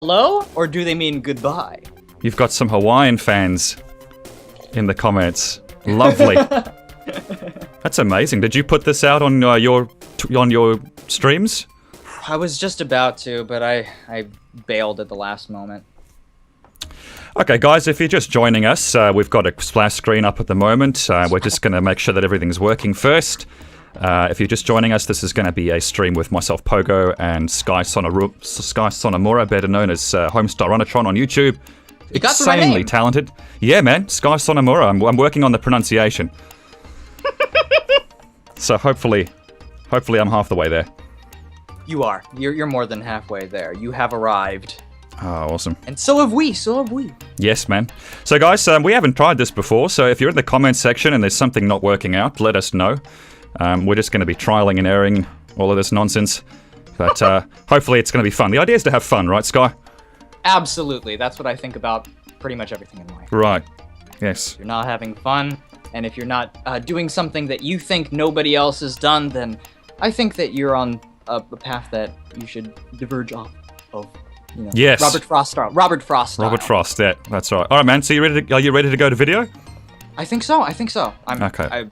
hello, or do they mean goodbye? You've got some Hawaiian fans in the comments. Lovely. That's amazing. Did you put this out on your streams? I was just about to, but I bailed at the last moment. Okay, guys, if you're just joining us, we've got a splash screen up at the moment. We're just going to make sure that everything's working first. If you're just joining us, this is going to be a stream with myself, Pogo, and Skye Sonomura, better known as Homestar Runatron on YouTube. You got my Insanely name. talented. Yeah, man, Skye Sonomura. I'm working on the pronunciation. So hopefully I'm half the way there. You are. You're more than halfway there. You have arrived. Oh, awesome. And so have we. So have we. Yes, man. So, guys, we haven't tried this before, so if you're in the comments section and there's something not working out, let us know. We're just going to be trialing and erroring all of this nonsense. But hopefully it's going to be fun. The idea is to have fun, right, Skye? Absolutely. That's what I think about pretty much everything in life. Right. Yes. If you're not having fun, and if you're not doing something that you think nobody else has done, then I think that you're on a path that you should diverge off of. You know, yes. Robert Frost style. Robert Frost style. Robert Frost, yeah, that's right. All right, man, so are you ready to go to video? I think so. Okay.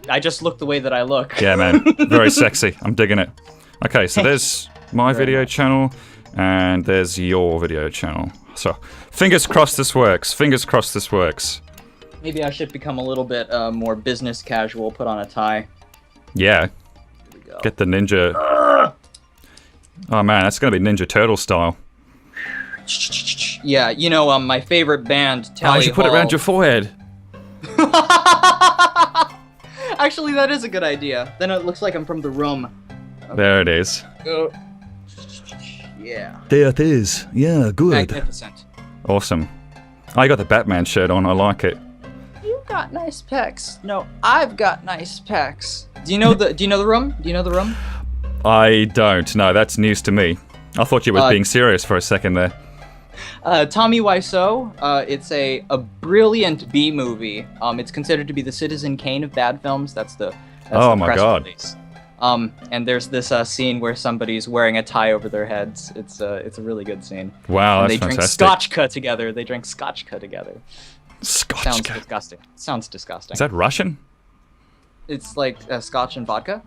I just look the way that I look. Yeah, man. Very sexy. I'm digging it. Okay, so there's my video channel, and there's your video channel. So, fingers crossed this works. Fingers crossed this works. Maybe I should become a little bit more business casual, put on a tie. Yeah. Here we go. Get the ninja... Oh, man, that's going to be Ninja Turtle style. Yeah, you know, my favorite band, Tally you should put it around your forehead. Actually, that is a good idea. Then it looks like I'm from The Room. Okay. There it is. Yeah. There it is. Yeah, good. Magnificent. Awesome. Oh, you got the Batman shirt on. I like it. You got nice pecs. No, I've got nice pecs. Do you know the Room? Do you know The Room? I don't. No, that's news to me. I thought you were being serious for a second there. Tommy Wiseau. It's a brilliant B movie. It's considered to be the Citizen Kane of bad films. That's the my press God. release. And there's this scene where somebody's wearing a tie over their heads. It's a really good scene. Wow, and that's they fantastic. drink Scotchka together. Sounds Scotchka. disgusting. Sounds disgusting. Is that Russian? It's like scotch and vodka.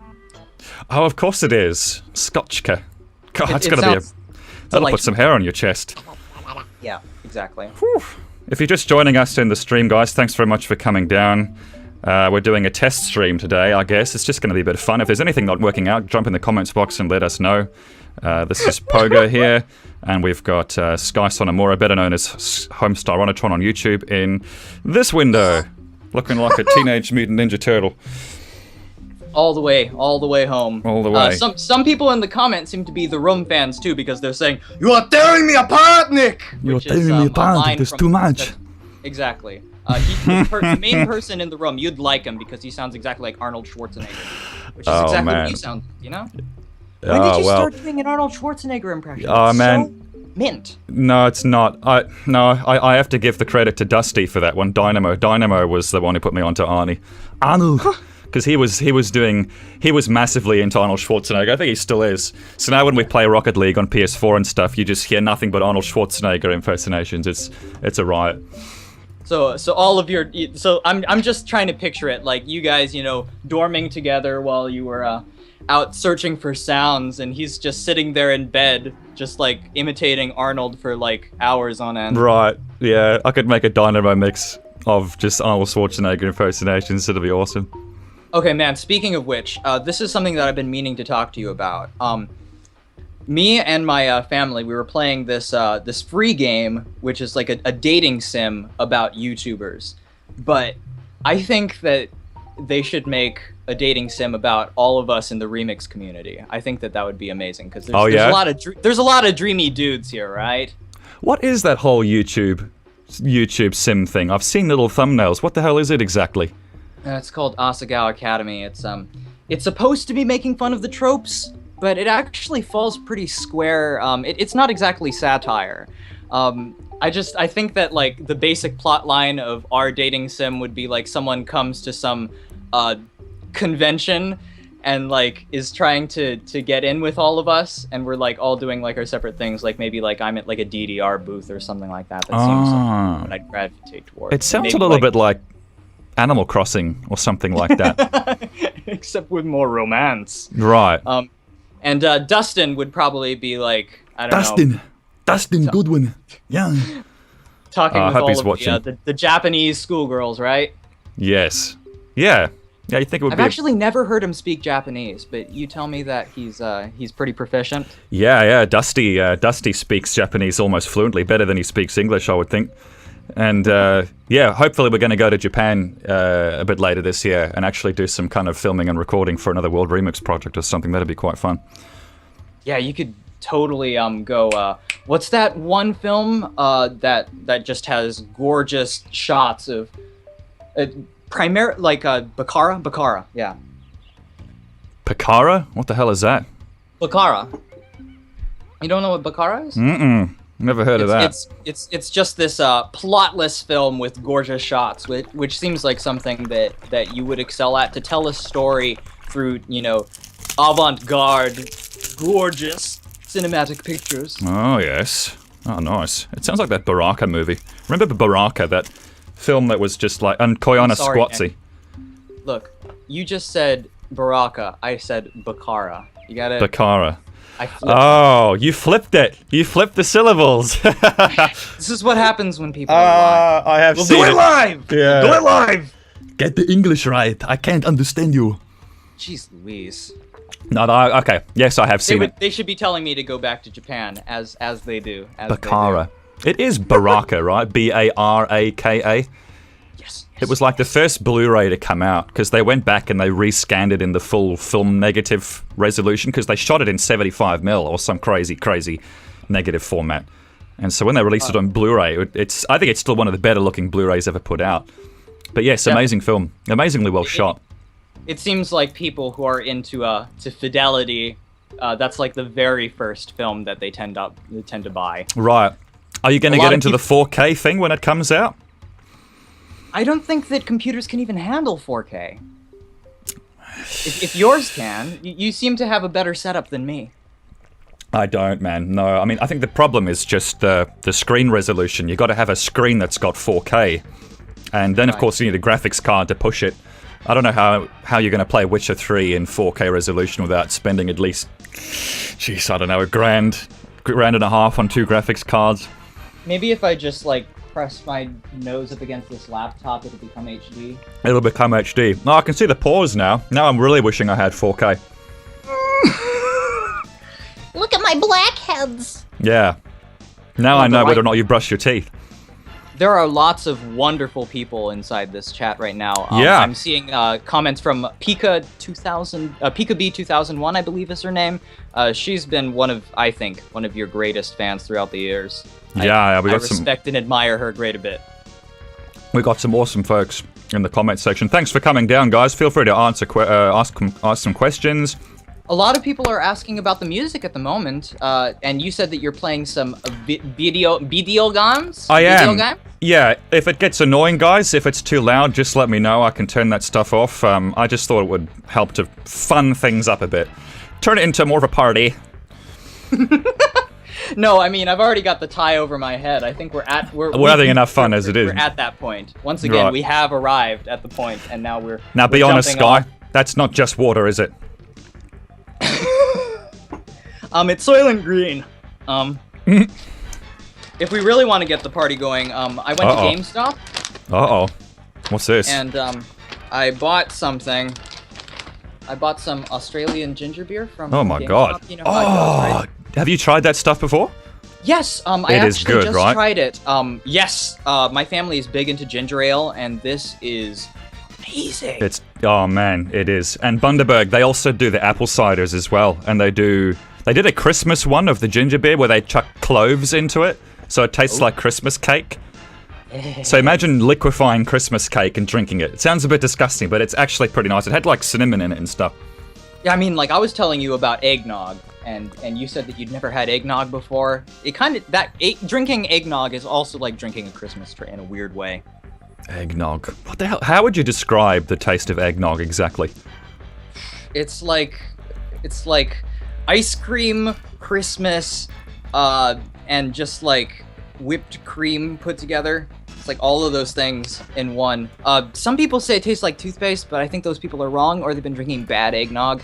Oh, of course it is. Scotchka. God, that's It gonna sounds that'll like- put some hair on your chest. Yeah, exactly. Whew. If you're just joining us in the stream, guys, thanks very much for coming down. We're doing a test stream today, I guess. It's just going to be a bit of fun. If there's anything not working out, jump in the comments box and let us know. This is Pogo here, and we've got Skye Sonomura, better known as Homestar Runatron on YouTube, in this window, looking like a Teenage Mutant Ninja Turtle. All the way home. All the way. Some people in the comments seem to be the Room fans too, because they're saying, "You are tearing me apart, Nick." You're tearing me apart. There's too much. Exactly. The main person in the room, you'd like him because he sounds exactly like Arnold Schwarzenegger, which is exactly what you sound. You know. When did you start doing an Arnold Schwarzenegger impression? Oh, man. So mint. No, it's not. I have to give the credit to Dusty for that one. Dynamo was the one who put me onto Arnie. Arnold. Because he was massively into Arnold Schwarzenegger. I think he still is. So now when we play Rocket League on PS4 and stuff, you just hear nothing but Arnold Schwarzenegger impersonations. It's a riot. So all of your, I'm just trying to picture it, like you guys, you know, dorming together while you were out searching for sounds, and he's just sitting there in bed, just like imitating Arnold for like hours on end. Right. Yeah. I could make a Dynamo mix of just Arnold Schwarzenegger impersonations. It'll be awesome. Okay, man, speaking of which, this is something that I've been meaning to talk to you about. Me and my family, we were playing this free game, which is like a dating sim about YouTubers. But I think that they should make a dating sim about all of us in the remix community. I think that would be amazing, because there's a lot of dreamy dudes here, right? What is that whole YouTube sim thing? I've seen little thumbnails. What the hell is it exactly? It's called Asagao Academy. It's supposed to be making fun of the tropes, but it actually falls pretty square. It's not exactly satire. I think that like the basic plot line of our dating sim would be like someone comes to some convention and like is trying to get in with all of us, and we're like all doing like our separate things, like maybe like I'm at like a DDR booth or something like that. That seems like what I'd gravitate towards. It sounds Maybe, a little bit like Animal Crossing or something like that. except with more romance. Right. And Dustin would probably be like, I don't know. Dustin Goodwin. Yeah. Talking with hope all he's of watching. the Japanese schoolgirls, right? Yes. Yeah. Yeah, you think it would I've be... actually never heard him speak Japanese, but you tell me that he's pretty proficient. Yeah. Dusty speaks Japanese almost fluently, better than he speaks English, I would think. And yeah, hopefully we're going to go to Japan a bit later this year and actually do some kind of filming and recording for another World Remix project or something. That'd be quite fun. Yeah, you could totally go. What's that one film that just has gorgeous shots of Baccara? Yeah. Baccara? What the hell is that? Baccara. You don't know what Baccara is? Mm-mm. Never heard of that. It's just this plotless film with gorgeous shots, which seems like something that you would excel at, to tell a story through, you know, avant-garde, gorgeous cinematic pictures. Oh, yes. Oh, nice. It sounds like that Baraka movie. Remember Baraka, that film that was just like Koyana Squatsy? Look, you just said Baraka. I said Baccara. You got it? Baccara. I flipped Oh, you flipped it. You flipped the syllables. This is what happens when people are lying. I have seen Do it live! Yeah. Do it live! Get the English right. I can't understand you. Jeez Louise. No, okay. Yes, I have seen it. They should be telling me to go back to Japan, as they do. Baccara. It is Baraka, right? Baraka. Yes. It was like the first Blu-ray to come out, because they went back and they rescanned it in the full film negative resolution, because they shot it in 75mm or some crazy negative format. And so when they released it on Blu-ray, I think it's still one of the better looking Blu-rays ever put out. But yes, amazing film. Amazingly well shot. It seems like people who are into to fidelity, that's like the very first film that they tend to buy. Right. Are you going to get into the 4K thing when it comes out? I don't think that computers can even handle 4K. If yours can, you seem to have a better setup than me. I don't, man. No, I mean, I think the problem is just the screen resolution. You got to have a screen that's got 4K, and then of course you need a graphics card to push it. I don't know how you're going to play Witcher 3 in 4K resolution without spending at least, jeez, I don't know, $1,000, $1,500 on 2 graphics cards. Maybe if I just like press my nose up against this laptop, it'll become HD. It'll become HD. No, I can see the pause now. Now I'm really wishing I had 4K. Look at my blackheads. Yeah. Now I know whether or not you brush your teeth. There are lots of wonderful people inside this chat right now. Yeah. I'm seeing comments from Pika B 2001, I believe is her name. She's been I think, one of your greatest fans throughout the years. Yeah, I respect and admire her great a bit. We got some awesome folks in the comment section. Thanks for coming down, guys. Feel free to ask some questions. A lot of people are asking about the music at the moment, and you said that you're playing some video games? I am. Video game? Yeah, if it gets annoying, guys, if it's too loud, just let me know. I can turn that stuff off. I just thought it would help to fun things up a bit. Turn it into more of a party. No, I mean, I've already got the tie over my head. I think we're having enough fun as it is. We're at that point. Once again, Right. we have arrived at the point, and now we're Be honest, jumping Skye. off. That's not just water, is it? It's Soylent Green. If we really want to get the party going, I went to GameStop. Uh-oh. What's this? And I bought something. I bought some Australian ginger beer from Oh my GameStop. god. You know how it goes, right? Have you tried that stuff before? Yes, I It is actually good, just right? tried it. Yes, my family is big into ginger ale, and this is amazing. Oh man, it is. And Bundaberg, they also do the apple ciders as well, and they did a Christmas one of the ginger beer where they chuck cloves into it, so it tastes like Christmas cake. So imagine liquefying Christmas cake and drinking it. It sounds a bit disgusting, but it's actually pretty nice. It had like cinnamon in it and stuff. Yeah, I mean, like I was telling you about eggnog, and you said that you'd never had eggnog before. It kind of drinking eggnog is also like drinking a Christmas tree in a weird way. Eggnog. What the hell? How would you describe the taste of eggnog exactly? It's like ice cream, Christmas, and just like whipped cream put together. It's like all of those things in one. Some people say it tastes like toothpaste, but I think those people are wrong, or they've been drinking bad eggnog.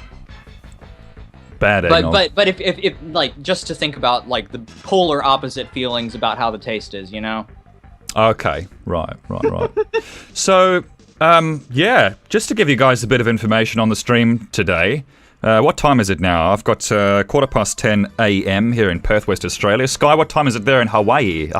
Bad eggnog. But if like just to think about like the polar opposite feelings about how the taste is, you know? Okay, right. So, yeah, just to give you guys a bit of information on the stream today. What time is it now? I've got 10:15 a.m. here in Perth, West Australia. Skye, what time is it there in Hawaii?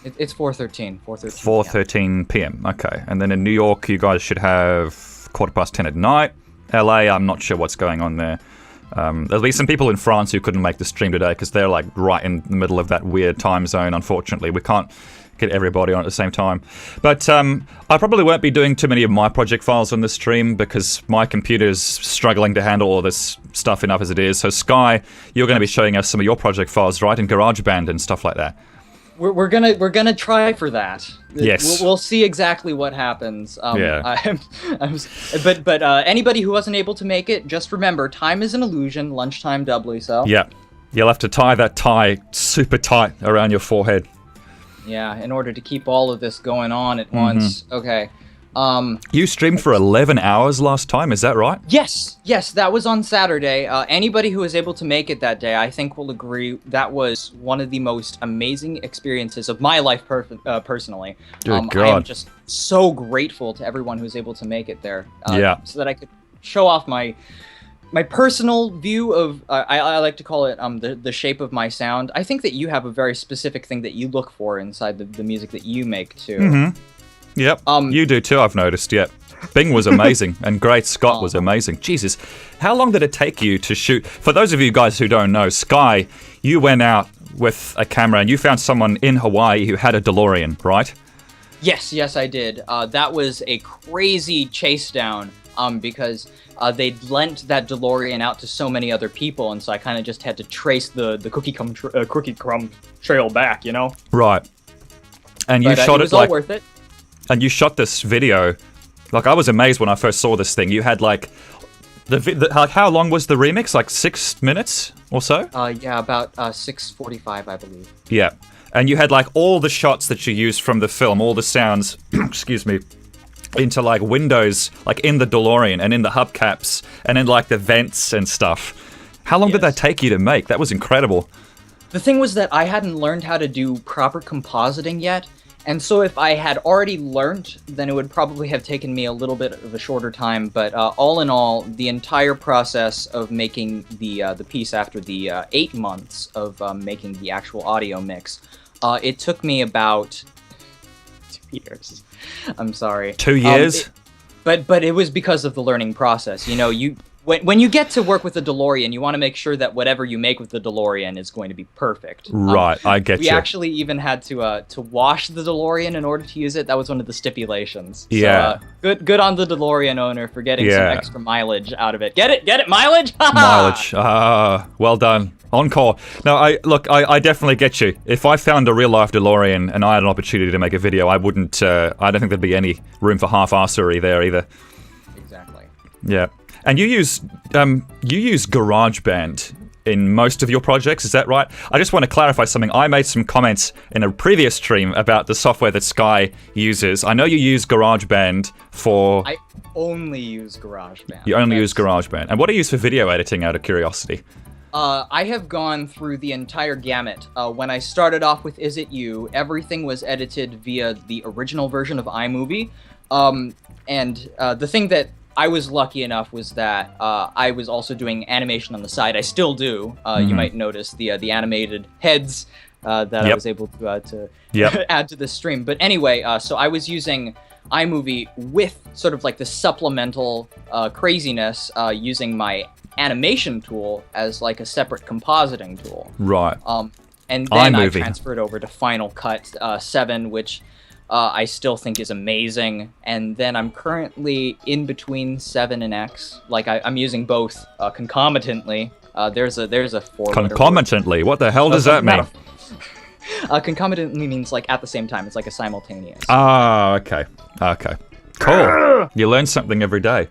It's 4:13. 4:13 p.m. Okay, and then in New York, you guys should have 10:15 at night. LA, I'm not sure what's going on there. There'll be some people in France who couldn't make the stream today because they're like right in the middle of that weird time zone. Unfortunately, we can't get everybody on at the same time. But I probably won't be doing too many of my project files on the stream because my computer's struggling to handle all this stuff enough as it is. So Skye, you're going to be showing us some of your project files, right, in GarageBand and stuff like that. We're gonna try for that. Yes. We'll see exactly what happens. Yeah. But anybody who wasn't able to make it, just remember, time is an illusion. Lunchtime doubly so. Yeah. You'll have to tie that tie super tight around your forehead. Yeah, in order to keep all of this going on at once. Okay. You streamed for 11 hours last time, is that right? Yes, that was on Saturday. Anybody who was able to make it that day, I think will agree that was one of the most amazing experiences of my life personally. Good God. I am just so grateful to everyone who was able to make it there. So that I could show off my personal view of, I like to call it the shape of my sound. I think that you have a very specific thing that you look for inside the music that you make too. Mm-hmm. Yep, you do too, I've noticed, yep. Bing was amazing, and Great Scott was amazing. Jesus, how long did it take you to shoot? For those of you guys who don't know, Skye, you went out with a camera and you found someone in Hawaii who had a DeLorean, right? Yes, I did. That was a crazy chase down because they'd lent that DeLorean out to so many other people, and so I kind of just had to trace the cookie crumb trail back, you know? Right. And you shot it was all worth it. And you shot this video. Like, I was amazed when I first saw this thing. You had like how long was the remix? Like 6 minutes or so? Yeah, about 6:45, I believe. Yeah. And you had like all the shots that you used from the film, all the sounds, excuse me, into like windows, like in the DeLorean and in the hubcaps and in like the vents and stuff. How long did that take you to make? That was incredible. The thing was that I hadn't learned how to do proper compositing yet. And so if I had already learned, then it would probably have taken me a little bit of a shorter time. But all in all, the entire process of making the piece after the 8 months of making the actual audio mix, it took me about 2 years. I'm sorry. 2 years? But it was because of the learning process. You know, when you get to work with the DeLorean, you want to make sure that whatever you make with the DeLorean is going to be perfect. Right, I get you. We actually even had to wash the DeLorean in order to use it. That was one of the stipulations. Yeah. So, good on the DeLorean owner for getting some extra mileage out of it. Get it, mileage? Mileage. Well done. Encore. No, I definitely get you. If I found a real life DeLorean and I had an opportunity to make a video, I wouldn't. I don't think there'd be any room for half-arsery there either. Exactly. Yeah. And you use GarageBand in most of your projects, is that right? I just want to clarify something. I made some comments in a previous stream about the software that Skye uses. I know you use GarageBand for... I only use GarageBand. You only use GarageBand. And what do you use for video editing, out of curiosity? I have gone through the entire gamut. When I started off with Is It You, everything was edited via the original version of iMovie. And the thing that I was lucky enough was that I was also doing animation on the side. I still do. You might notice the animated heads that I was able to add to this stream. But anyway, so I was using iMovie with sort of like the supplemental craziness using my animation tool as like a separate compositing tool. Right. And then iMovie. I transferred over to Final Cut 7, which I still think is amazing. And then I'm currently in between 7 and X. Like I'm using both concomitantly. There's a 4 Concomitantly? What the hell does that mean? Concomitantly means like at the same time. It's like a simultaneous. Ah, okay. Okay. Cool. You learn something every day.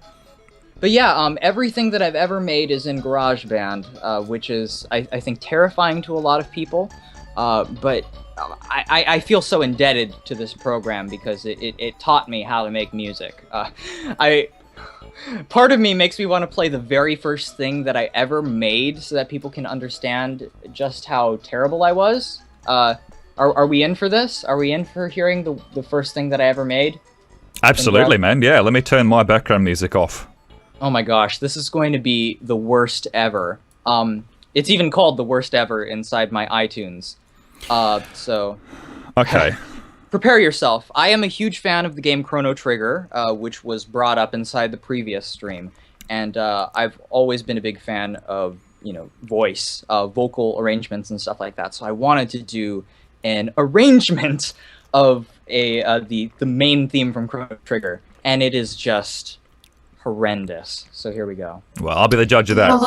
But yeah, everything that I've ever made is in GarageBand, which is, I think, terrifying to a lot of people. But I feel so indebted to this program because it taught me how to make music. Part of me makes me want to play the very first thing that I ever made so that people can understand just how terrible I was. Are we in for this? Are we in for hearing the first thing that I ever made? Absolutely, man. Yeah, let me turn my background music off. Oh my gosh, this is going to be the worst ever. It's even called the worst ever inside my iTunes. So... Okay. Prepare yourself. I am a huge fan of the game Chrono Trigger, which was brought up inside the previous stream. And I've always been a big fan of, voice, vocal arrangements and stuff like that. So I wanted to do an arrangement of the main theme from Chrono Trigger. And it is just horrendous. So here we go. Well, I'll be the judge of that. Oh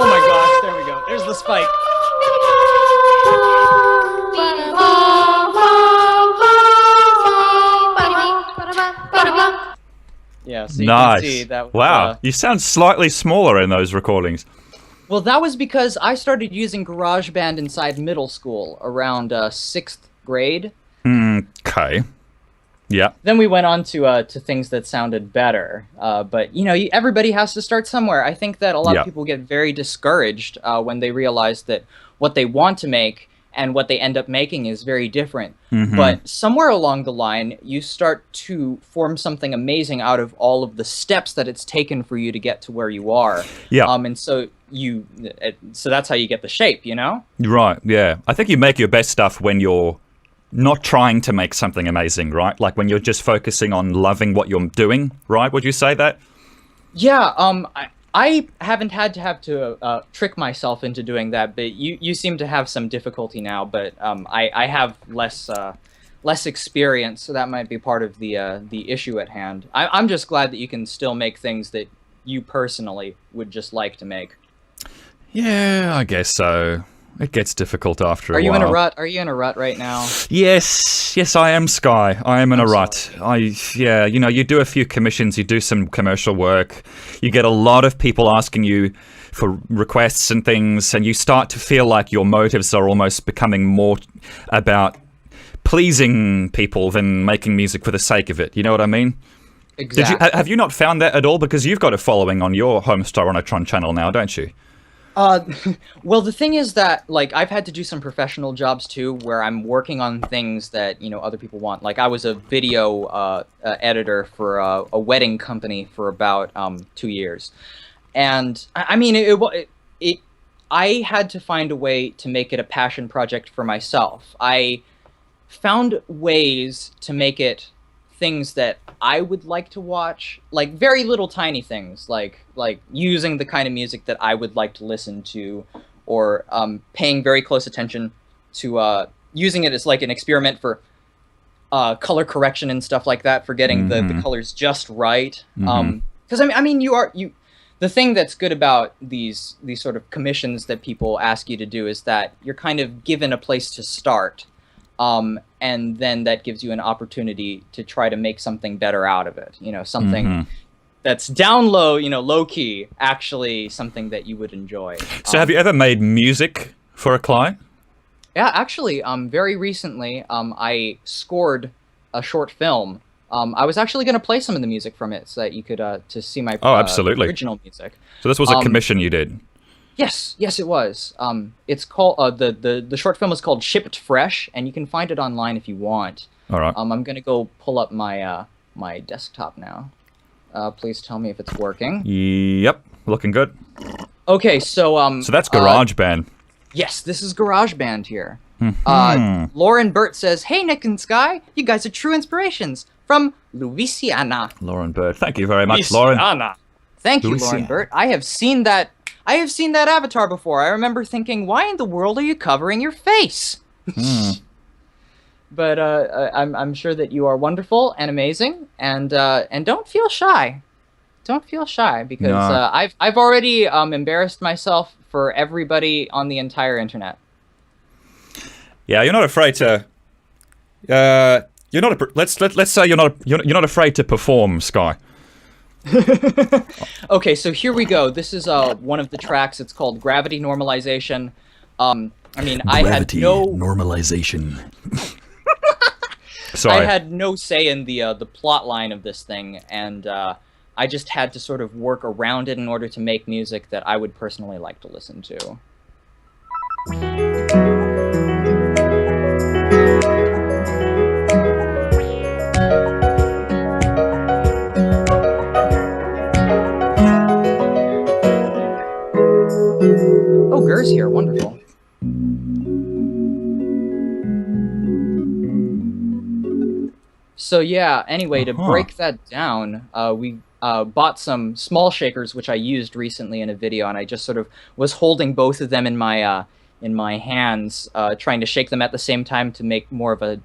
my gosh, there we go. There's the spike. Yeah, so you nice. can see that was, wow, you sound slightly smaller in those recordings. Well, that was because I started using GarageBand inside middle school around 6th grade. Okay. Yeah. Then we went on to things that sounded better. But, everybody has to start somewhere. I think that a lot of people get very discouraged when they realize that what they want to make and what they end up making is very different. But somewhere along the line, you start to form something amazing out of all of the steps that it's taken for you to get to where you are. Yeah. And so so that's how you get the shape, Right, yeah. I think you make your best stuff when you're not trying to make something amazing, right? Like when you're just focusing on loving what you're doing, right? Would you say that? Yeah, I haven't had to trick myself into doing that, but you seem to have some difficulty now. But I have less experience, so that might be part of the issue at hand. I'm just glad that you can still make things that you personally would just like to make. Yeah, I guess so. It gets difficult after a while. Are you in a rut? Are you in a rut right now? Yes, I am, Skye. I am in a rut. You do a few commissions, you do some commercial work, you get a lot of people asking you for requests and things, and you start to feel like your motives are almost becoming more about pleasing people than making music for the sake of it. You know what I mean? Exactly. Have you not found that at all? Because you've got a following on your Homestar Onotron channel now, don't you? Well, the thing is that, I've had to do some professional jobs, too, where I'm working on things that, other people want. Like, I was a video editor for a wedding company for about 2 years. And, I mean, I had to find a way to make it a passion project for myself. I found ways to make it things that I would like to watch, like very little tiny things, like using the kind of music that I would like to listen to, or paying very close attention to using it as like an experiment for color correction and stuff like that, for getting the colors just right. Because the thing that's good about these sort of commissions that people ask you to do is that you're kind of given a place to start. And then that gives you an opportunity to try to make something better out of it. Something that's down low, low key, actually something that you would enjoy. So have you ever made music for a client? Yeah, actually, very recently, I scored a short film. I was actually going to play some of the music from it so that you could to see my absolutely. Original music. So this was a commission you did? Yes, it was. It's called the short film is called Shipped Fresh, and you can find it online if you want. All right. I'm gonna go pull up my my desktop now. Please tell me if it's working. Yep, looking good. Okay, so So that's GarageBand. Yes, this is GarageBand here. Lauren Burt says, "Hey Nick and Skye, you guys are true inspirations from Louisiana." Lauren Burt, thank you very much, Lauren. Thank you, Lauren Burt. I have seen that avatar before. I remember thinking, why in the world are you covering your face? But I'm sure that you are wonderful and amazing, and don't feel shy. don't feel shy because No. I've already embarrassed myself for everybody on the entire internet. Yeah, you're not afraid to. You're not. Let's say you're not afraid to perform, Skye. Okay, so here we go. This is one of the tracks. It's called Gravity Normalization. I mean, I had Gravity no normalization. Sorry. I had no say in the plot line of this thing, and I just had to sort of work around it in order to make music that I would personally like to listen to. Oh, Gur's here. Wonderful. So yeah, anyway, to break that down, we bought some small shakers, which I used recently in a video, and I just sort of was holding both of them in my hands, trying to shake them at the same time to make more of a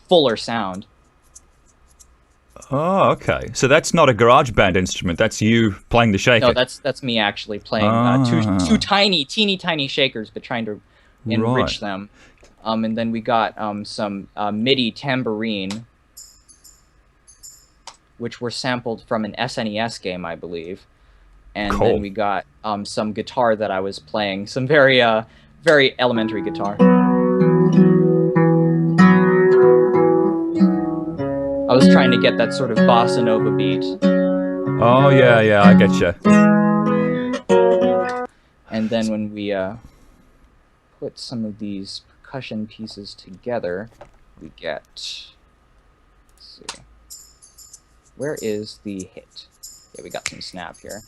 fuller sound. Oh, okay. So that's not a GarageBand instrument. That's you playing the shaker. No, that's me actually playing two teeny tiny shakers, but trying to enrich them. And then we got some MIDI tambourine, which were sampled from an SNES game, I believe. And then we got some guitar that I was playing, some very elementary guitar. I was trying to get that sort of bossa nova beat. Oh yeah, I get you. And then when we put some of these percussion pieces together, we get, let's see, where is the hit? Yeah, we got some snap here.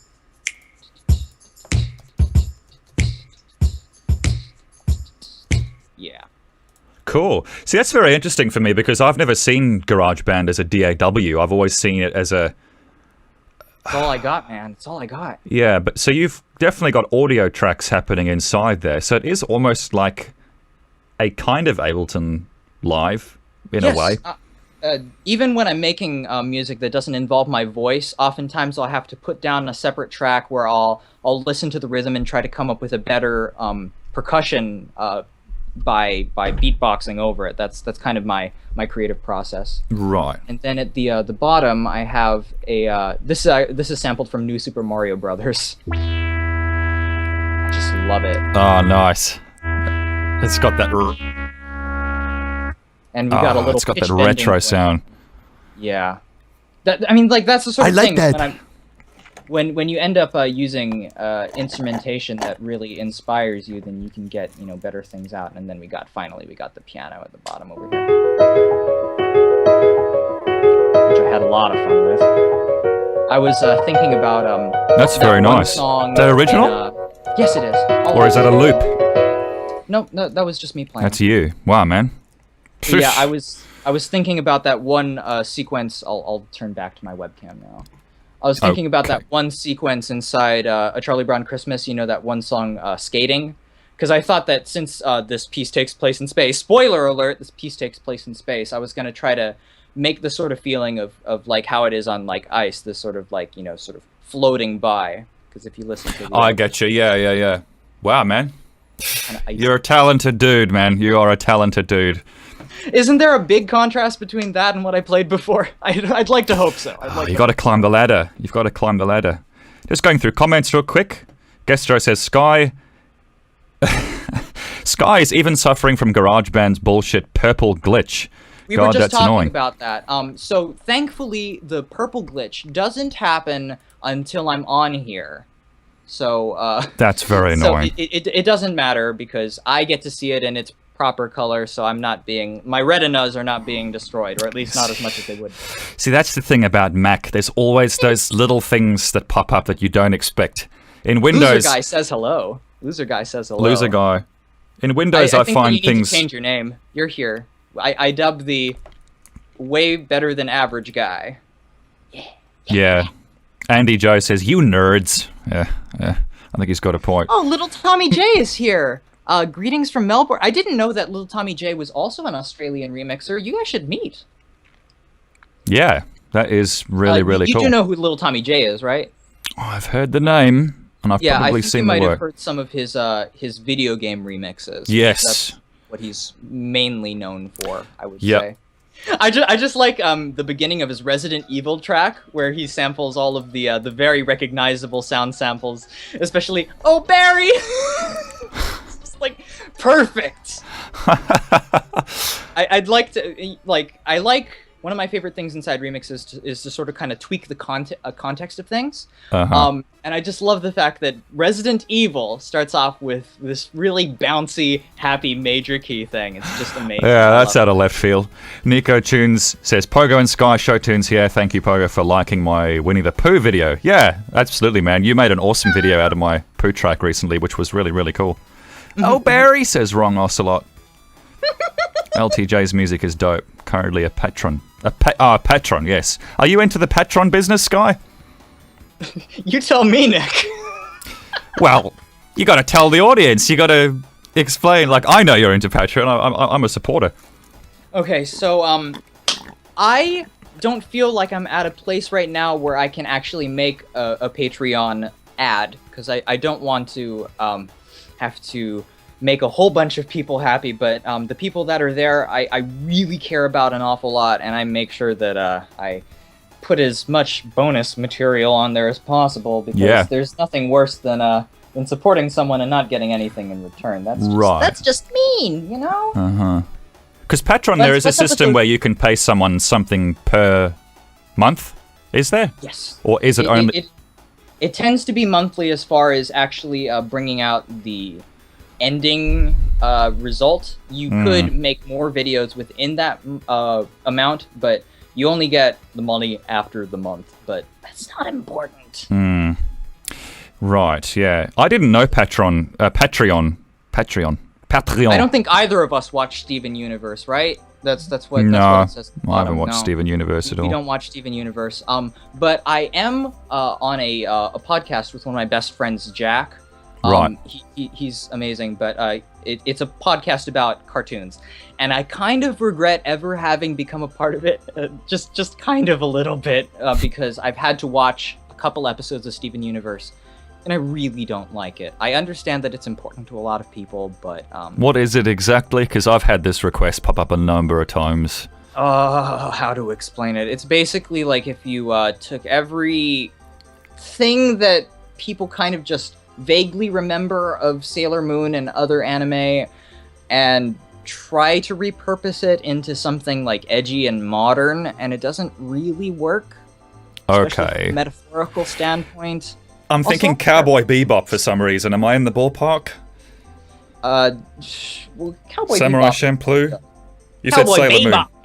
Yeah. Cool. See, that's very interesting for me because I've never seen GarageBand as a DAW. I've always seen it as a... It's all I got, man. It's all I got. Yeah, but so you've definitely got audio tracks happening inside there. So it is almost like a kind of Ableton Live in a way. Even when I'm making music that doesn't involve my voice, oftentimes I'll have to put down a separate track where I'll listen to the rhythm and try to come up with a better percussion by beatboxing over it. That's kind of my creative process. Right. And then at the bottom, I have a this is sampled from New Super Mario Brothers. I just love it. Oh, nice. It's got that. And we got a little. It's got pitch that bending retro going. sound. Yeah. I mean, like that's the sort of I like thing that. when you end up using instrumentation that really inspires you, then you can get better things out. And then finally we got the piano at the bottom over here, which I had a lot of fun with. I was thinking about That's that very one nice. song Is that original? yes, it is. Or is that a loop? No, that was just me playing. That's you. Wow, man. But yeah, I was thinking about that one sequence. I'll turn back to my webcam now. I was thinking about that one sequence inside A Charlie Brown Christmas, that one song, Skating. Because I thought that since this piece takes place in space, spoiler alert, this piece takes place in space, I was going to try to make the sort of feeling of like how it is on like ice, this sort of like, sort of floating by. Because if you listen to the I get you. Yeah. Wow, man. kinda ice. You're a talented dude, man. You are a talented dude. Isn't there a big contrast between that and what I played before? I'd like to hope so. You got to climb the ladder. You've got to climb the ladder. Just going through comments real quick. Gestro says, Skye is even suffering from GarageBand's bullshit purple glitch. We God, were just that's talking annoying. about that. So thankfully, the purple glitch doesn't happen until I'm on here. So That's very annoying. So it doesn't matter because I get to see it in its proper color, so I'm not being, my retinas are not being destroyed, or at least not as much as they would. See, that's the thing about Mac. There's always those little things that pop up that you don't expect. In Windows... Loser Guy says hello. Loser Guy says hello. Loser Guy. In Windows, I think find that you need things... to change your name. You're here. I dubbed the way better than average guy. Yeah. Andy Joe says, you nerds. Yeah. I think he's got a point. Oh, little Tommy J is here. Greetings from Melbourne. I didn't know that little Tommy J was also an Australian remixer. You guys should meet. Yeah. That is really, really you cool. do know who Little Tommy J is, right? Oh, I've heard the name, and I've Yeah, I probably think seen you the might have work. heard some of his video game remixes. Yes. That's what he's mainly known for, I would Yep. say. I just like the beginning of his Resident Evil track where he samples all of the very recognizable sound samples, especially "Oh Barry." It's just like perfect. I'd like to I like one of my favorite things inside remixes is to sort of kind of tweak the context of things. Uh-huh. And I just love the fact that Resident Evil starts off with this really bouncy, happy major key thing. It's just amazing. Yeah, that's out of left field. Nico Tunes says, Pogo and Skye show tunes here. Thank you, Pogo, for liking my Winnie the Pooh video. Yeah, absolutely, man. You made an awesome video out of my Pooh track recently, which was really, really cool. Oh, Barry, says Wrong Ocelot. LTJ's music is dope. Currently a patron. Patron, yes. Are you into the patron business, Skye? You tell me, Nick. Well, you got to tell the audience. You got to explain. Like, I know you're into Patreon. I'm a supporter. Okay, so I don't feel like I'm at a place right now where I can actually make a Patreon ad because I don't want to have to make a whole bunch of people happy. But the people that are there, I really care about an awful lot, and I make sure that I put as much bonus material on there as possible because there's nothing worse than supporting someone and not getting anything in return. That's just mean, you know? Uh-huh. Because Patreon, there is a system where you can pay someone something per month, is there? Yes. Or is it only... It tends to be monthly as far as actually bringing out the ending result. You could make more videos within that amount, but you only get the money after the month, but that's not important. Right, yeah. I didn't know Patreon. I don't think either of us watch Steven Universe, right? That's what it says. No, I haven't watched Steven Universe at all. We don't watch Steven Universe. But I am on a podcast with one of my best friends, Jack. Right. He's amazing, but it's a podcast about cartoons, and I kind of regret ever having become a part of it, just kind of a little bit, because I've had to watch a couple episodes of Steven Universe, and I really don't like it. I understand that it's important to a lot of people, but... What is it exactly? Because I've had this request pop up a number of times. How to explain it? It's basically like if you took every thing that people kind of just vaguely remember of Sailor Moon and other anime and try to repurpose it into something like edgy and modern, and it doesn't really work. Okay. From a metaphorical standpoint. I'm thinking Cowboy Bebop for some reason. Am I in the ballpark? Well, Cowboy Samurai Bebop. Champloo? You Cowboy said Sailor Bebop. Moon.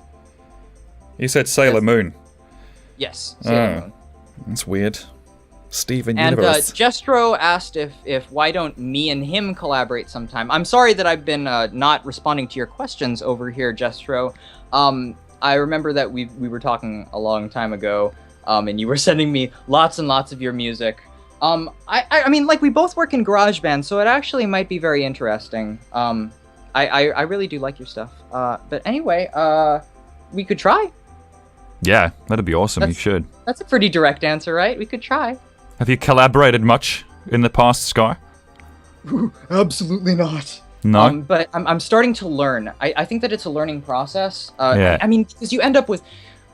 You said Sailor Moon. Yes, Sailor Moon. That's weird. Steven And Universe. Jestro asked if why don't me and him collaborate sometime. I'm sorry that I've been not responding to your questions over here, Jestro. I remember that we were talking a long time ago, and you were sending me lots and lots of your music. I mean, like, we both work in GarageBand, so it actually might be very interesting. I really do like your stuff. But anyway, we could try. Yeah, that'd be awesome. You should. That's a pretty direct answer, right? We could try. Have you collaborated much in the past, Skye? Absolutely not. No? But I'm starting to learn. I think that it's a learning process. Yeah. I mean, because you end up with,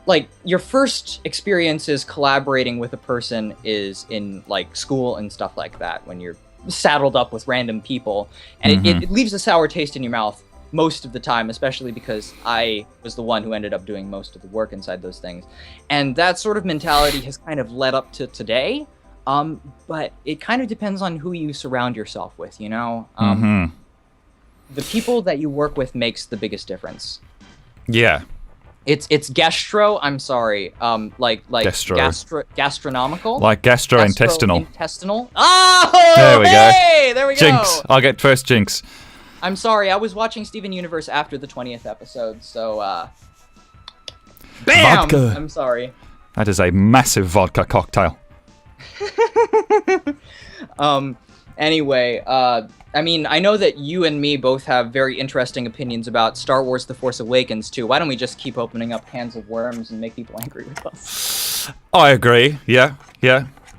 like, your first experiences collaborating with a person is in, like, school and stuff like that, when you're saddled up with random people. And it leaves a sour taste in your mouth most of the time, especially because I was the one who ended up doing most of the work inside those things. And that sort of mentality has kind of led up to today. But it kind of depends on who you surround yourself with, you know? The people that you work with makes the biggest difference. Yeah. It's gastro, I'm sorry. Like Gastro. Gastronomical? Like gastrointestinal. Gastrointestinal. Oh! There we hey! go. There we Jinx. go. I'll get first Jinx. I'm sorry, I was watching Steven Universe after the 20th episode, so, BAM! Vodka. I'm sorry. That is a massive vodka cocktail. Anyway, I mean, I know that you and me both have very interesting opinions about Star Wars The Force Awakens, too. Why don't we just keep opening up cans of worms and make people angry with us? I agree. Yeah.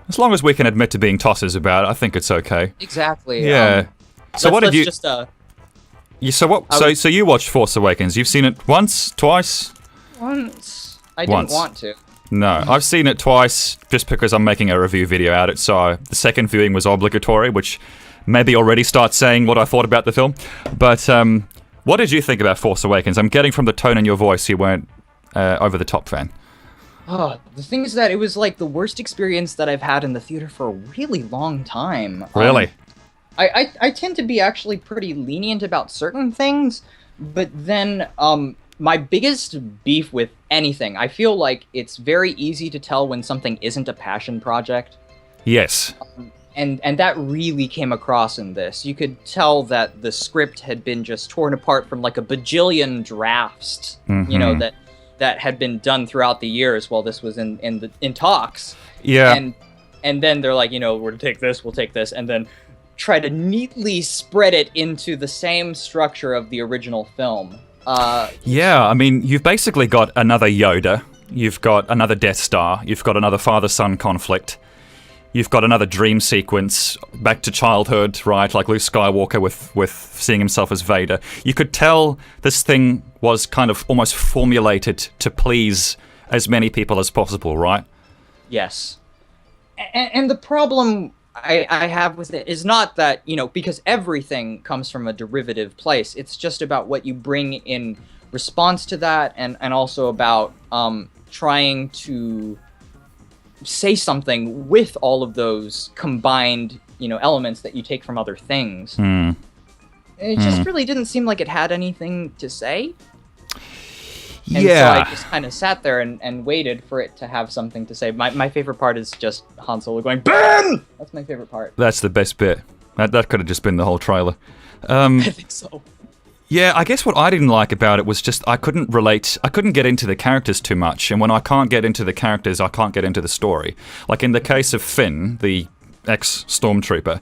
As long as we can admit to being tossers about it, I think it's okay. Exactly. Yeah. So what did you... Just, So you watched Force Awakens. You've seen it once, twice? Once. I didn't want to. No, I've seen it twice just because I'm making a review video out it, so the second viewing was obligatory, which maybe already starts saying what I thought about the film. But what did you think about Force Awakens? I'm getting from the tone in your voice you weren't over-the-top fan. Oh, the thing is that it was like the worst experience that I've had in the theater for a really long time. Really? I tend to be actually pretty lenient about certain things, but then my biggest beef with anything, I feel like it's very easy to tell when something isn't a passion project. Yes. And that really came across in this. You could tell that the script had been just torn apart from like a bajillion drafts, you know, that had been done throughout the years while this was in talks. Yeah. And then they're like, you know, we'll take this, and then try to neatly spread it into the same structure of the original film. Yeah, I mean, you've basically got another Yoda, you've got another Death Star, you've got another father-son conflict, you've got another dream sequence back to childhood, right, like Luke Skywalker with seeing himself as Vader. You could tell this thing was kind of almost formulated to please as many people as possible, right? Yes. And the problem I have with it is not that, you know, because everything comes from a derivative place. It's just about what you bring in response to that, and also about trying to say something with all of those combined, you know, elements that you take from other things. It just really didn't seem like it had anything to say. And so I just kind of sat there and waited for it to have something to say. My favorite part is just Han Solo going, BEN! That's my favorite part. That's the best bit. That could have just been the whole trailer. I think so. Yeah, I guess what I didn't like about it was just I couldn't get into the characters too much, and when I can't get into the characters, I can't get into the story. Like in the case of Finn, the ex-stormtrooper.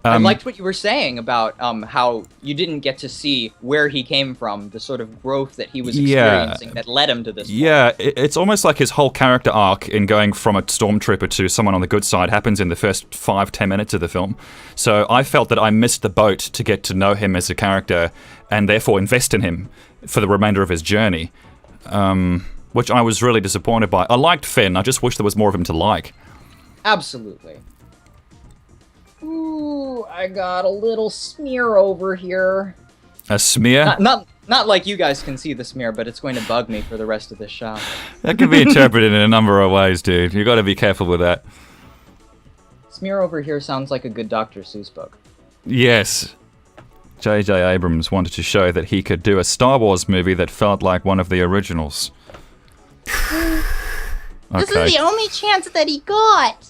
I liked what you were saying about how you didn't get to see where he came from, the sort of growth that he was experiencing that led him to this point. Yeah, it's almost like his whole character arc in going from a stormtrooper to someone on the good side happens in the first 5-10 minutes of the film. So I felt that I missed the boat to get to know him as a character and therefore invest in him for the remainder of his journey, which I was really disappointed by. I liked Finn, I just wish there was more of him to like. Absolutely. Ooh, I got a little smear over here. A smear? Not like you guys can see the smear, but it's going to bug me for the rest of this shot. That can be interpreted in a number of ways, dude. You got to be careful with that. Smear over here sounds like a good Dr. Seuss book. Yes. J.J. Abrams wanted to show that he could do a Star Wars movie that felt like one of the originals. This is the only chance that he got.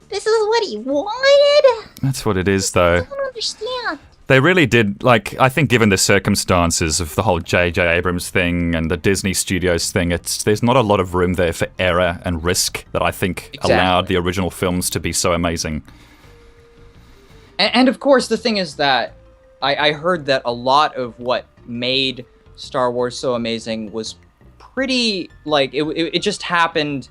This is what he wanted? That's what it is, though. I don't understand. They really did, like, I think given the circumstances of the whole J.J. Abrams thing and the Disney Studios thing, there's not a lot of room there for error and risk that I think allowed the original films to be so amazing. And of course, the thing is that I heard that a lot of what made Star Wars so amazing was pretty, like, it just happened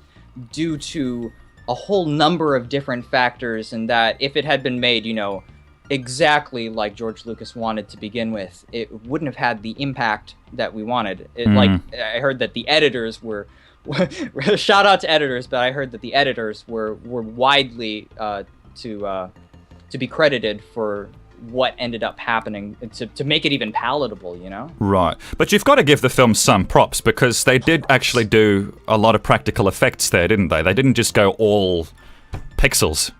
due to a whole number of different factors, and that if it had been made, you know, exactly like George Lucas wanted to begin with, it wouldn't have had the impact that we wanted. Like, I heard that the editors were shout out to editors, but I heard that the editors were widely to be credited for what ended up happening to make it even palatable, you know? Right. But you've got to give the film some props, because they did actually do a lot of practical effects there, didn't they? They didn't just go all pixels.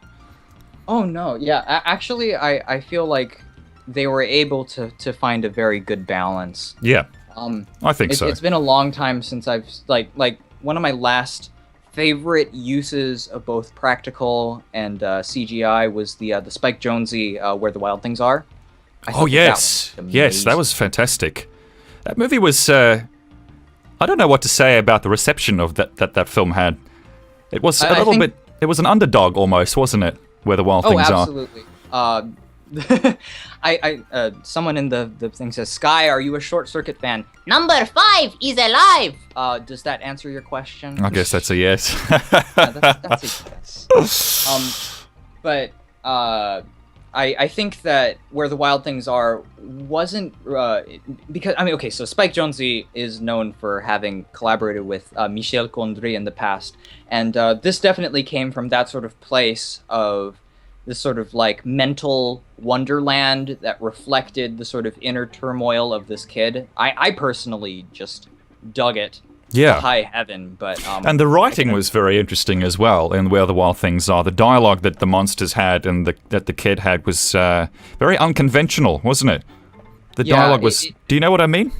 Oh, no. Yeah, actually, I feel like they were able to find a very good balance. Yeah, I think so. It's been a long time since I've, like one of my last favorite uses of both practical and CGI was the Spike Jonze Where the Wild Things Are. Oh yes, yes, that was fantastic. That movie was. I don't know what to say about the reception of that film had. It was a little bit. It was an underdog almost, wasn't it? Where the Wild Things Are. Oh, absolutely. Someone in the thing says, Skye, are you a Short Circuit fan? Number 5 is alive. Does that answer your question? I guess that's a yes. Yeah, that's a yes. But I think that Where the Wild Things Are wasn't because I mean, okay, so Spike Jonze is known for having collaborated with Michel Gondry in the past, and this definitely came from that sort of place of this sort of like mental wonderland that reflected the sort of inner turmoil of this kid. I personally just dug it. Yeah. To high heaven, but and the writing was very interesting as well in Where the Wild Things Are. The dialogue that the monsters had and that the kid had was very unconventional, wasn't it? The dialogue was... do you know what I mean?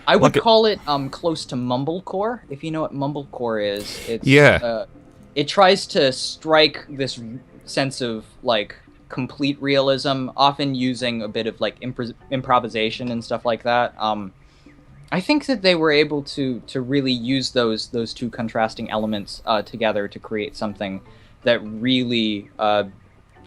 I would call it close to mumblecore, if you know what mumblecore is. It's, it tries to strike this sense of like complete realism, often using a bit of like improvisation and stuff like that. I think that they were able to really use those two contrasting elements together to create something that really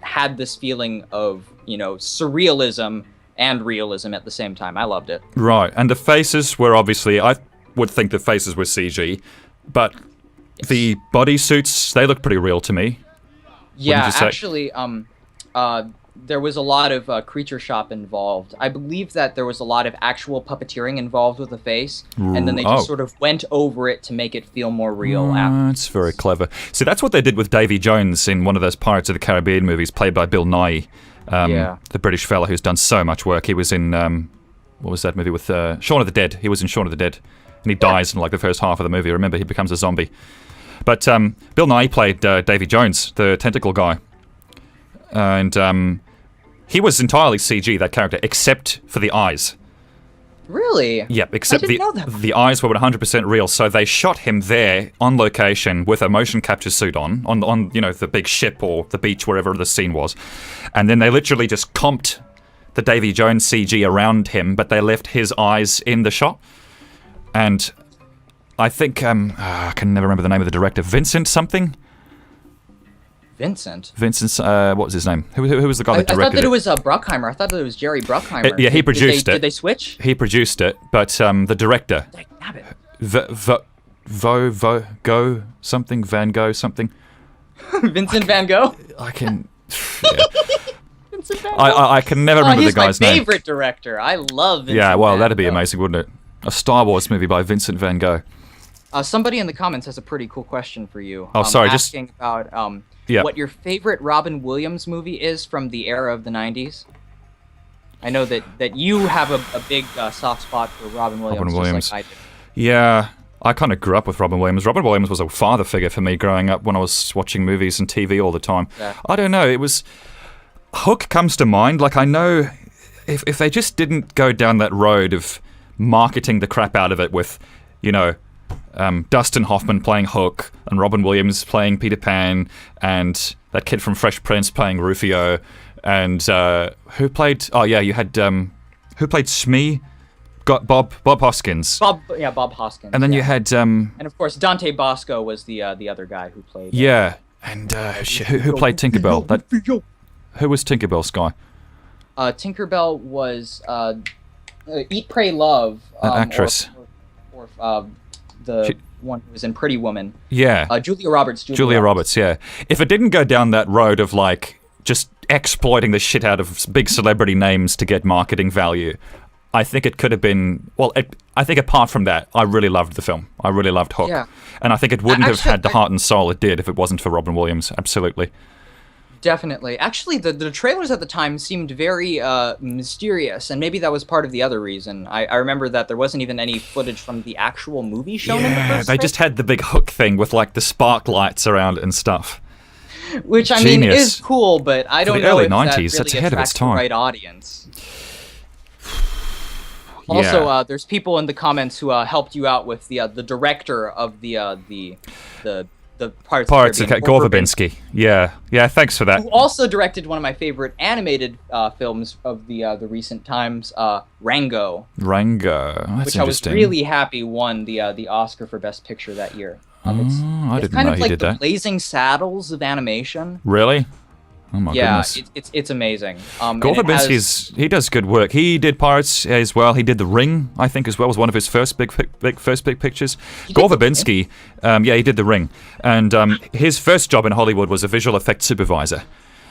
had this feeling of, you know, surrealism and realism at the same time. I loved it. Right, and the faces were obviously, I would think the faces were CG, but the bodysuits, they look pretty real to me. Yeah, actually, there was a lot of creature shop involved. I believe that there was a lot of actual puppeteering involved with the face, and then they just sort of went over it to make it feel more real. That's very clever. See, that's what they did with Davy Jones in one of those Pirates of the Caribbean movies, played by Bill Nighy, the British fella who's done so much work. He was in, what was that movie with Shaun of the Dead? He was in Shaun of the Dead, and he dies in like the first half of the movie. Remember, he becomes a zombie. But Bill Nighy played Davy Jones, the tentacle guy. And he was entirely CG, that character, except for the eyes. Really? Yep, except I didn't know that. the eyes were 100% real. So they shot him there on location with a motion capture suit on you know, the big ship or the beach, wherever the scene was. And then they literally just comped the Davy Jones CG around him, but they left his eyes in the shot. And I think, I can never remember the name of the director, Vincent something? Vincent, what was his name? Who was the guy that directed it? I thought that it was Bruckheimer. I thought that it was Jerry Bruckheimer. Yeah, he produced it. Did they switch? He produced it, but the director... Damn it. Van Gogh something. Vincent Van Gogh? I can... Yeah. Vincent Van Gogh? I can never remember the guy's name. He's my favorite director. I love Vincent Yeah, well, Van that'd be Gogh. amazing, wouldn't it? A Star Wars movie by Vincent Van Gogh. Somebody in the comments has a pretty cool question for you. Oh, sorry, asking about what your favorite Robin Williams movie is from the era of the 90s. I know that you have a big soft spot for Robin Williams, just like I did. Yeah, I kind of grew up with Robin Williams. Robin Williams was a father figure for me growing up when I was watching movies and TV all the time. Yeah. I don't know, it was... Hook comes to mind. Like, I know if they just didn't go down that road of marketing the crap out of it with, you know... Dustin Hoffman playing Hook and Robin Williams playing Peter Pan and that kid from Fresh Prince playing Rufio and who played... Oh yeah, you had... who played Smee? Got Bob Hoskins. Bob Hoskins. And then you had... and of course Dante Bosco was the other guy who played... Yeah, and who played Tinkerbell? Who was Tinkerbell, Skye? Tinkerbell was Eat, Pray, Love. An actress. Or the one who was in Pretty Woman. Yeah. Julia Roberts. Julia Roberts, yeah. If it didn't go down that road of, like, just exploiting the shit out of big celebrity names to get marketing value, I think it could have been... Well, I think apart from that, I really loved the film. I really loved Hook. Yeah. And I think it wouldn't have had the heart and soul it did if it wasn't for Robin Williams. Absolutely. Definitely. Actually, the trailers at the time seemed very mysterious, and maybe that was part of the other reason. I remember that there wasn't even any footage from the actual movie shown in the first they just had the big Hook thing with, like, the spark lights around it and stuff. Which, I mean, is cool, but I don't know early if 90s, that really that's ahead of its attracts the time. right audience. Also, there's people in the comments who helped you out with the director of the Pirates of the Caribbean, Gore Verbinski. Yeah, thanks for that. Who also directed one of my favorite animated films of the recent times, Rango. That's which I was really happy won the Oscar for Best Picture that year. I didn't know he did that. It's kind of like the Blazing Saddles of animation. Really? Oh my yeah, goodness. it's amazing. Gore Verbinski, he does good work. He did Pirates as well. He did The Ring, I think, as well. Was one of his first big pictures. Gore Verbinski, yeah, he did The Ring, and his first job in Hollywood was a visual effects supervisor.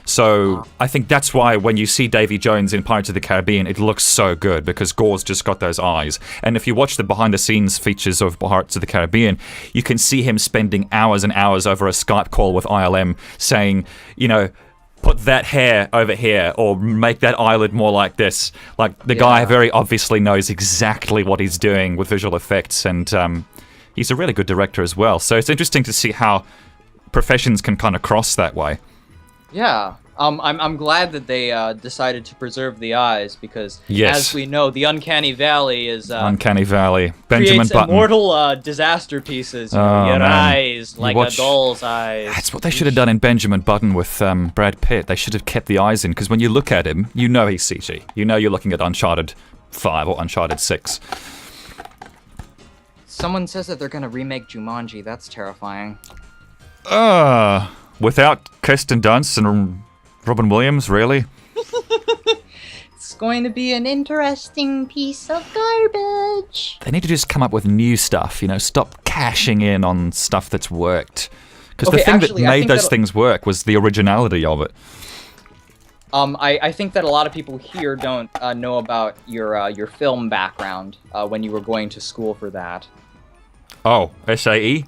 So I think that's why when you see Davy Jones in Pirates of the Caribbean, it looks so good, because Gore's just got those eyes. And if you watch the behind-the-scenes features of Pirates of the Caribbean, you can see him spending hours and hours over a Skype call with ILM saying, you know, put that hair over here, or make that eyelid more like this. Like, the guy very obviously knows exactly what he's doing with visual effects, and he's a really good director as well. So it's interesting to see how professions can kind of cross that way. Yeah, I'm glad that they decided to preserve the eyes, because as we know, the Uncanny Valley is Uncanny Valley. Benjamin creates Button. Immortal disaster pieces. Your eyes, like a doll's eyes. That's what they should have done in Benjamin Button with Brad Pitt. They should have kept the eyes in, because when you look at him, you know he's CG. You know you're looking at Uncharted 5 or Uncharted 6. Someone says that they're gonna remake Jumanji. That's terrifying. Without Kirsten Dunst and Robin Williams, really? It's going to be an interesting piece of garbage. They need to just come up with new stuff, you know, stop cashing in on stuff that's worked. Because the thing that made those things work was the originality of it. I think that a lot of people here don't know about your film background when you were going to school for that. Oh, SAE?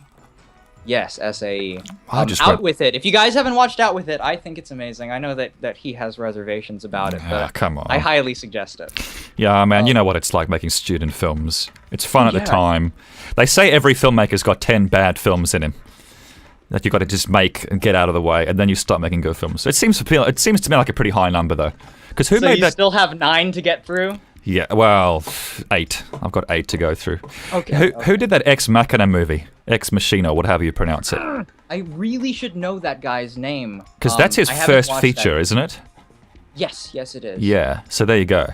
Yes, SAE. Out With It. If you guys haven't watched Out With It, I think it's amazing. I know that he has reservations about it, but come on. I highly suggest it. Yeah, man, you know what it's like making student films. It's fun at the time. They say every filmmaker's got 10 bad films in him that you've got to just make and get out of the way, and then you start making good films. It seems to me like a pretty high number, though. Because who made that? Still have 9 to get through? Yeah, well, 8. I've got 8 to go through. Okay. Who did that Ex Machina movie? Ex Machina, whatever you pronounce it. I really should know that guy's name. Because that's his first feature, isn't it? Yes, it is. Yeah, so there you go.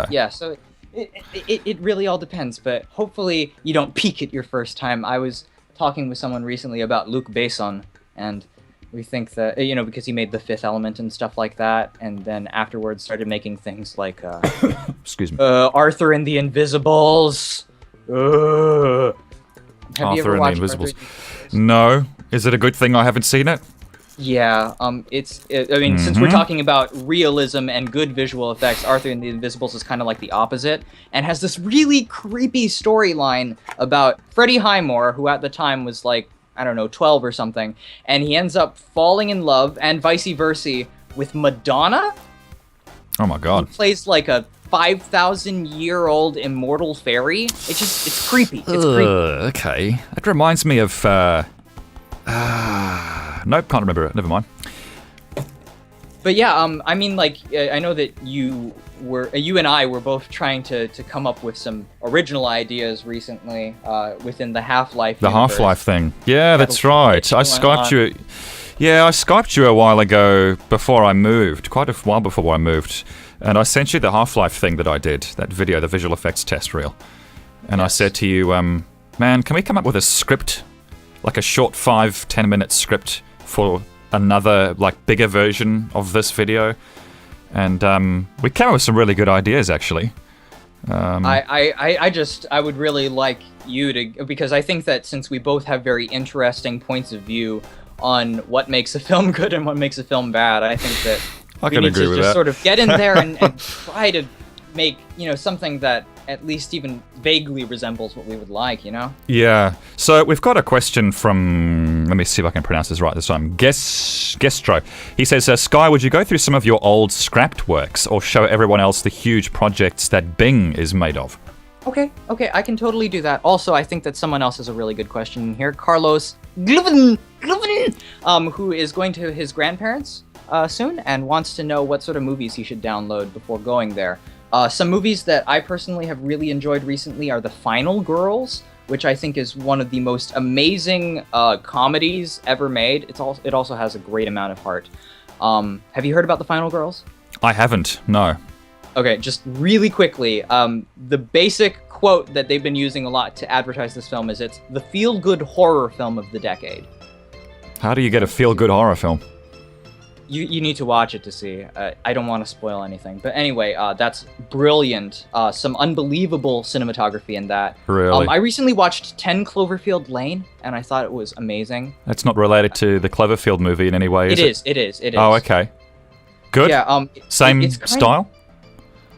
Yeah, so it really all depends, but hopefully you don't peak at your first time. I was talking with someone recently about Luc Besson, and we think that, you know, because he made The Fifth Element and stuff like that, and then afterwards started making things like excuse me. Arthur and the Invisibles. Have you ever watched Arthur and the Invisibles? No. Is it a good thing I haven't seen it? Yeah, I mean, since we're talking about realism and good visual effects, Arthur and the Invisibles is kind of like the opposite, and has this really creepy storyline about Freddie Highmore, who at the time was like, I don't know, 12 or something, and he ends up falling in love, and vice versa, with Madonna? Oh my god. He plays like a 5,000-year-old immortal fairy. It's creepy. It's creepy. Okay. That reminds me of, nope, can't remember it. Never mind. But yeah, I mean, like, I know that you and I were both trying to come up with some original ideas recently within the Half-Life universe. Half-Life thing. Yeah, that's right. I Skyped you. Yeah, I Skyped you a while ago before I moved, quite a while before I moved, and I sent you the Half-Life thing that I did, that video, the visual effects test reel. And I said to you, man, can we come up with a script, like a short 5-10 minute script for another, like, bigger version of this video? And we came up with some really good ideas, actually. I would really like you to, because I think that since we both have very interesting points of view on what makes a film good and what makes a film bad, I think that we need to just sort of get in there and try to make, you know, something that at least even vaguely resembles what we would like, you know? Yeah. So we've got a question from, let me see if I can pronounce this right this time, Gestro. He says, Skye, would you go through some of your old scrapped works or show everyone else the huge projects that Bing is made of? Okay, I can totally do that. Also, I think that someone else has a really good question here. Carlos Gluvin, who is going to his grandparents soon and wants to know what sort of movies he should download before going there. Some movies that I personally have really enjoyed recently are The Final Girls, which I think is one of the most amazing comedies ever made. It also has a great amount of heart. Have you heard about The Final Girls? I haven't, no. Okay, just really quickly, the basic quote that they've been using a lot to advertise this film is it's the feel-good horror film of the decade. How do you get a feel-good horror film? You need to watch it to see. I don't want to spoil anything, but anyway, that's brilliant. Some unbelievable cinematography in that. Really? I recently watched 10 Cloverfield Lane, and I thought it was amazing. That's not related to the Cloverfield movie in any way, is it? It is. Oh, okay. Good? Yeah. Same it's style?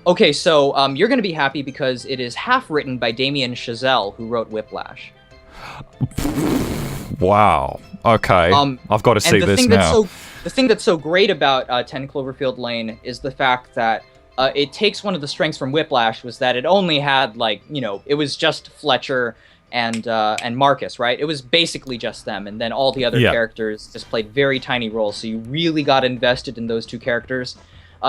Okay, so you're going to be happy because it is half written by Damien Chazelle, who wrote Whiplash. Wow. Okay. I've got to see this now. The thing that's so great about 10 Cloverfield Lane is the fact that it takes one of the strengths from Whiplash was that it only had, like, you know, it was just Fletcher and Marcus, right? It was basically just them, and then all the other characters just played very tiny roles, so you really got invested in those two characters.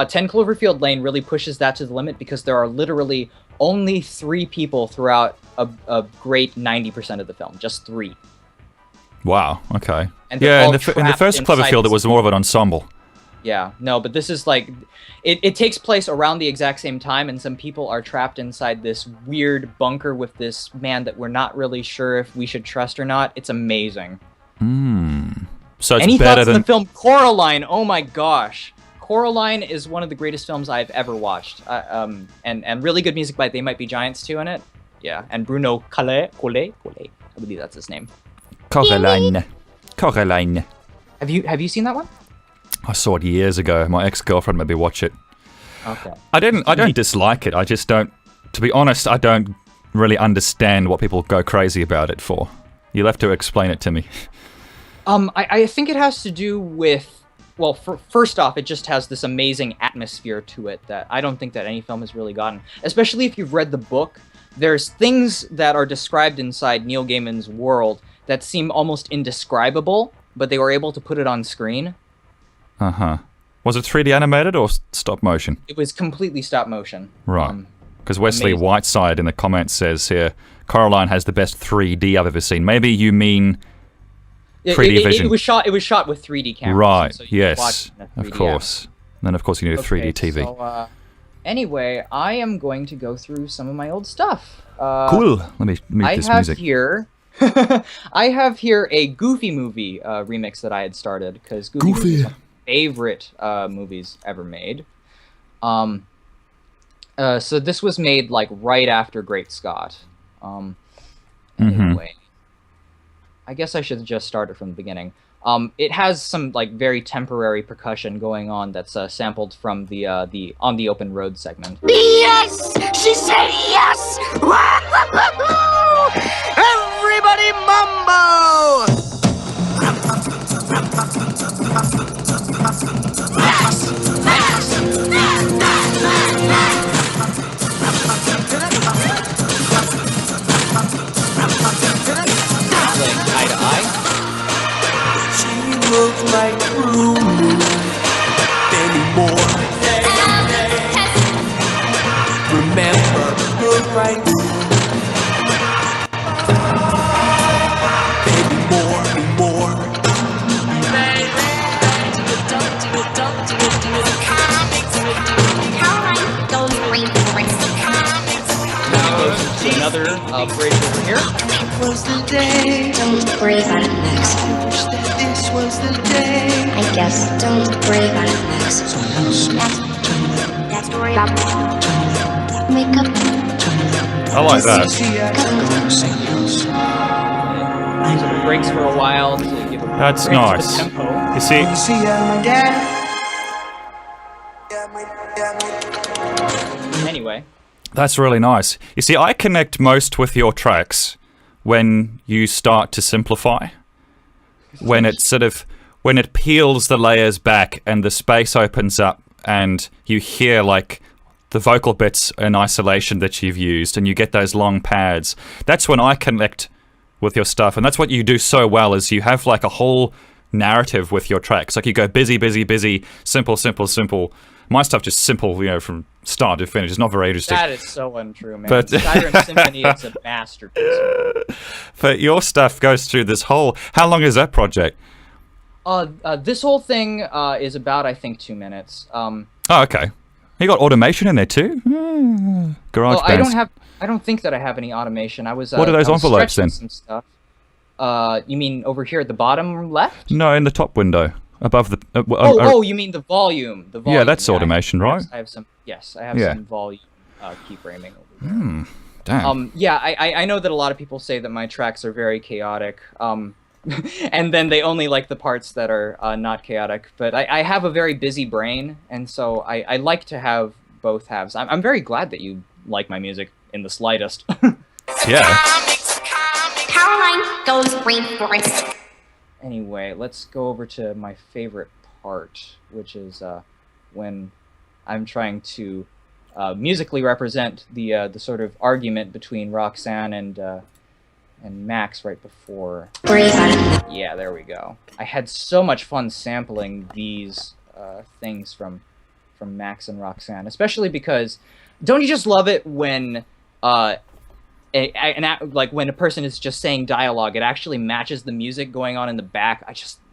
10 Cloverfield Lane really pushes that to the limit because there are literally only 3 people throughout a great 90% of the film. Just 3. Wow, okay. And yeah, in the first Cloverfield, it was more of an ensemble. Yeah, no, but this is like... It takes place around the exact same time, and some people are trapped inside this weird bunker with this man that we're not really sure if we should trust or not. It's amazing. So it's Any better thoughts than... on the film Coraline? Oh my gosh. Coraline is one of the greatest films I've ever watched. And really good music by They Might Be Giants too in it. Yeah, and Bruno Collet. I believe that's his name. Coraline. Have you seen that one? I saw it years ago. My ex-girlfriend made me watch it. Okay. I don't dislike it. I just don't... To be honest, I don't really understand what people go crazy about it for. You'll have to explain it to me. I think it has to do with... Well, first off, it just has this amazing atmosphere to it that I don't think that any film has really gotten. Especially if you've read the book. There's things that are described inside Neil Gaiman's world that seem almost indescribable, but they were able to put it on screen. Uh-huh. Was it 3D animated or stop motion? It was completely stop motion. Right. Because Wesley amazing. Whiteside in the comments says here, Coraline has the best 3D I've ever seen. Maybe you mean 3D vision. It was shot with 3D cameras. Right, so you yes, could watch it in a 3D of course. Then, of course, you need a 3D TV. So, anyway, I am going to go through some of my old stuff. Cool. Let me mute this music. I have here a Goofy movie remix that I had started, because Goofy is one of my favorite movies ever made. So this was made like right after Great Scott. Anyway, I guess I should just start it from the beginning. It has some like very temporary percussion going on that's sampled from the On the Open Road segment. Yes! She said yes! Everybody mambo! Eye to eye. She looked like Kruel anymore. Remember her right. Baby, more. Another bridge over here. Was the day. Don't worry about it next. Wish that this was the day. I guess don't worry about it next. That story about Makeup. I like that. So it breaks for a while to give a That's break to the nice. tempo. You see, You see, my dad. Anyway. that's really nice. You see, I connect most with your tracks when you start to simplify. When it peels the layers back and the space opens up and you hear like the vocal bits in isolation that you've used and you get those long pads. That's when I connect with your stuff, and that's what you do so well is you have like a whole narrative with your tracks. Like you go busy, simple. My stuff just simple, you know, from start to finish. It's not very interesting. That is so untrue, man. But- Skyrim Symphony is a masterpiece. But your stuff goes through this whole... How long is that project? This whole thing is about, I think, 2 minutes. Oh, okay. You got automation in there too? Garage well, I don't think that I have any automation. I was. What are those I was envelopes stretching then? Some stuff. You mean over here at the bottom left? No, in the top window. Above the... Oh, you mean the volume? The volume. Yeah, that's automation, right? I have some. Yes, I have some volume keyframing over there. Damn. Yeah, I know that a lot of people say that my tracks are very chaotic. And then they only like the parts that are not chaotic. But I have a very busy brain, and so I like to have both halves. I'm very glad that you like my music in the slightest. Yeah. Caroline goes rainforest. Anyway, let's go over to my favorite part, which is when I'm trying to musically represent the sort of argument between Roxanne and Max right before. Yeah, there we go. I had so much fun sampling these things from Max and Roxanne, especially because don't you just love it when like when a person is just saying dialogue, it actually matches the music going on in the back.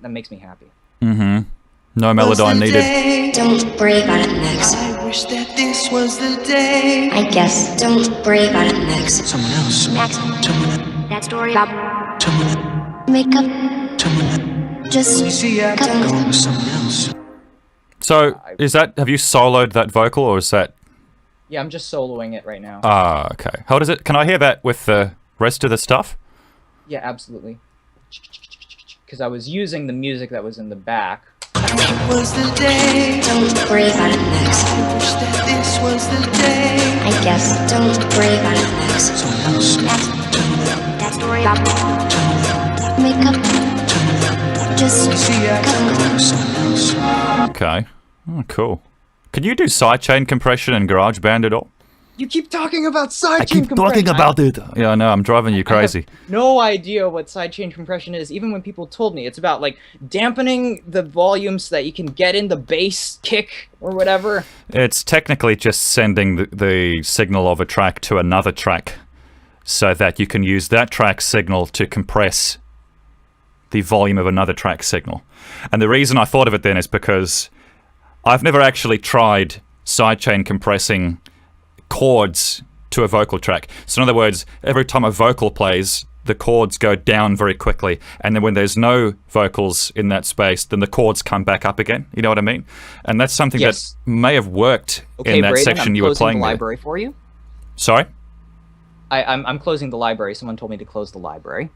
That makes me happy. Mm-hmm. No melodyne needed. Don't worry about it, Max. I wish that this was the day. I guess. Don't worry about it, Max. Someone else. Max, Someone. that story about Someone. makeup. Someone. Just You see, I'm Don't- going with someone else. So, have you soloed that vocal, or is that... Yeah, I'm just soloing it right now. Ah, okay. How does it... Can I hear that with the rest of the stuff? Yeah, absolutely. Because I was using the music that was in the back. It was the day. don't worry about it, Max. I wish that this was the day. I guess. Don't worry about it, Max. Someone else. Max, Someone. that story about Someone. makeup. You Just see, I'm going with someone else. Okay. Oh, cool. Can you do sidechain compression in GarageBand at all? You keep talking about sidechain I keep talking about it. Yeah, I know. I'm driving you crazy. No idea what sidechain compression is, even when people told me. It's about, like, dampening the volume so that you can get in the bass kick or whatever. It's technically just sending the signal of a track to another track so that you can use that track signal to compress the volume of another track signal. And the reason I thought of it then is because I've never actually tried sidechain compressing chords to a vocal track. So in other words, every time a vocal plays, the chords go down very quickly, and then when there's no vocals in that space, then the chords come back up again. You know what I mean? And that's something Yes. that may have worked Okay, in that Braden, section I'm you were closing playing the there. library for you. Sorry? I'm closing the library. Someone told me to close the library.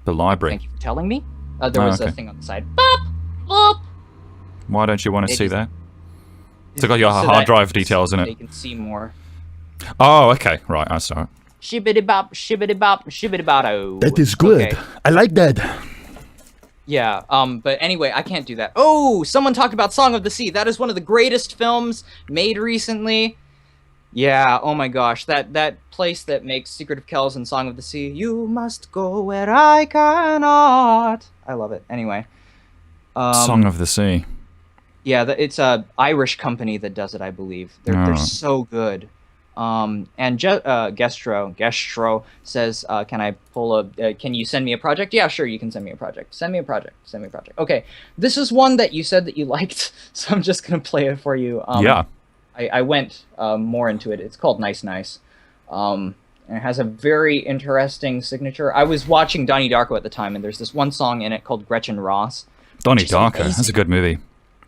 The library. Thank you for telling me. There Oh, was okay. a thing on the side. Bop! Bop! Why don't you want to It see is- that? It's got your So hard that- drive details in so it. They can see more. Oh, okay. Right, I saw it. Shibbity bop, shibbity bop, shibbity botto. That is good. Okay. I like that. Yeah, but anyway, I can't do that. Oh, someone talked about Song of the Sea. That is one of the greatest films made recently. Yeah, oh my gosh, that place that makes Secret of Kells and Song of the Sea. You must go where I cannot. I love it. Anyway. Song of the Sea. Yeah, it's a Irish company that does it, I believe. They're Oh. so good. And Gestro says, "Can I pull a? Can you send me a project? Yeah, sure. You can send me a project. Send me a project. Send me a project. Okay, this is one that you said that you liked, so I'm just gonna play it for you. Yeah. I went more into it. It's called Nice Nice. And it has a very interesting signature. I was watching Donnie Darko at the time, and there's this one song in it called Gretchen Ross. Donnie is Darko. amazing. That's a good movie.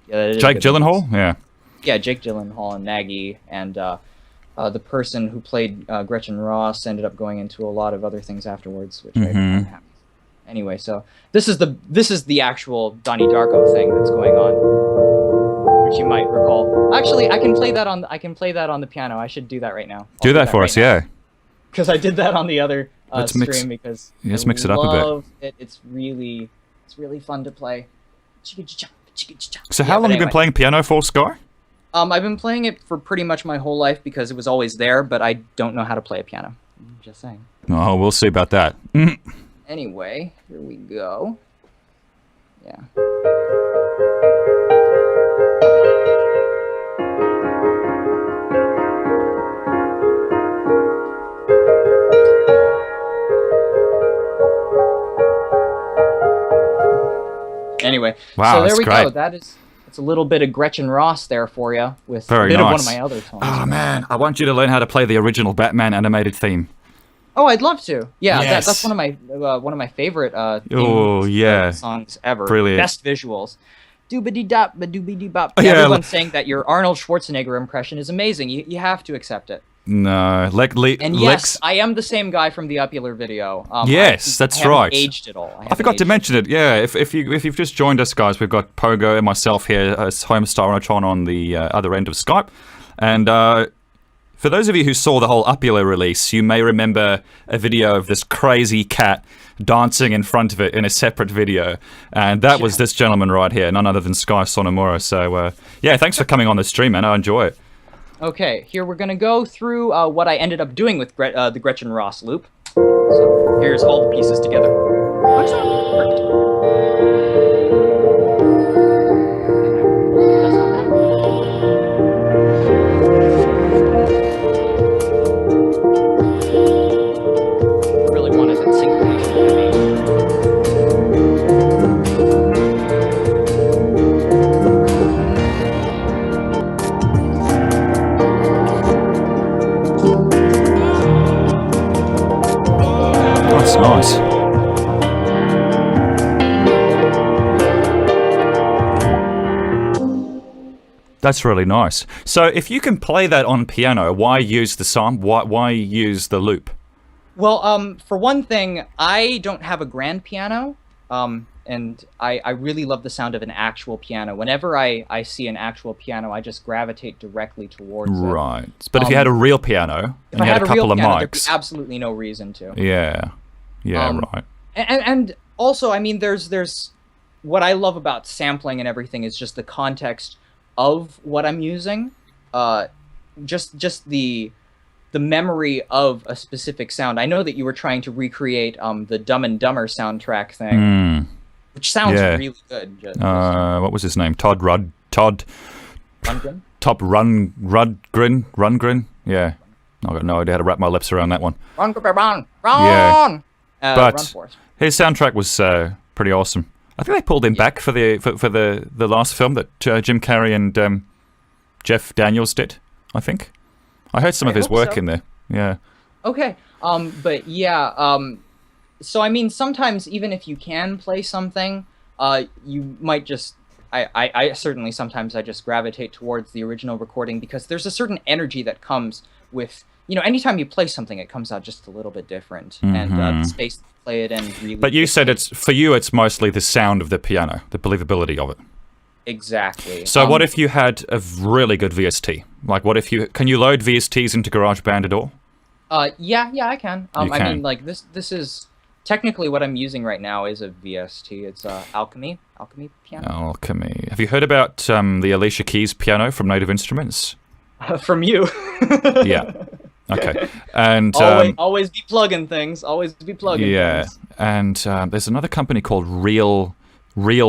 Yeah, that is a Jake good movie. Gyllenhaal? Yeah. Yeah, Jake Gyllenhaal and Nagy, and the person who played Gretchen Ross ended up going into a lot of other things afterwards, which I'm happy. Anyway, so this is the actual Donnie Darko thing that's going on, which you might recall. Actually, I can play that on the piano. I should do that right now. Do that for us, yeah. Because I did that on the other Let's stream mix- because let's I mix it up a bit. love it. It's really fun to play. So how long have you been playing piano for, Skye? I've been playing it for pretty much my whole life because it was always there, but I don't know how to play a piano. Just saying. Oh, we'll see about that. Anyway, here we go. Yeah. Anyway, Wow, so there that's we great. go. It's a little bit of Gretchen Ross there for you with Very a bit of one nice. of my other songs. Oh, man. I want you to learn how to play the original Batman animated theme. Oh, I'd love to. Yeah, Yes. that's one of my favorite Oh, themes, yeah. songs ever. Brilliant. Best visuals. doobity-dop, ba-doobity-bop. Yeah, Everyone's saying that your Arnold Schwarzenegger impression is amazing. You have to accept it. No, And yes, I am the same guy from the Upular video. Yes, that's I haven't right. aged at all. I forgot to mention it. Yeah, if you've just joined us, guys, we've got Pogo and myself here as Homestar on the other end of Skype, and for those of you who saw the whole Upular release, you may remember a video of this crazy cat dancing in front of it in a separate video, and that was this gentleman right here, none other than Skye Sonomura. So yeah, thanks for coming on the stream, man. I enjoy it. Okay, here we're gonna go through what I ended up doing with the Gretchen Ross loop. So here's all the pieces together. Looks perfect. That's not bad. Really wanted that syncopation to be. That's nice. That's really nice. So if you can play that on piano, why use the why use the loop? Well, for one thing, I don't have a grand piano, and I really love the sound of an actual piano. Whenever I see an actual piano, I just gravitate directly towards it. Right. But if you had a real piano and you had a couple of there'd be mics, absolutely no reason to. yeah, right. And also, I mean, there's what I love about sampling and everything is just the context of what I'm using. Just the memory of a specific sound. I know that you were trying to recreate the Dumb and Dumber soundtrack thing, which sounds really good. What was his name? Todd Rundgren? Rundgren? Yeah. I've got no idea how to wrap my lips around that one. Run! Yeah. But Run Force. his soundtrack was pretty awesome. I think they pulled him back for the last film that Jim Carrey and Jeff Daniels did, I think. I heard some of his work in there. Yeah. Okay. But yeah, so I mean, sometimes even if you can play something, you might just I certainly sometimes I just gravitate towards the original recording because there's a certain energy that comes with, you know, anytime you play something, it comes out just a little bit different, and the space to play it in really. But you said for you it's mostly the sound of the piano, the believability of it. Exactly. So what if you had a really good VST? Like, what if can you load VSTs into GarageBand at all? Yeah, I can. You I can. mean, like this is technically what I'm using right now is a VST. It's Alchemy piano. Alchemy. Have you heard about the Alicia Keys piano from Native Instruments? From you. Yeah. Okay. And always be plugging things. Always be plugging. Yeah. Things. And there's another company called Real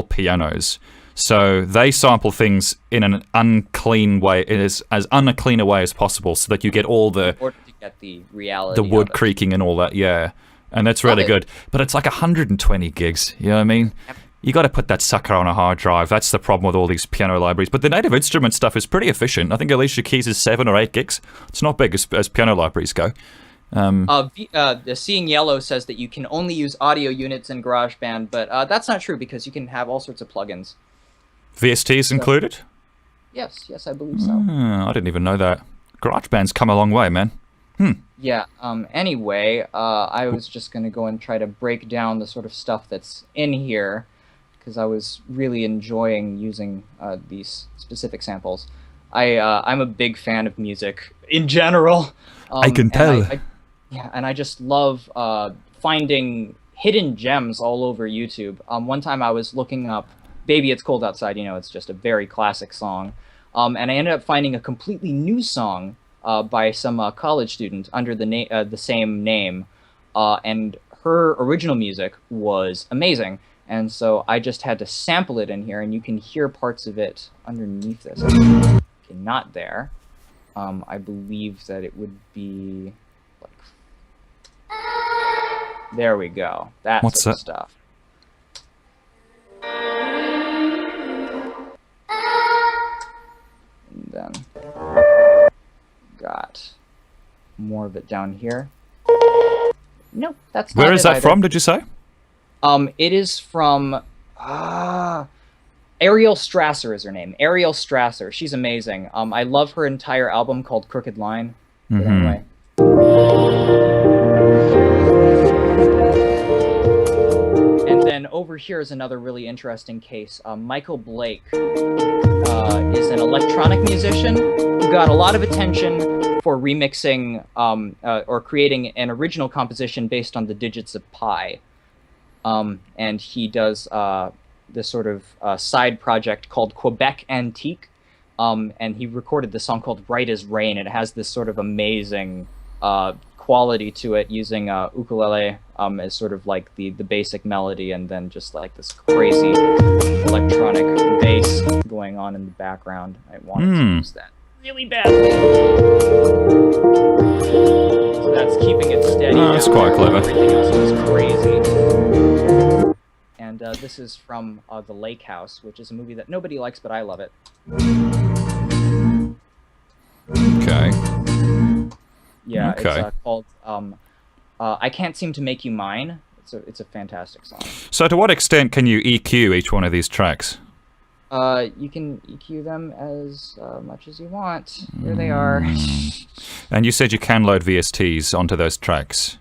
Pianos. So they sample things in an unclean way, as unclean a way as possible, so that you get all the in order to get the reality, the wood creaking and all that. Yeah. And that's really good. But it's like 120 gigs. You know what I mean? Yep. You got to put that sucker on a hard drive. That's the problem with all these piano libraries. But the Native Instrument stuff is pretty efficient. I think Alicia Keys is 7 or 8 gigs. It's not big as piano libraries go. The Seeing Yellow says that you can only use audio units in GarageBand, but that's not true because you can have all sorts of plugins. VSTs included? Yes, I believe so. I didn't even know that. GarageBand's come a long way, man. Yeah, anyway, I was just going to go and try to break down the sort of stuff that's in here, because I was really enjoying using these specific samples. I'm a big fan of music in general. I can tell. And I just love finding hidden gems all over YouTube. One time I was looking up Baby It's Cold Outside, you know, it's just a very classic song. And I ended up finding a completely new song by some college student under the same name, and her original music was amazing, and so I just had to sample it in here, and you can hear parts of it underneath this. Okay, not there. I believe that it would be like, there we go. That What's sort of that? stuff. And then got more of it down here. Nope, that's not Where is it that either. from, did you say? It is from Ariel Strasser is her name. Ariel Strasser. She's amazing. I love her entire album called Crooked Line. But anyway. And then over here is another really interesting case. Michael Blake is an electronic musician who got a lot of attention for remixing or creating an original composition based on the digits of pi. And he does this sort of side project called Quebec Antique. And he recorded this song called Right as Rain. It has this sort of amazing quality to it, using ukulele as sort of like the basic melody, and then just like this crazy electronic bass going on in the background. I wanted to use that really badly. So that's keeping it steady. Oh, that's quite clever. Everything else was crazy. And this is from The Lake House, which is a movie that nobody likes, but I love it. Okay. Yeah, Okay. it's called I Can't Seem to Make You Mine. It's a fantastic song. So to what extent can you EQ each one of these tracks? You can EQ them as much as you want. Here they are. And you said you can load VSTs onto those tracks.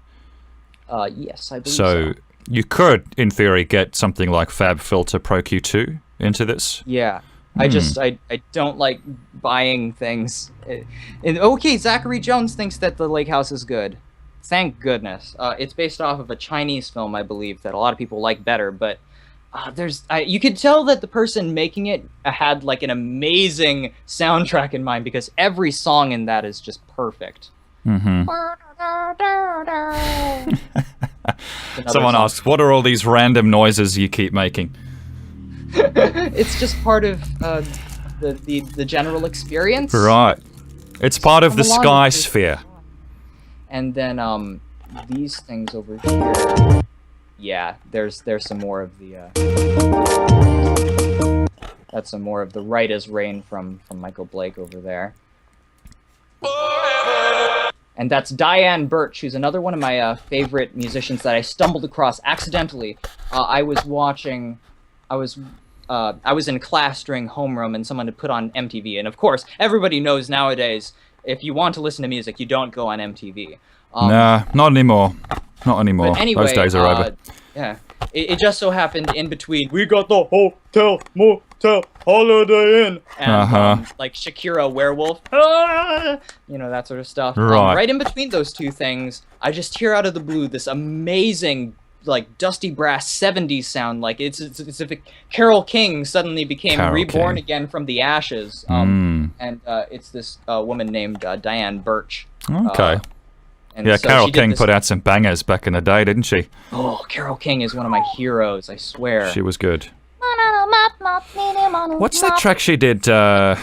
Yes, I believe So you could, in theory, get something like FabFilter Pro Q2 into this. Yeah. I don't like buying things. Okay, Zachary Jones thinks that The Lake House is good. Thank goodness. It's based off of a Chinese film, I believe, that a lot of people like better, but you could tell that the person making it had like an amazing soundtrack in mind, because every song in that is just perfect. Someone asks, what are all these random noises you keep making? It's just part of the general experience. Right. It's part of the Come along sky with this. sphere. And then these things over here. Yeah, there's some more of the that's some more of the Right as Rain from Michael Blake over there. And that's Diane Birch, who's another one of my favorite musicians that I stumbled across accidentally. I was in class during homeroom, and someone had put on MTV. And of course, everybody knows nowadays, if you want to listen to music, you don't go on MTV. Nah, not anymore. Not anymore. But anyway, Those days are over. Yeah, it just so happened in between, we got the hotel, motel, Holiday Inn, and like Shakira Werewolf, you know, that sort of stuff. Right. Right in between those two things, I just hear out of the blue this amazing, like, dusty brass 70s sound. Like it's as if Carole King suddenly became Carole reborn King. again from the ashes. And it's this woman named Diane Birch. Okay. And Yeah, so Carole she did King this- put out some bangers back in the day, didn't she? Oh, Carole King is one of my heroes, I swear. She was good. What's that track she did that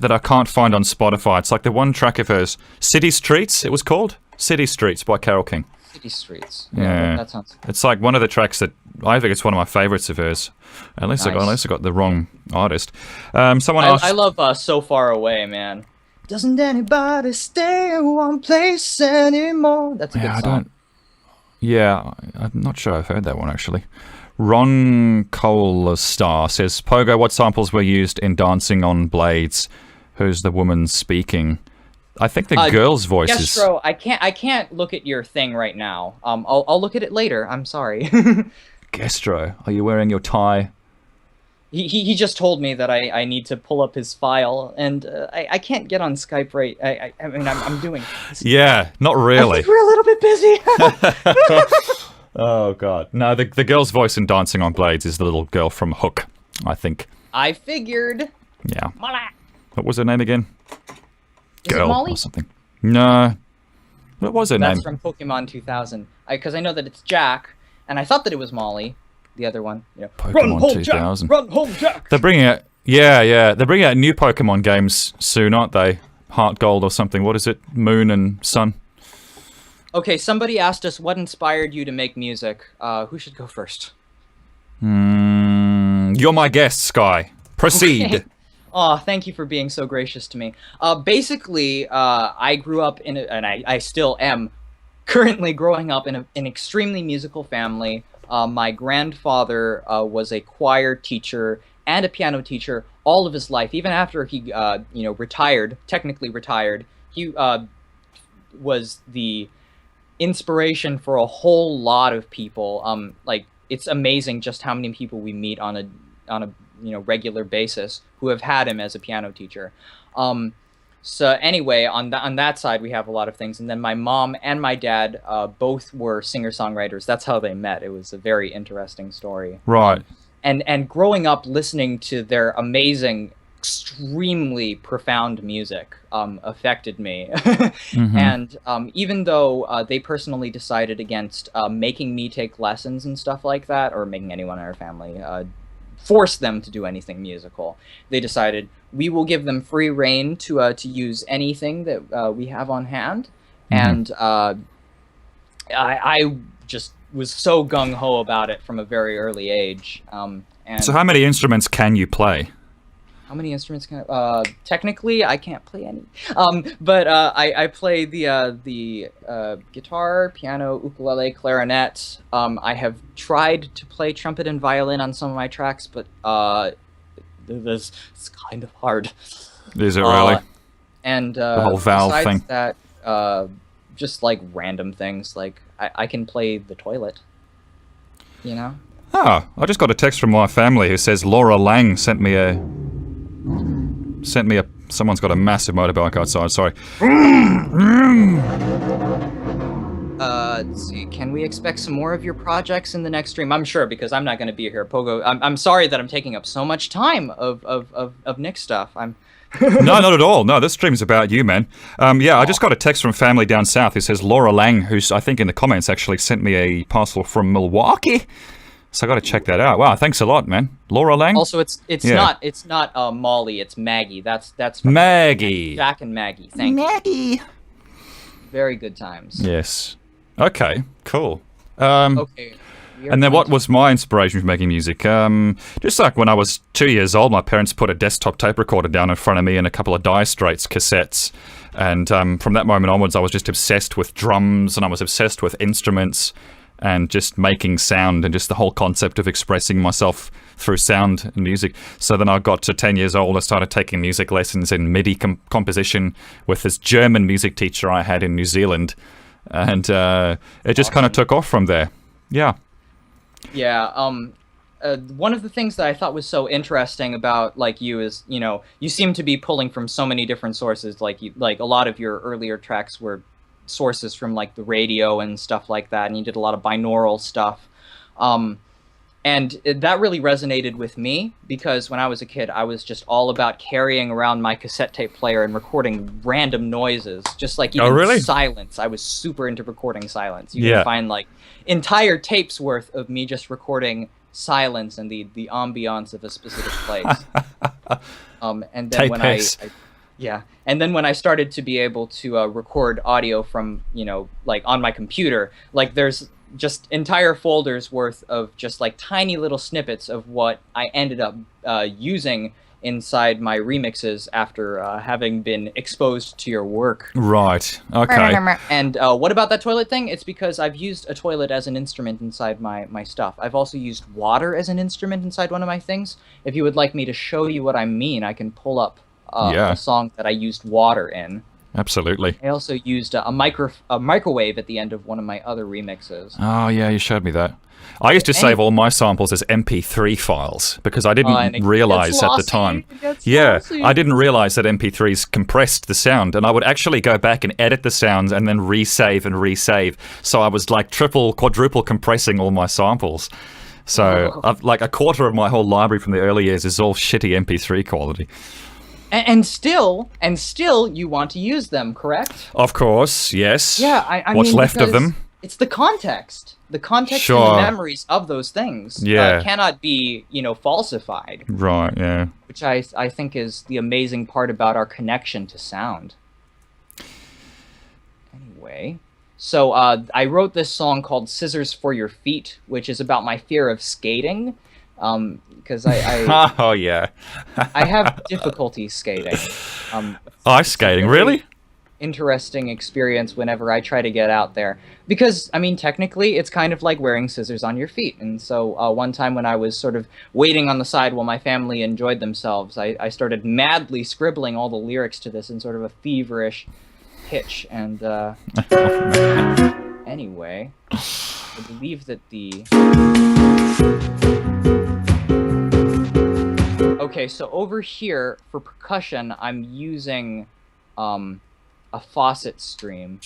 I can't find on Spotify? It's like the one track of hers. City Streets, it was called? City Streets by Carole King. City Streets. Yeah. That sounds... It's like one of the tracks that I think it's one of my favorites of hers. Unless I got the wrong artist. Someone else. I love So Far Away, man. Doesn't anybody stay in one place anymore? That's a good song. I'm not sure I've heard that one actually. Ron Colastar says, Pogo, what samples were used in Dancing on Blades? Who's the woman speaking? I think the girl's voice is... Gestro, I can't look at your thing right now. I'll look at it later. I'm sorry. Gestro, are you wearing your tie? He just told me that I need to pull up his file, and I can't get on Skype right. I mean, I'm doing this. Yeah, not really. I think we're a little bit busy. Oh, God. No, the girl's voice in Dancing on Blades is the little girl from Hook, I think. I figured. Yeah. What was her name again? Is Girl it Molly? or something. No. What was her That's name? from Pokemon 2000. Because I know that it's Jack, and I thought that it was Molly. The other one, you know, Pokemon run home, 2000. Jack! Run home, Jack! They're bringing out, yeah. They're bringing out new Pokemon games soon, aren't they? Heart Gold or something. What is it? Moon and Sun. Okay, somebody asked us what inspired you to make music. Who should go first? You're my guest, Skye. Proceed. Okay. Oh, thank you for being so gracious to me. Basically, I grew up and I still am currently growing up in an extremely musical family. My grandfather was a choir teacher and a piano teacher all of his life. Even after he, retired, technically retired, he was the inspiration for a whole lot of people. Like, it's amazing just how many people we meet on a regular basis who have had him as a piano teacher. So anyway, on that side, we have a lot of things. And then my mom and my dad both were singer-songwriters. That's how they met. It was a very interesting story. Right. And growing up listening to their amazing, extremely profound music affected me. And even though they personally decided against making me take lessons and stuff like that, or making anyone in our family force them to do anything musical, they decided we will give them free rein to use anything that we have on hand. And I just was so gung-ho about it from a very early age. And so how many instruments can you play? how many instruments can I, technically I can't play any, but I play the guitar, piano, ukulele, clarinet. I have tried to play trumpet and violin on some of my tracks, but it's kind of hard. Is it really? And the whole valve besides thing. that, just like random things, like I can play the toilet. You know? Oh, I just got a text from my family who says Laura Lang sent me a someone's got a massive motorbike outside, sorry. Let's see, can we expect some more of your projects in the next stream? I'm sure, because I'm not going to be here. Pogo, I'm sorry that I'm taking up so much time of Nick's stuff. No, not at all. No, this stream's about you, man. Yeah, I just got a text from family down south who says Laura Lang, who's, I think in the comments, actually sent me a parcel from Milwaukee. So I got to check that out. Wow, thanks a lot, man. Laura Lang? Also, it's not Molly, it's Maggie. That's from Maggie. Jack and Maggie. Thank you. Very good times. Yes. Okay, cool. Okay. And then what was my inspiration for making music? Just like when I was 2 years old, my parents put a desktop tape recorder down in front of me and a couple of Dire Straits cassettes. And from that moment onwards, I was just obsessed with drums, and I was obsessed with instruments and just making sound and just the whole concept of expressing myself through sound and music. So then I got to 10 years old, I started taking music lessons in MIDI composition with this German music teacher I had in New Zealand. And it just kind of took off from there. Yeah. Yeah, one of the things that I thought was so interesting about like you is, you know, you seem to be pulling from so many different sources. Like a lot of your earlier tracks were sources from like the radio and stuff like that, and you did a lot of binaural stuff. And that really resonated with me because when I was a kid, I was just all about carrying around my cassette tape player and recording random noises, just like even silence. I was super into recording silence. You can find like entire tapes worth of me just recording silence and the ambiance of a specific place. And then when and then when I started to be able to record audio from, you know, like on my computer, like there's just entire folders worth of just like tiny little snippets of what I ended up using inside my remixes after having been exposed to your work. Right. Okay. And what about that toilet thing? It's because I've used a toilet as an instrument inside my stuff. I've also used water as an instrument inside one of my things. If you would like me to show you what I mean, I can pull up a song that I used water in. Absolutely. I also used a microwave at the end of one of my other remixes. Oh, yeah, you showed me that. I used to save all my samples as MP3 files because I didn't realize at the time. Yeah, I didn't realize that MP3s compressed the sound, and I would actually go back and edit the sounds and then resave and resave. So I was like triple, quadruple compressing all my samples. So like a quarter of my whole library from the early years is all shitty MP3 quality. And still, you want to use them, correct? Of course, yes. Yeah, I What's mean, left of them? It's the context. The context and the memories of those things cannot be, you know, falsified. Right, yeah. Which I think is the amazing part about our connection to sound. Anyway, so I wrote this song called Scissors for Your Feet, which is about my fear of skating. Because I oh yeah, I have difficulty skating. Ice skating, really? interesting experience whenever I try to get out there. Because, I mean, technically, it's kind of like wearing scissors on your feet. And so one time when I was sort of waiting on the side while my family enjoyed themselves, I started madly scribbling all the lyrics to this in sort of a feverish pitch. And anyway, I believe that the... Okay, so over here, for percussion, I'm using a faucet stream.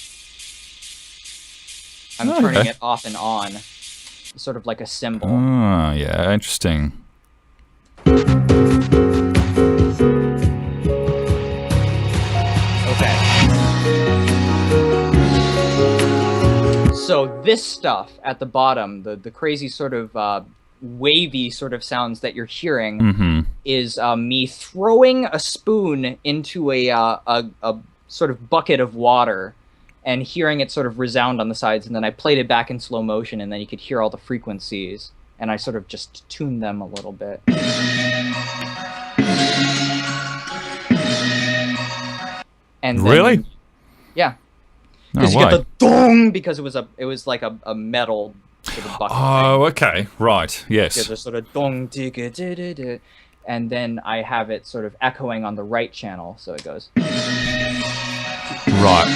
I'm turning it off and on, sort of like a cymbal. Oh, yeah, interesting. Okay. So this stuff at the bottom, the crazy sort of wavy sort of sounds that you're hearing, is me throwing a spoon into a sort of bucket of water and hearing it sort of resound on the sides, and then I played it back in slow motion, and then you could hear all the frequencies, and I sort of just tuned them a little bit. And then, really? Yeah. Because you get the dong, because it was like a metal sort of bucket. Oh, okay, right, yes. You get the sort of dong, digga, da, da, da. And then I have it sort of echoing on the right channel, so it goes. Right.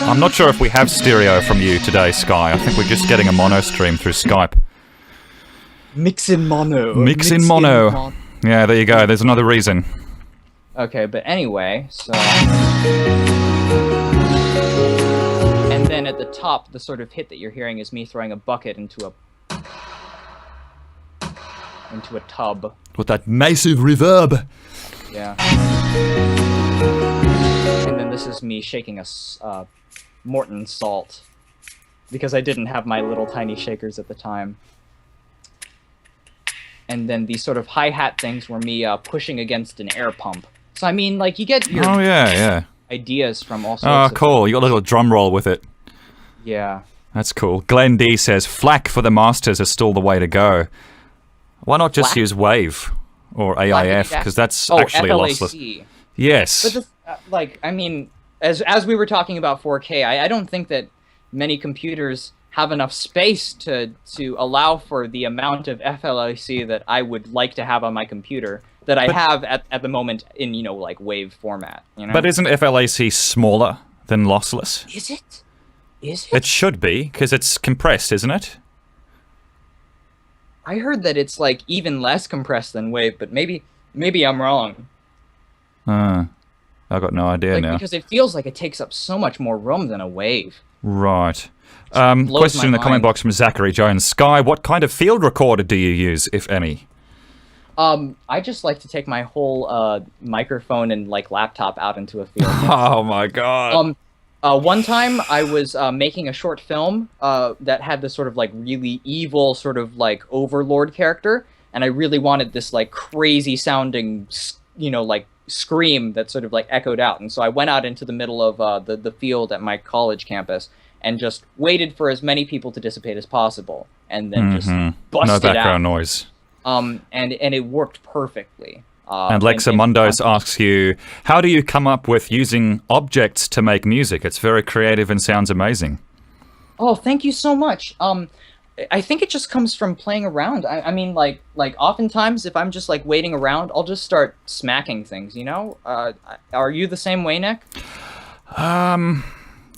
I'm not sure if we have stereo from you today, Skye. I think we're just getting a mono stream through Skype. Mix in mono. Mix in mono. Yeah, there you go. There's another reason. Okay, but anyway, so... And then at the top, the sort of hit that you're hearing is me throwing a bucket into a tub. With that massive reverb. Yeah. And then this is me shaking a Morton salt, because I didn't have my little tiny shakers at the time. And then these sort of hi-hat things were me pushing against an air pump. So I mean, like, you get your ideas from all sorts of... Oh, cool. You got a little drum roll with it. Yeah. That's cool. Glenn D says, FLAC for the masters is still the way to go. Why not just use Wave or AIF? Because that's actually lossless. Yes. But like, I mean, as we were talking about 4K, I don't think that many computers have enough space to allow for the amount of FLAC that I would like to have on my computer that I have at the moment in, you know, like Wave format. You know? But isn't FLAC smaller than lossless? Is it? Is it? It should be, because it's compressed, isn't it? I heard that it's like even less compressed than Wave, but maybe I'm wrong. I've got no idea now. Because it feels like it takes up so much more room than a Wave. Right. Question in the comment box from Zachary Jones. Skye, what kind of field recorder do you use, if any? I just like to take my whole microphone and like laptop out into a field. Oh my god. One time I was making a short film that had this sort of like really evil sort of like overlord character, and I really wanted this like crazy sounding, you know, like scream that sort of like echoed out. And so I went out into the middle of the field at my college campus and just waited for as many people to dissipate as possible, and then just busted no background out. noise. And it worked perfectly. And Lexa Mundos asks you, how do you come up with using objects to make music? It's very creative and sounds amazing. Oh, thank you so much. I think it just comes from playing around. I mean, like oftentimes if I'm just like waiting around, I'll just start smacking things, you know? Are you the same way, Nick?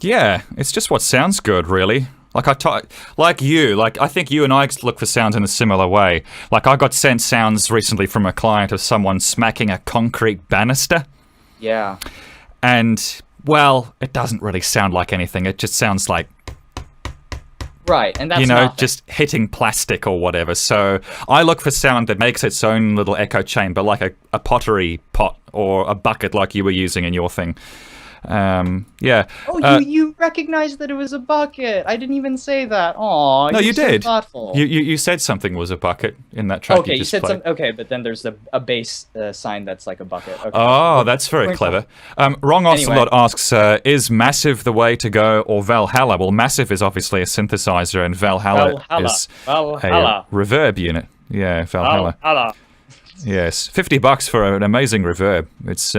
Yeah, it's just what sounds good, really. Like I think you and I look for sounds in a similar way. Like I got sent sounds recently from a client of someone smacking a concrete banister. Yeah. And, well, it doesn't really sound like anything. It just sounds like... Right, and that's you know, nothing. just hitting plastic or whatever. So I look for sound that makes its own little echo chamber, like a pottery pot or a bucket like you were using in your thing. Yeah. Oh, you recognized that it was a bucket. I didn't even say that. Aw, no, you did. So thoughtful. You said something was a bucket in that track. Okay, you said played. something. Okay, but then there's a bass sign that's like a bucket. Okay. Oh, that's very clever. Wrong Ocelot asks, is Massive the way to go or Valhalla? Well, Massive is obviously a synthesizer, and Valhalla. is a reverb unit. Yeah, Valhalla. Valhalla. Yes, $50 for an amazing reverb. It's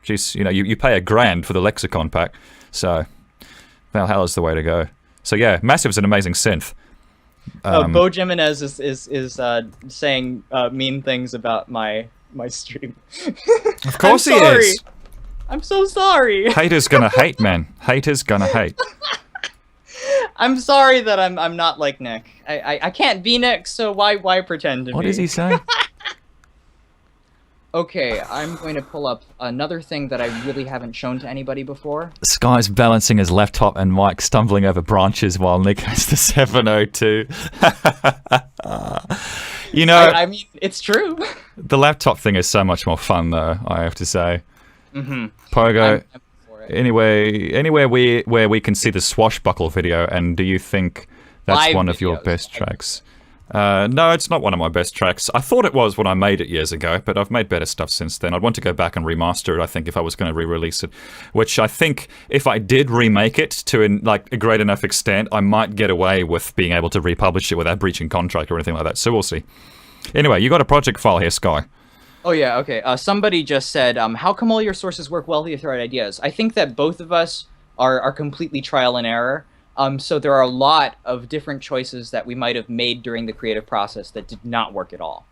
She's, you pay $1,000 for the lexicon pack, so Valhalla's the way to go. So yeah, Massive's an amazing synth. Bo Jimenez is saying mean things about my stream. Of course I'm he sorry. is. I'm so sorry. Haters gonna hate, man. Haters gonna hate. I'm sorry that I'm not like Nick. I can't be Nick, so why pretend to be? What is he saying? Okay, I'm going to pull up another thing that I really haven't shown to anybody before. Sky's balancing his laptop and Mike stumbling over branches while Nick has the 702. I mean, it's true. The laptop thing is so much more fun, though, I have to say. Mm-hmm. Pogo, I'm for it. anywhere where we can see the swashbuckle video, and do you think that's Live one of your videos. best tracks? No, it's not one of my best tracks. I thought it was when I made it years ago, but I've made better stuff since then. I'd want to go back and remaster it, I think, if I was going to re-release it. Which I think, if I did remake it to a great enough extent, I might get away with being able to republish it without breaching contract or anything like that. So we'll see. Anyway, you got a project file here, Sky. Oh yeah, okay. Somebody just said, how come all your sources work well with the right ideas? I think that both of us are completely trial and error. So there are a lot of different choices that we might have made during the creative process that did not work at all.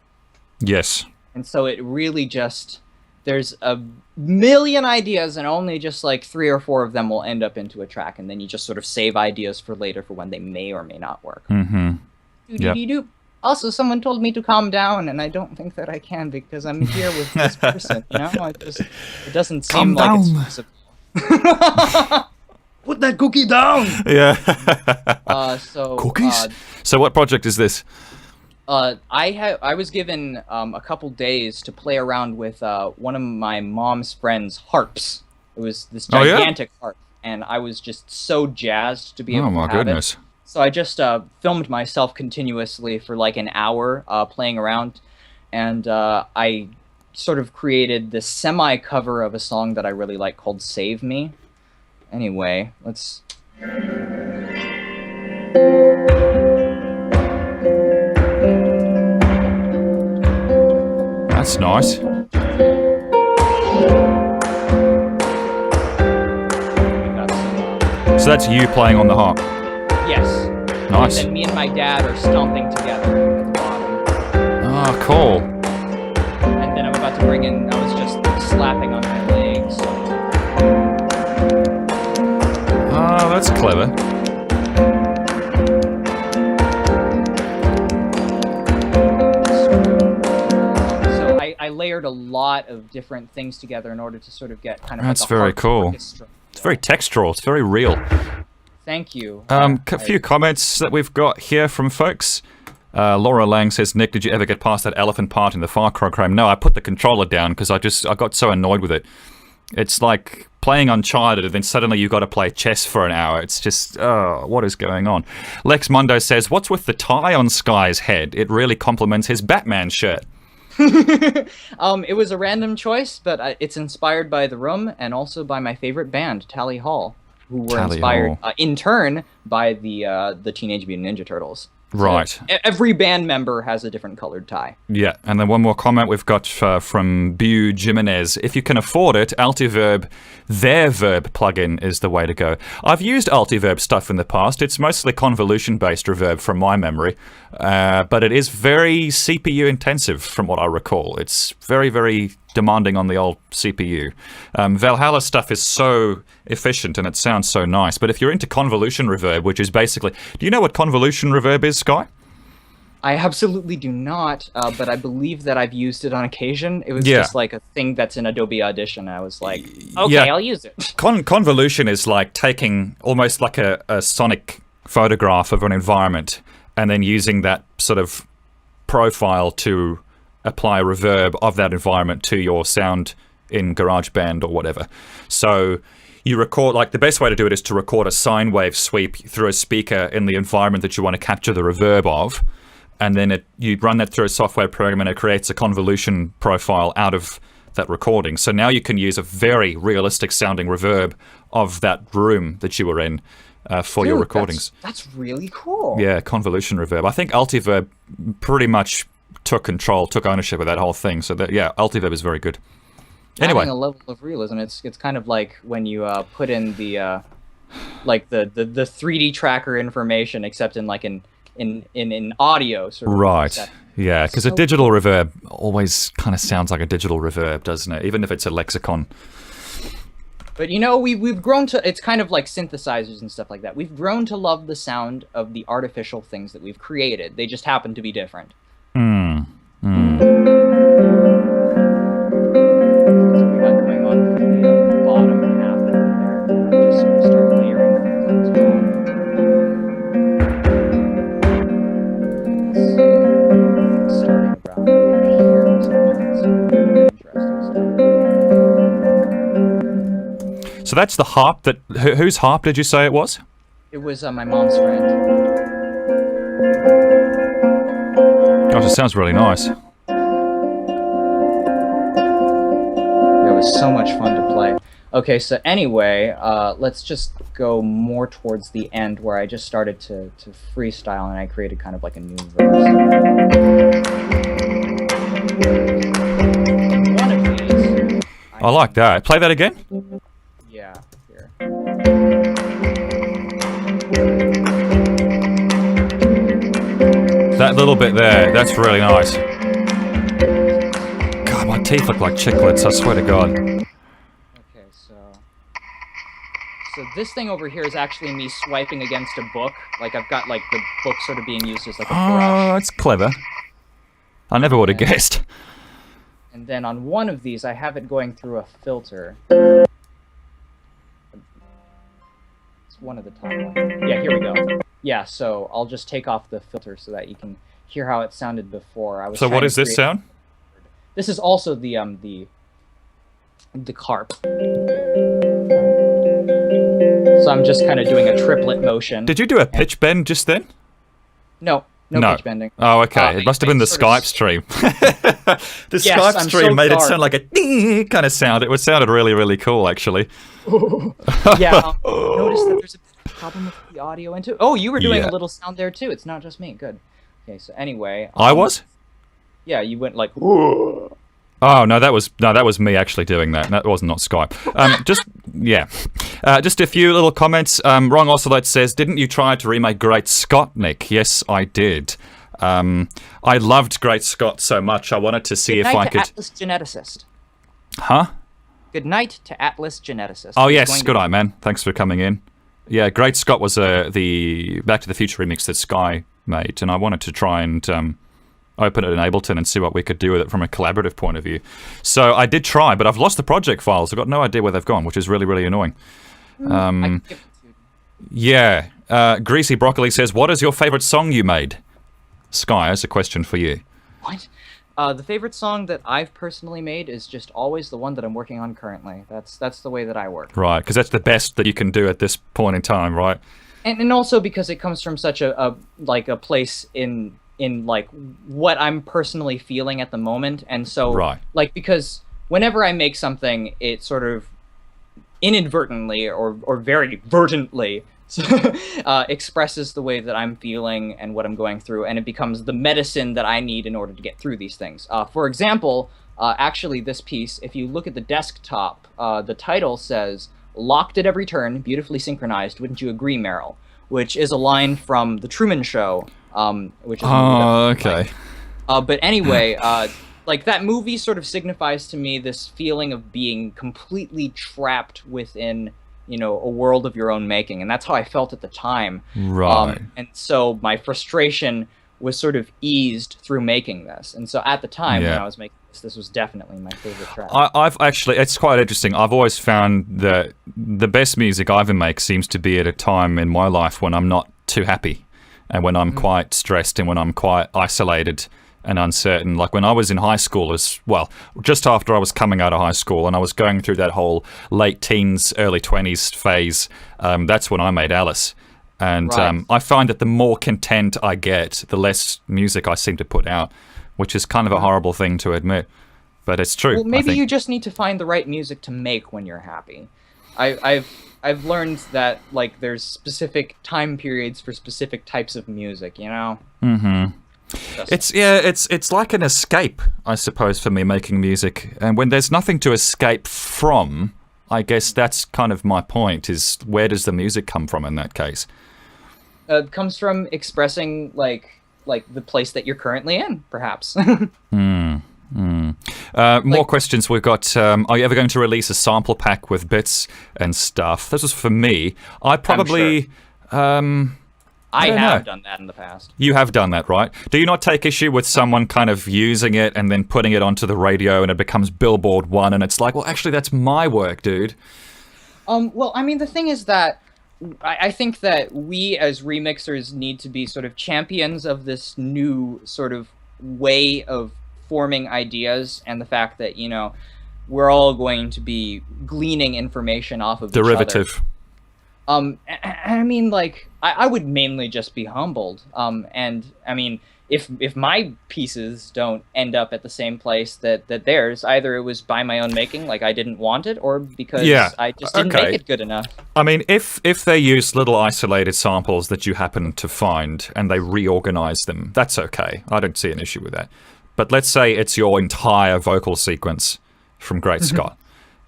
Yes. And so it really just, there's a million ideas and only just like 3 or 4 of them will end up into a track. And then you just sort of save ideas for later for when they may or may not work. Mm-hmm. Doop-de-dee-doop. Also, someone told me to calm down, and I don't think that I can because I'm here with this person, it doesn't seem like it's possible. Put that cookie down! Yeah. Cookies? So what project is this? I was given a couple days to play around with one of my mom's friends' harps. It was this gigantic harp, and I was just so jazzed to be able to have goodness. it. So I just filmed myself continuously for like an hour playing around, and I sort of created this semi-cover of a song that I really like called Save Me. Anyway, let's... That's nice. So that's you playing on the harp. Yes. Nice. And then me and my dad are stomping together at the bottom. Oh, cool. And then I'm about to bring in, I was just slapping on my legs. Oh, that's clever. So I layered a lot of different things together in order to sort of get kind of That's like a very harp cool. orchestra. It's very textural. It's very real. Thank you. A few comments that we've got here from folks. Laura Lang says, Nick, did you ever get past that elephant part in the Far Cry game? No, I put the controller down because I got so annoyed with it. It's like playing Uncharted and then suddenly you got to play chess for an hour. It's just, what is going on? Lex Mundo says, what's with the tie on Sky's head? It really complements his Batman shirt. It was a random choice, but it's inspired by The Room and also by my favorite band, Tally Hall, who were inspired in turn by the Teenage Mutant Ninja Turtles. Right. So every band member has a different colored tie. Yeah, and then one more comment we've got from Bu Jimenez. If you can afford it, Altiverb, their verb plugin is the way to go. I've used Altiverb stuff in the past. It's mostly convolution-based reverb from my memory, but it is very CPU intensive from what I recall. It's very, very demanding on the old CPU. Valhalla stuff is so efficient and it sounds so nice, but if you're into convolution reverb, which is basically... Do you know what convolution reverb is, Sky? I absolutely do not, but I believe that I've used it on occasion. It was just like a thing that's in Adobe Audition. I was like, okay, I'll use it. Convolution is like taking almost like a sonic photograph of an environment and then using that sort of profile to apply reverb of that environment to your sound in GarageBand or whatever. So you record, like the best way to do it is to record a sine wave sweep through a speaker in the environment that you want to capture the reverb of, and then you run that through a software program and it creates a convolution profile out of that recording. So now you can use a very realistic sounding reverb of that room that you were in for your recordings. That's really cool. Yeah, convolution reverb. I think Altiverb pretty much took ownership of that whole thing. So that, yeah, Altiverb is very good. Anyway. Adding a level of realism. It's kind of like when you put in the like the 3D tracker information, except in like in audio sort of. Right. Yeah, because a digital reverb always kind of sounds like a digital reverb, doesn't it? Even if it's a lexicon. But you know, we've grown to, it's kind of like synthesizers and stuff like that. We've grown to love the sound of the artificial things that we've created. They just happen to be different. Hmm. That's what we got going on for the bottom half of there. I'm just going to start layering things on top. It's starting around here. So it's interesting stuff. So that's the harp that... Whose harp did you say it was? It was my mom's friend. Gosh, it sounds really nice. It was so much fun to play. Okay, so anyway, let's just go more towards the end where I just started to freestyle and I created kind of like a new verse. One of these... I like that. Play that again? Yeah, here. That little bit there, that's really nice. God, my teeth look like chiclets, I swear to God. Okay, so this thing over here is actually me swiping against a book. Like I've got like the book sort of being used as like a Oh, brush. that's clever. I never would have guessed. And then on one of these, I have it going through a filter. It's one of the top ones. Yeah, here we go. Yeah, so I'll just take off the filter so that you can hear how it sounded before. I was So trying what to is this create- sound? This is also the carp. So I'm just kind of doing a triplet motion. Did you do a pitch bend just then? No pitch bending. Oh, okay. It must have been the I sort of Skype stream. The Yes, Skype I'm stream so made it sorry. sound like a ding kind of sound. It sounded really, really cool, actually. Yeah, notice that there's a problem with the audio into. Oh, you were doing Yeah. a little sound there too. It's not just me. Good. Okay, so anyway, I was? yeah, you went like. Oh no, that was me actually doing that. That was not Skype. Just a few little comments. Wrong Ocelot says, "Didn't you try to remake Great Scott, Nick?" Yes, I did. I loved Great Scott so much. I wanted to see Good if night I to could. Atlas Geneticist. Huh? Good night to Atlas Geneticist. Oh He's yes, going to- good night, man. Thanks for coming in. Yeah, Great Scott was the Back to the Future remix that Skye made, and I wanted to try and open it in Ableton and see what we could do with it from a collaborative point of view. So I did try, but I've lost the project files. I've got no idea where they've gone, which is really, really annoying. I can give it to you. Yeah. Greasy Broccoli says, "What is your favorite song you made?" Skye, that's a question for you. What? The favorite song that I've personally made is just always the one that I'm working on currently. That's the way that I work. Right, because that's the best that you can do at this point in time, right? And also because it comes from such a place in like what I'm personally feeling at the moment, and so Right. like because whenever I make something, it sort of inadvertently or very verdantly expresses the way that I'm feeling and what I'm going through, and it becomes the medicine that I need in order to get through these things. For example, actually this piece, if you look at the desktop, the title says, "Locked at every turn, beautifully synchronized, wouldn't you agree, Meryl?" Which is a line from The Truman Show, which is a movie that I Oh, like. okay. But anyway, like that movie sort of signifies to me this feeling of being completely trapped within, you know, a world of your own making, and that's how I felt at the time. Right. And so my frustration was sort of eased through making this, and so at the time when Yeah. I was making this was definitely my favorite track. I've actually, it's quite interesting. I've always found that the best music I ever make seems to be at a time in my life when I'm not too happy and when I'm quite stressed and when I'm quite isolated and uncertain. Like when I was in high school as well, just after I was coming out of high school and I was going through that whole late teens, early 20s phase, that's when I made Alice. And Right. I find that the more content I get, the less music I seem to put out, which is kind of a horrible thing to admit, but it's true. Well, I maybe think. you just need to find the right music to make when you're happy. I've learned that like there's specific time periods for specific types of music, you know. It's like an escape, I suppose, for me making music. And when there's nothing to escape from, I guess that's kind of my point, is where does the music come from in that case? It comes from expressing like the place that you're currently in, perhaps. More questions we've got. Are you ever going to release a sample pack with bits and stuff? This was for me. I probably... I have done that in the past. You have done that, right? Do you not take issue with someone kind of using it and then putting it onto the radio and it becomes Billboard 1 and it's like, well, actually, that's my work, dude? Well, I mean, the thing is that I think that we as remixers need to be sort of champions of this new sort of way of forming ideas, and the fact that, you know, we're all going to be gleaning information off of Derivative. each other. I mean, like, I would mainly just be humbled. And I mean, if my pieces don't end up at the same place that theirs, either it was by my own making, like I didn't want it, or because I just didn't make it good enough. I mean, if they use little isolated samples that you happen to find and they reorganize them, that's okay. I don't see an issue with that. But let's say it's your entire vocal sequence from Great Scott.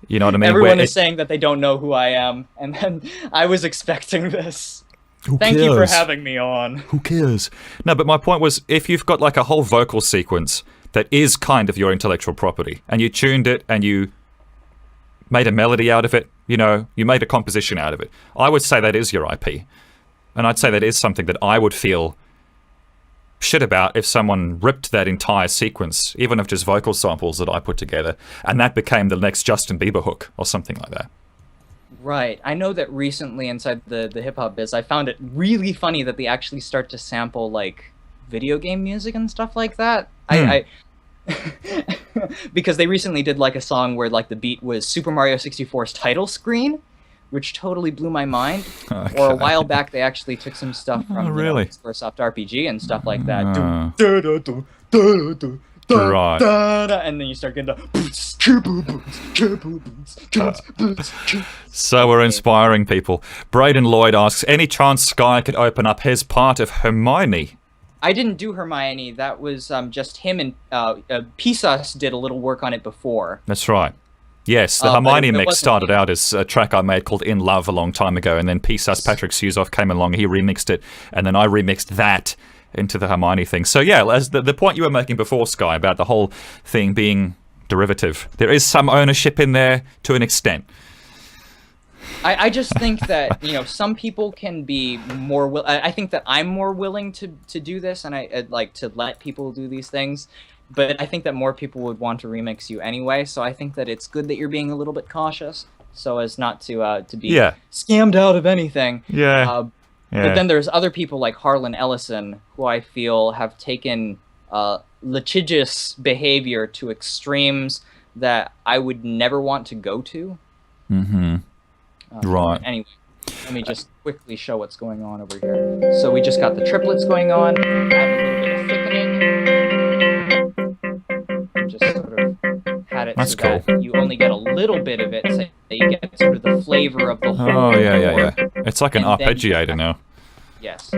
You know what I mean? Everyone is saying that they don't know who I am, and then I was expecting this. Who Thank cares? you for having me on. Who cares? No, but my point was, if you've got like a whole vocal sequence that is kind of your intellectual property, and you tuned it and you made a melody out of it, you know, you made a composition out of it, I would say that is your IP. And I'd say that is something that I would feel shit about if someone ripped that entire sequence, even of just vocal samples that I put together, and that became the next Justin Bieber hook or something like that. Right. I know that recently inside the hip-hop biz, I found it really funny that they actually start to sample, like, video game music and stuff like that. I because they recently did, like, a song where, like, the beat was Super Mario 64's title screen, which totally blew my mind. Okay. Or a while back, they actually took some stuff from really? Squaresoft RPG and stuff like that. Right. And then you start getting So we're inspiring people. Braden Lloyd asks, any chance Skye could open up his part of Hermione? I didn't do Hermione. That was just him, and Pisas did a little work on it before. That's right. Yes, the Hermione mix started out as a track I made called In Love a long time ago, and then Pisas Patrick Suzoff came along, he remixed it, and then I remixed that into the Hermione thing. So yeah, as the point you were making before, Skye, about the whole thing being derivative, there is some ownership in there to an extent. I just think that, you know, some people can be more I think that I'm more willing to do this, and I'd like to let people do these things. But I think that more people would want to remix you anyway, so I think that it's good that you're being a little bit cautious, so as not to be scammed out of anything. Yeah. But then there's other people like Harlan Ellison, who I feel have taken litigious behavior to extremes that I would never want to go to. Mm-hmm. Right. Anyway, let me just quickly show what's going on over here. So we just got the triplets going on. Add a little bit of thickening. Just sort of had it that you only get a little bit of it, so that you get sort of the flavor of the whole. Oh, yeah. It's like an arpeggiator now. Yes.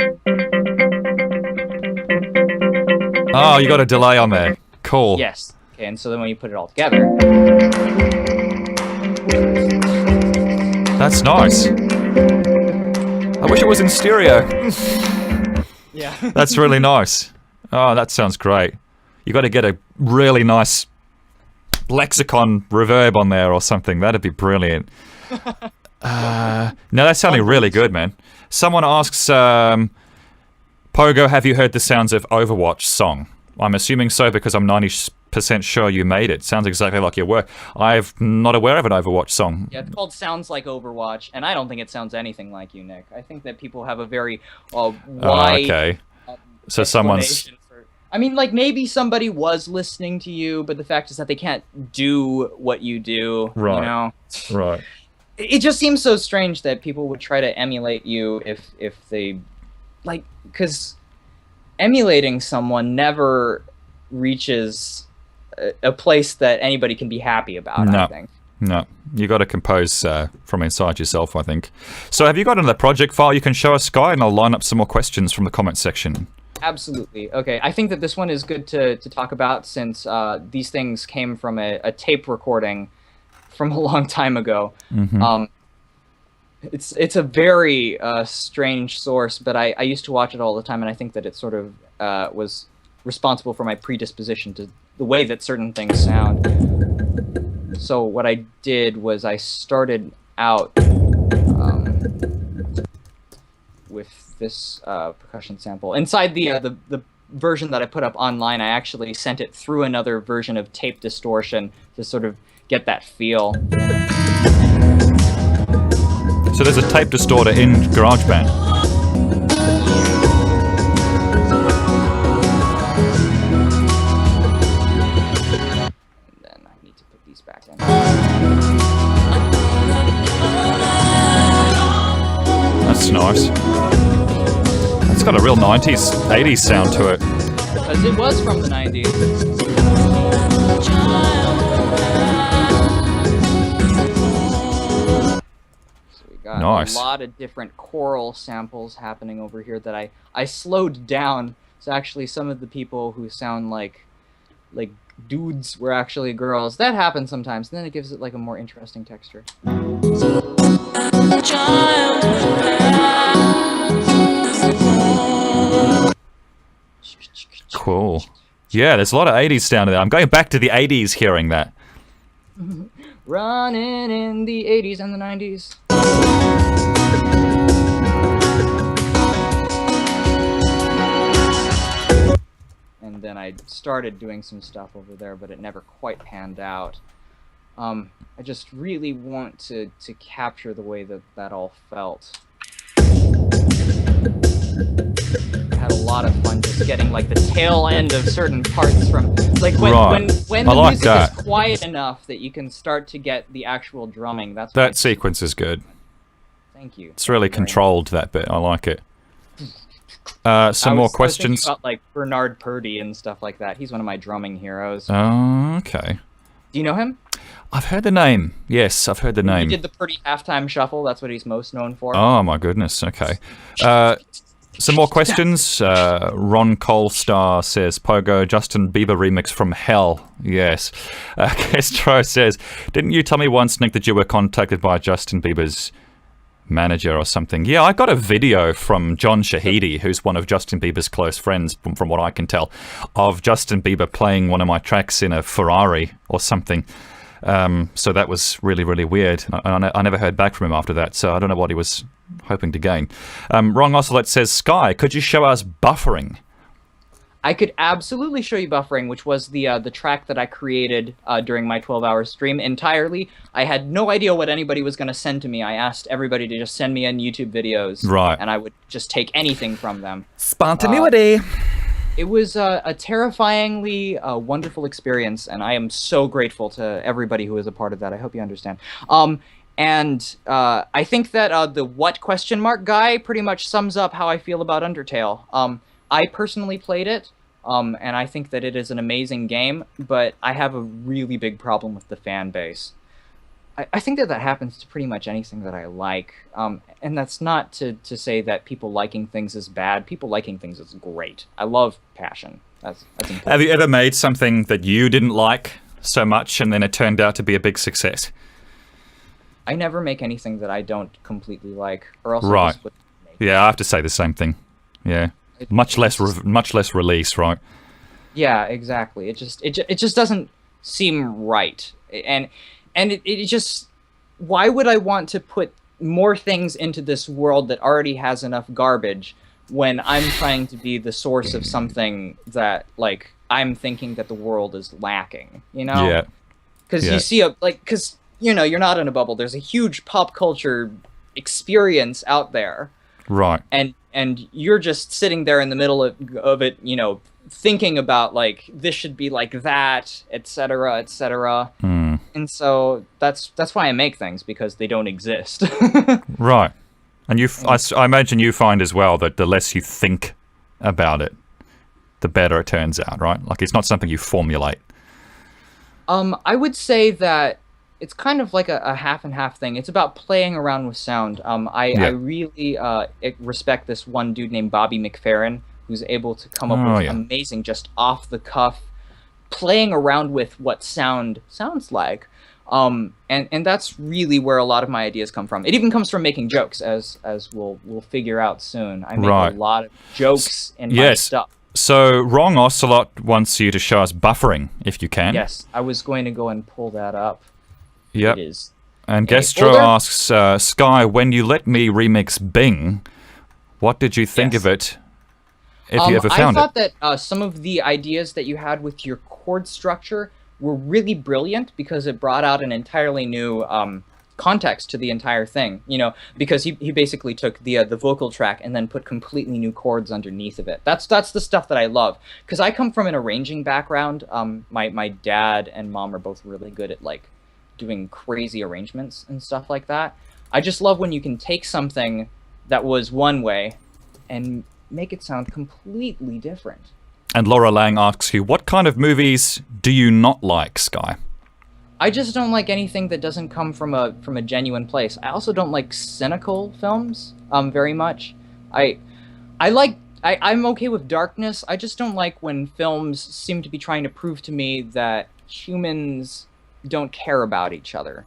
Oh, you got a delay on there. Cool. Yes. Okay, and so then when you put it all together... That's nice. I wish it was in stereo. Yeah. That's really nice. Oh, that sounds great. You got to get a really nice lexicon reverb on there or something. That'd be brilliant. No, that's sounding really good, man. Someone asks, Pogo, have you heard the sounds of Overwatch song? I'm assuming so because I'm 90% sure you made it. Sounds exactly like your work. I'm not aware of an Overwatch song. Yeah, it's called Sounds Like Overwatch, and I don't think it sounds anything like you, Nick. I think that people have a very wide... okay. So someone's... I mean, like, maybe somebody was listening to you, but the fact is that they can't do what you do, right. You know? Right. It just seems so strange that people would try to emulate you if they... Like, because emulating someone never reaches a place that anybody can be happy about, I think. No. You got to compose from inside yourself, I think. So have you got another project file you can show us, Skye? And I'll line up some more questions from the comment section. Absolutely. Okay, I think that this one is good to talk about since these things came from a tape recording from a long time ago. It's a very strange source, but I used to watch it all the time, and I think that it sort of was responsible for my predisposition to the way that certain things sound. So what I did was I started out with this percussion sample. Inside the version that I put up online, I actually sent it through another version of tape distortion to sort of get that feel. So there's a tape distorter in GarageBand. And then I need to put these back in. That's nice. It's got a real 90s, 80s sound to it. Because it was from the 90s. Got nice. A lot of different choral samples happening over here that I slowed down. So actually some of the people who sound like dudes were actually girls. That happens sometimes, and then it gives it like a more interesting texture. Cool. Yeah, there's a lot of 80s sound in there. I'm going back to the 80s hearing that. Running in the 80s and the 90s. And then I started doing some stuff over there, but it never quite panned out. I just really want to capture the way that all felt. I had a lot of fun just getting like the tail end of certain parts from like when the music is quiet enough that you can start to get the actual drumming. That sequence is good. Thank you. It's really controlled, that bit. I like it. Some more questions. I was thinking about like Bernard Purdie and stuff like that. He's one of my drumming heroes. Oh, okay. Do you know him? I've heard the name. Yes, I've heard the name. He did the Purdie halftime shuffle. That's what he's most known for. Oh my goodness. Okay. Some more questions. Ron Colstar says, Pogo, Justin Bieber remix from hell. Yes. Kestro says, didn't you tell me once, Nick, that you were contacted by Justin Bieber's manager or something? Yeah, I got a video from John Shahidi, who's one of Justin Bieber's close friends, from what I can tell, of Justin Bieber playing one of my tracks in a Ferrari or something. So that was really, really weird. I never heard back from him after that, so I don't know what he was hoping to gain. Wrong Ocelot says, Skye, could you show us buffering? I could absolutely show you buffering, which was the track that I created during my 12-hour stream entirely. I had no idea what anybody was going to send to me. I asked everybody to just send me in YouTube videos, right, and I would just take anything from them. Spontaneity! It was a terrifyingly wonderful experience, and I am so grateful to everybody who was a part of that. I hope you understand. And I think that the what question mark guy pretty much sums up how I feel about Undertale. I personally played it, and I think that it is an amazing game, but I have a really big problem with the fan base. I think that happens to pretty much anything that I like, and that's not to say that people liking things is bad. People liking things is great. I love passion. That's important. Have you ever made something that you didn't like so much, and then it turned out to be a big success? I never make anything that I don't completely like, or else right. I just wouldn't make it. Yeah, I have to say the same thing. Yeah, much less release, right? Yeah, exactly. It just doesn't seem right, and it just, why would I want to put more things into this world that already has enough garbage when I'm trying to be the source of something that, like, I'm thinking that the world is lacking, you know? Yeah. Because you see, because, you know, you're not in a bubble. There's a huge pop culture experience out there. Right. And you're just sitting there in the middle of it, you know, thinking about, like, this should be like that, etc., etc. And so that's why I make things, because they don't exist. Right. And I imagine you find as well that the less you think about it, the better it turns out, right? Like, it's not something you formulate. I would say that it's kind of like a half and half thing. It's about playing around with sound. I really respect this one dude named Bobby McFerrin, who's able to come up with amazing, just off the cuff, playing around with what sound sounds like. And that's really where a lot of my ideas come from. It even comes from making jokes, as we'll figure out soon. I make a lot of jokes in my stuff. So Wrong Ocelot wants you to show us buffering, if you can. Yes, I was going to go and pull that up. Yep. It is. And Gestro asks, Skye, when you let me remix Bing, what did you think of it, if you ever found it? I thought that some of the ideas that you had with your chord structure were really brilliant, because it brought out an entirely new context to the entire thing, you know, because he basically took the vocal track and then put completely new chords underneath of it. That's the stuff that I love, because I come from an arranging background. My dad and mom are both really good at like doing crazy arrangements and stuff like that. I just love when you can take something that was one way and make it sound completely different. And Laura Lang asks you, what kind of movies do you not like, Skye? I just don't like anything that doesn't come from a genuine place. I also don't like cynical films very much. I'm okay with darkness. I just don't like when films seem to be trying to prove to me that humans don't care about each other.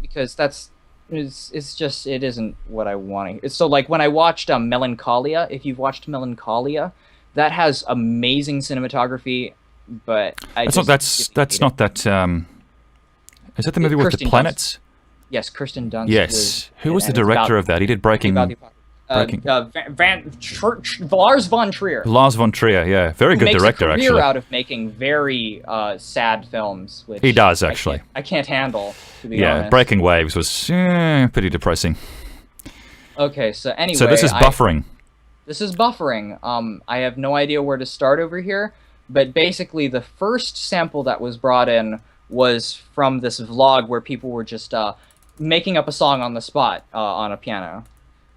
Because it isn't what I want. So like when I watched Melancholia, if you've watched Melancholia, that has amazing cinematography. But is that the movie with the planets? Yes, Kirsten Dunst. Yes. Who was the director of that? He did Breaking. Lars von Trier. Lars von Trier, yeah, very good director. Makes a career actually, out of making very sad films. Which he does actually. I can't handle, to be honest. Breaking Waves was pretty depressing. Okay, so anyway. So this is buffering. This is buffering. I have no idea where to start over here. But basically, the first sample that was brought in was from this vlog where people were just making up a song on the spot on a piano.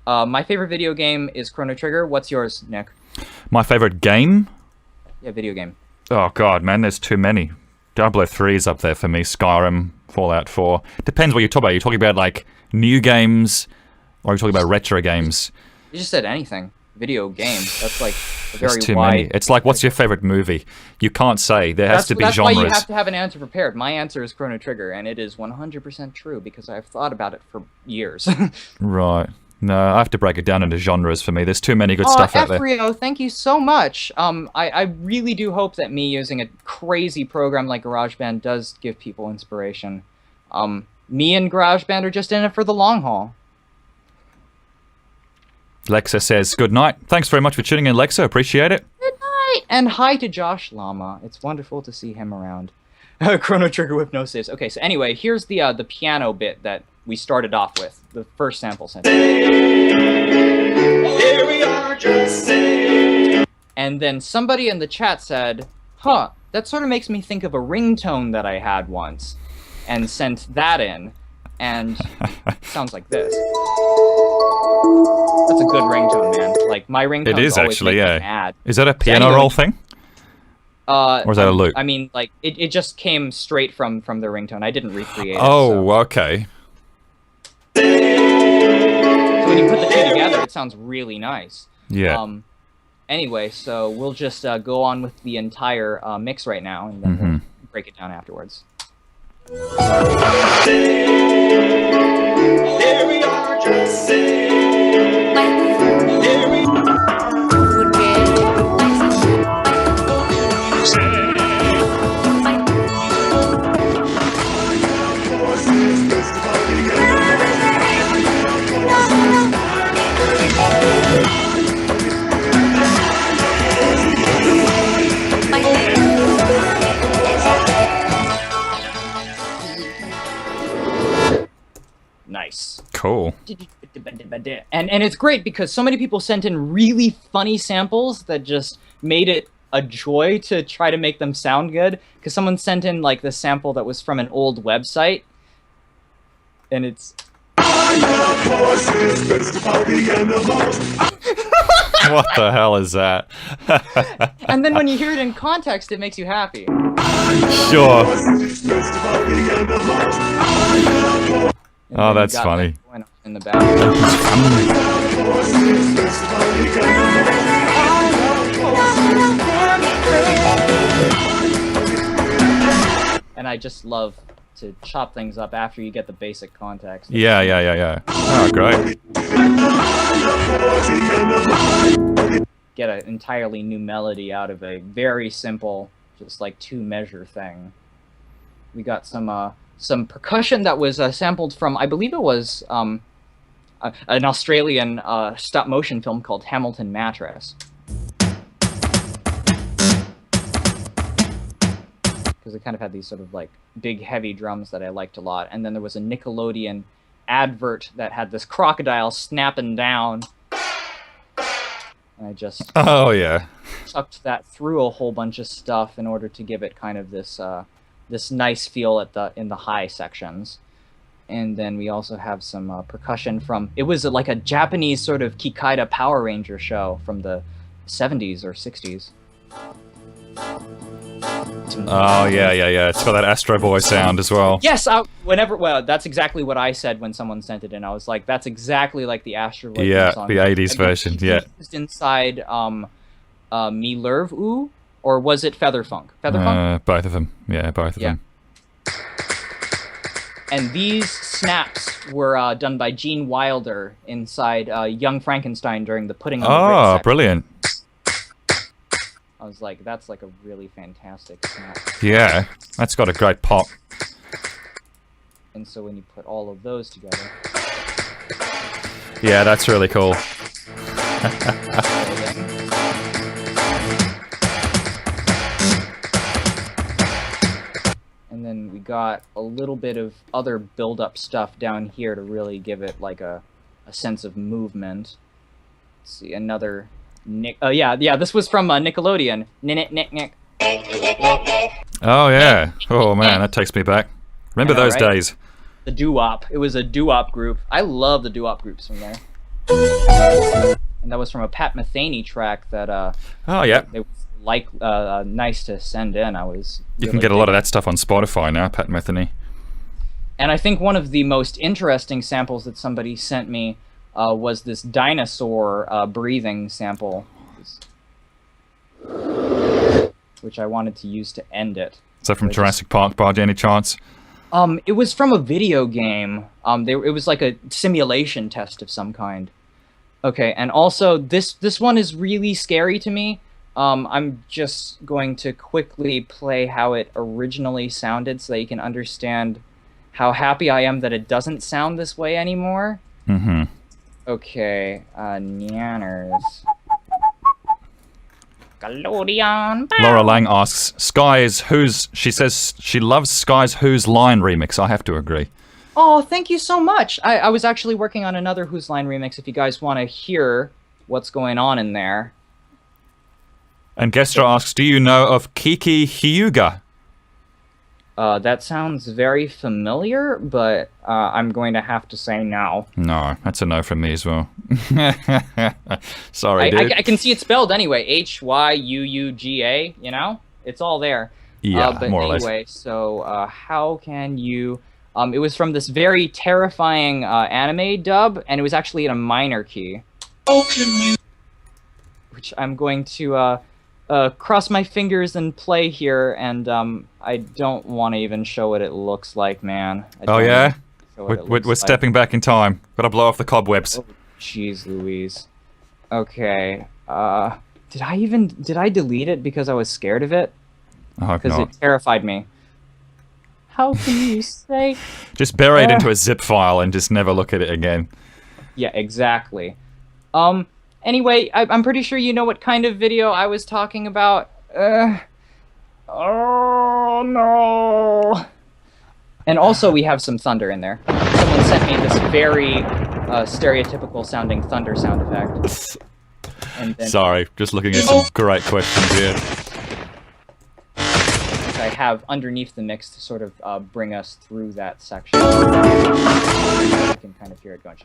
My favorite video game is Chrono Trigger. What's yours, Nick? My favorite game? Yeah, video game. Oh, God, man, there's too many. 003 is up there for me. Skyrim, Fallout 4. Depends what you're talking about. You're talking about, like, new games, or are you talking about retro games? You just said anything. Video game. That's like a very There's too wide... many. It's like, what's your favorite movie? You can't say. There has to be that's genres. That's why you have to have an answer prepared. My answer is Chrono Trigger, and it is 100% true, because I've thought about it for years. Right. No, I have to break it down into genres for me. There's too many good stuff out there. F-Rio, thank you so much. I really do hope that me using a crazy program like GarageBand does give people inspiration. Me and GarageBand are just in it for the long haul. Lexa says, good night. Thanks very much for tuning in, Lexa. Appreciate it. Good night. And hi to Josh Lama. It's wonderful to see him around. Chrono Trigger with no saves. Okay, so anyway, here's the piano bit that we started off with. The first sample sentence. Here we are, just saying. And then somebody in the chat said, huh, that sort of makes me think of a ringtone that I had once. And sent that in. And it sounds like this. That's a good ringtone, man. Like, my ringtone it is always actually, make yeah. me mad. Is that a piano roll thing? Or is that a loop? I mean, like, it just came straight from the ringtone. I didn't recreate it. Oh, okay. So when you put the two together, it sounds really nice. Yeah. Anyway, so we'll just go on with the entire mix right now, and then we'll break it down afterwards. Here we are, just saying. Here we Nice. Cool. And it's great because so many people sent in really funny samples that just made it a joy to try to make them sound good. Because someone sent in like the sample that was from an old website, and it's. What the hell is that? And then when you hear it in context, it makes you happy. Sure. Oh, that's funny. That in the back. and I just love to chop things up after you get the basic context. Yeah. Oh, great. Get an entirely new melody out of a very simple, just like 2-measure thing. We got some percussion that was sampled from, I believe it was an Australian stop-motion film called Hamilton Mattress. Because it kind of had these sort of like big heavy drums that I liked a lot. And then there was a Nickelodeon advert that had this crocodile snapping down. And I just chucked that through a whole bunch of stuff in order to give it kind of this this nice feel in the high sections. And then we also have some percussion from, it was like a Japanese sort of Kikaida Power Ranger show from the 70s or 60s. Oh, yeah. It's got that Astro Boy sound as well. Yes, that's exactly what I said when someone sent it in. I was like, that's exactly like the Astro Boy song. The 80s version, yeah. Used inside Me Lerv Ooh, or was it Featherfunk? Featherfunk? Both of them. Yeah, both of them. And these snaps were done by Gene Wilder inside Young Frankenstein during the Putting on the Ritz section. Brilliant. I was like, that's like a really fantastic snap. Yeah, that's got a great pop. And so when you put all of those together... Yeah, that's really cool. And then we got a little bit of other build-up stuff down here to really give it like a sense of movement. Let's see, another... this was from Nickelodeon. Nick. Oh, yeah. Oh, man, that takes me back. Remember those days. The doo-wop. It was a doo-wop group. I love the doo-wop groups from there. And that was from a Pat Metheny track that, it was like, nice to send in. You can get a lot of that stuff on Spotify now, Pat Metheny. And I think one of the most interesting samples that somebody sent me was this dinosaur breathing sample, which I wanted to use to end it. Is that from Jurassic Park by any chance? It was from a video game. It was like a simulation test of some kind. Okay, and also this one is really scary to me. I'm just going to quickly play how it originally sounded so that you can understand how happy I am that it doesn't sound this way anymore. Mm-hmm. Okay, Nyanners. Galodion. Laura Lang asks, she says she loves Skye's Who's Line remix. I have to agree. Oh, thank you so much. I was actually working on another Who's Line remix if you guys want to hear what's going on in there. And Gestra asks, do you know of Kiki Hyuga? That sounds very familiar, but I'm going to have to say no. No, that's a no from me as well. Sorry, dude. I can see it spelled anyway. Hyuuga, you know? It's all there. Yeah, but more or less. Anyway, so how can you... it was from this very terrifying anime dub, and it was actually in a minor key. Which I'm going to... cross my fingers and play here, and I don't want to even show what it looks like, man. Oh yeah? We're stepping back in time. Gotta blow off the cobwebs. Oh, jeez Louise. Okay, did I delete it because I was scared of it? I hope not. Because it terrified me. How can you say... Just bury it into a zip file and just never look at it again. Yeah, exactly. Anyway, I'm pretty sure you know what kind of video I was talking about. Oh, no. And also, we have some thunder in there. Someone sent me this very stereotypical sounding thunder sound effect. And then, sorry, just looking at some great questions here. Which I have underneath the mix to sort of bring us through that section. You can kind of hear it going.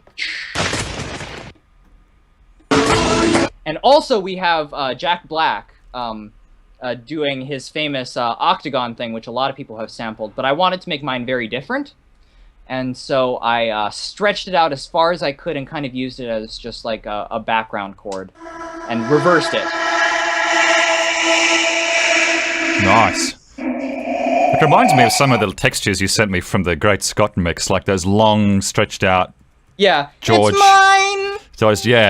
And also we have Jack Black doing his famous octagon thing, which a lot of people have sampled, but I wanted to make mine very different. And so I stretched it out as far as I could and kind of used it as just like a background chord and reversed it. Nice. It reminds me of some of the textures you sent me from the Great Scott mix, like those long, stretched out Yeah. George. It's mine!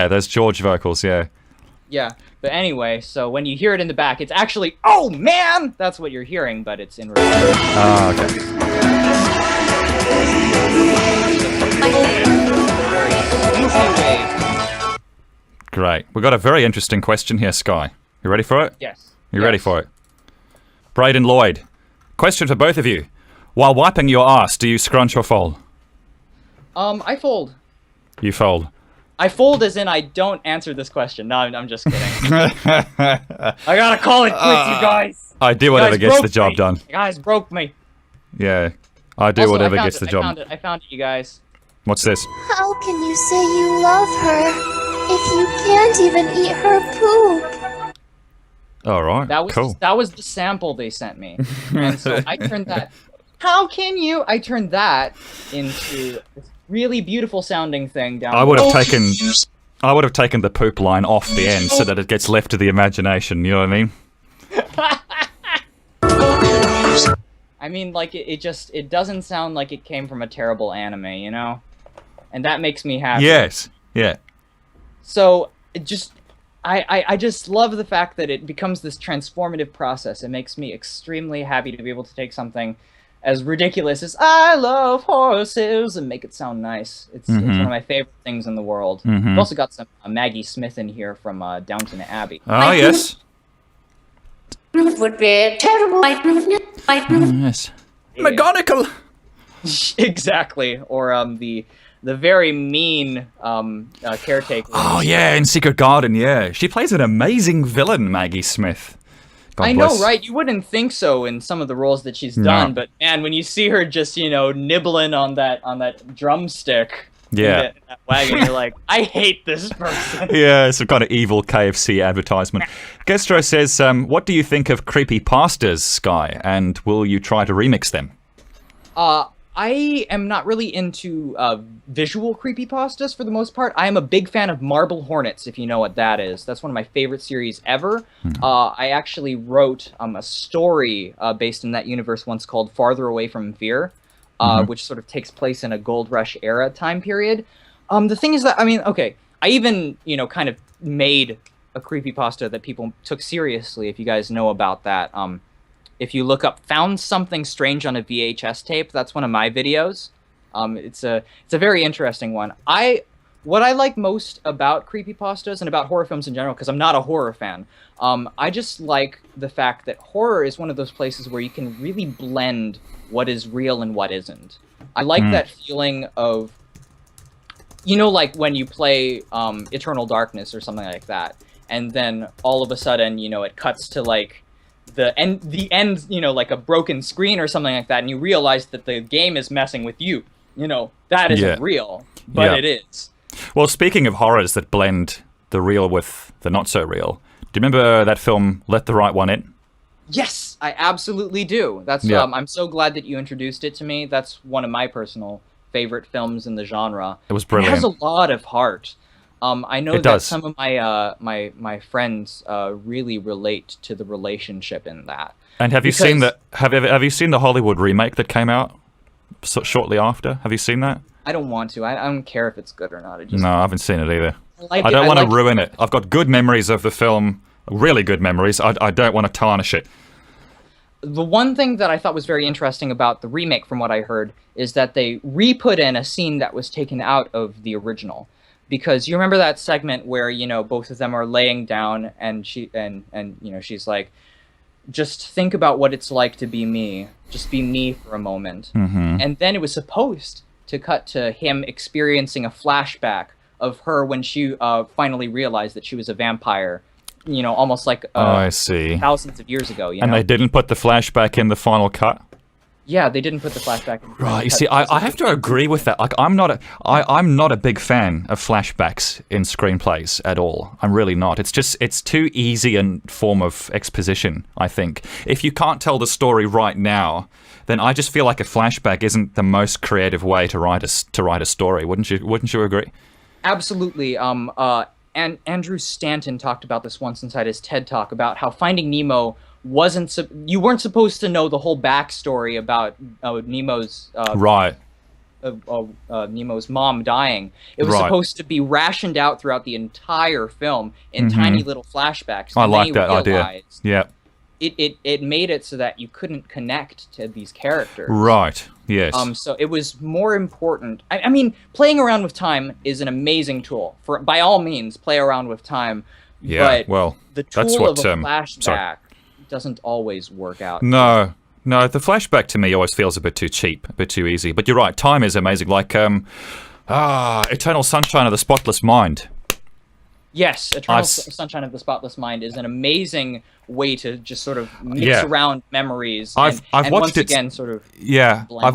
Those George vocals, yeah. Yeah. But anyway, so when you hear it in the back, it's actually, oh man! That's what you're hearing, but it's in reverse. Ah, okay. Great. We've got a very interesting question here, Skye. You ready for it? Yes. You ready for it? Braden Lloyd. Question for both of you. While wiping your ass, do you scrunch or fold? I fold. You fold. I fold as in I don't answer this question. No, I'm just kidding. I gotta call it quits, you guys. I do whatever gets the job done. You guys broke me. Yeah. I do Also, whatever I found gets the job. I found it, you guys. What's this? How can you say you love her if you can't even eat her poop? All right. Cool. That was the sample they sent me. And so I turned that. How can you? I turned that into this really beautiful sounding thing down. I would have taken the poop line off the end so that it gets left to the imagination. You know what I mean? I mean, like it doesn't sound like it came from a terrible anime, you know, and that makes me happy. Yes. Yeah. So I just love the fact that it becomes this transformative process. It makes me extremely happy to be able to take something as ridiculous as I love horses and make it sound nice. It's one of my favorite things in the world. We've also got some Maggie Smith in here from Downton Abbey. Oh, yes. Would be terrible. Yes. McGonagall! Exactly. Or the very mean caretaker. Oh, yeah, in Secret Garden, yeah. She plays an amazing villain, Maggie Smith. God I bless. know, right? You wouldn't think so in some of the roles that she's done, but man, when you see her just, nibbling on that drumstick in that wagon, you're like, I hate this person. Yeah, some kind of evil KFC advertisement. Gestro says, what do you think of creepypastas, Skye, and will you try to remix them? I am not really into visual creepypastas for the most part. I am a big fan of Marble Hornets, if you know what that is. That's one of my favorite series ever. I actually wrote a story based in that universe once called Farther Away from Fear, which sort of takes place in a Gold Rush era time period. The thing is that, I mean, okay, I even, kind of made a creepypasta that people took seriously, if you guys know about that. If you look up "Found Something Strange on a VHS Tape," that's one of my videos. It's a very interesting one. What I like most about creepypastas and about horror films in general, because I'm not a horror fan, I just like the fact that horror is one of those places where you can really blend what is real and what isn't. I like that feeling of, like when you play Eternal Darkness or something like that, and then all of a sudden, it cuts to like the end, like a broken screen or something like that, and you realize that the game is messing with you. That isn't real, but it is. Well, speaking of horrors that blend the real with the not so real, do you remember that film Let the Right One In? Yes, I absolutely do. That's I'm so glad that you introduced it to me. That's one of my personal favorite films in the genre. It was brilliant. It has a lot of heart. I know that some of my my friends really relate to the relationship in that. And have you seen the have you seen the Hollywood remake that came out shortly after? Have you seen that? I don't want to. I don't care if it's good or not. No, I haven't seen it either. I don't want to ruin it. I've got good memories of the film, really good memories. I don't want to tarnish it. The one thing that I thought was very interesting about the remake, from what I heard, is that they re-put in a scene that was taken out of the original. Because you remember that segment where, both of them are laying down and she's like, just think about what it's like to be me. Just be me for a moment. And then it was supposed to cut to him experiencing a flashback of her when she finally realized that she was a vampire, almost like I see. thousands of years ago. And they didn't put the flashback in the final cut? Yeah, they didn't put the flashback in. Right, you see, I have to agree with that. Like, I'm not a big fan of flashbacks in screenplays at all. I'm really not. It's too easy a form of exposition, I think. If you can't tell the story right now, then I just feel like a flashback isn't the most creative way to write a story. Wouldn't you agree? Absolutely. And Andrew Stanton talked about this once inside his TED Talk about how Finding Nemo you weren't supposed to know the whole backstory about Nemo's Right. Nemo's mom dying. It was Right. supposed to be rationed out throughout the entire film in tiny little flashbacks. I And like then that idea. realized Yeah. It made it so that you couldn't connect to these characters. Right. Yes. So it was more important. I mean, playing around with time is an amazing tool. By all means, play around with time. Yeah, But well, the tool that's what, of a sorry. flashback doesn't always work out. No, the flashback to me always feels a bit too cheap, a bit too easy. But you're right, time is amazing. Like, Eternal Sunshine of the Spotless Mind. Yes, Eternal Sunshine of the Spotless Mind is an amazing way to just sort of mix around memories. I've watched once it again sort of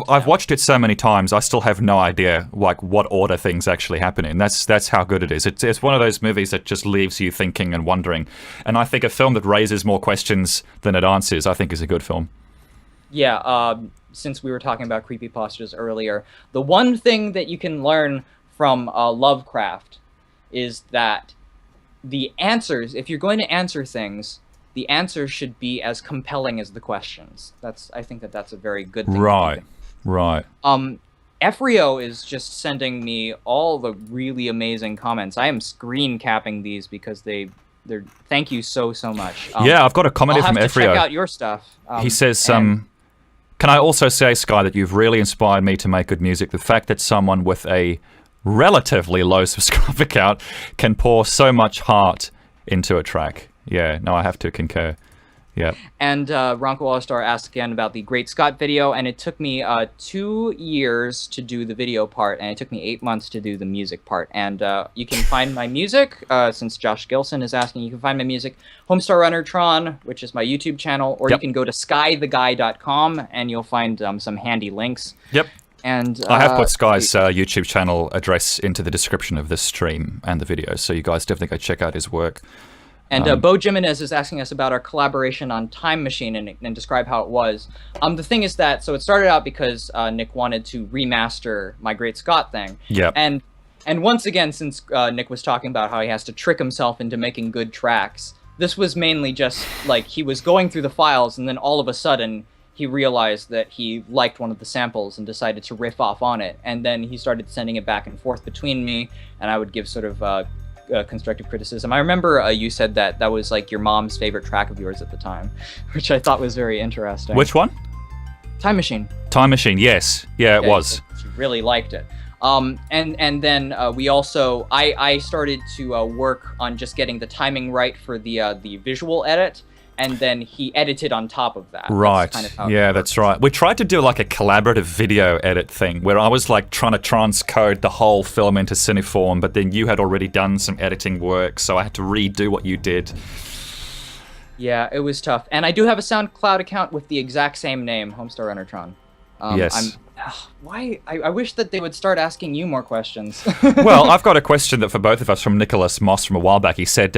I've watched it so many times. I still have no idea like what order things actually happen in. That's how good it is. It's one of those movies that just leaves you thinking and wondering. And I think a film that raises more questions than it answers, I think, is a good film. Yeah. Since we were talking about creepypastas earlier, the one thing that you can learn from Lovecraft is that the answers, if you're going to answer things, the answers should be as compelling as the questions. I think that's a very good thing. Right. Efrio is just sending me all the really amazing comments. I am screen capping these because they're thank you so much. Yeah, I've got a comment I'll from have to Efrio. check out your stuff. He says, can I also say, Skye, that you've really inspired me to make good music. The fact that someone with a relatively low subscriber count can pour so much heart into a track. Yeah, no, I have to concur. Yeah. And Ronco All-Star asked again about the Great Scott video, and it took me 2 years to do the video part, and it took me 8 months to do the music part. And you can find my music, since Josh Gilson is asking, you can find my music, Homestar Runner Tron, which is my YouTube channel, or you can go to skyetheguy.com, and you'll find some handy links. Yep. And I have put Skye's YouTube channel address into the description of this stream and the video, so you guys definitely go check out his work. And Bo Jimenez is asking us about our collaboration on Time Machine and describe how it was. The thing is that, so it started out because Nick wanted to remaster my Great Scott thing. Yep. And once again, since Nick was talking about how he has to trick himself into making good tracks, this was mainly just like he was going through the files and then all of a sudden he realized that he liked one of the samples and decided to riff off on it. And then he started sending it back and forth between me, and I would give sort of constructive criticism. I remember you said that was like your mom's favorite track of yours at the time, which I thought was very interesting. Which one? Time Machine. Time Machine, yes. Yeah, it was. She really liked it. And then we also, I started to work on just getting the timing right for the visual edit, and then he edited on top of that. Right. That's kind of how yeah, that's right. We tried to do like a collaborative video edit thing where I was like trying to transcode the whole film into Cineform, but then you had already done some editing work, so I had to redo what you did. Yeah, it was tough. And I do have a SoundCloud account with the exact same name, Homestar Runner Tron. Yes. Why? I wish that they would start asking you more questions. Well, I've got a question that for both of us from Nicholas Moss from a while back. He said,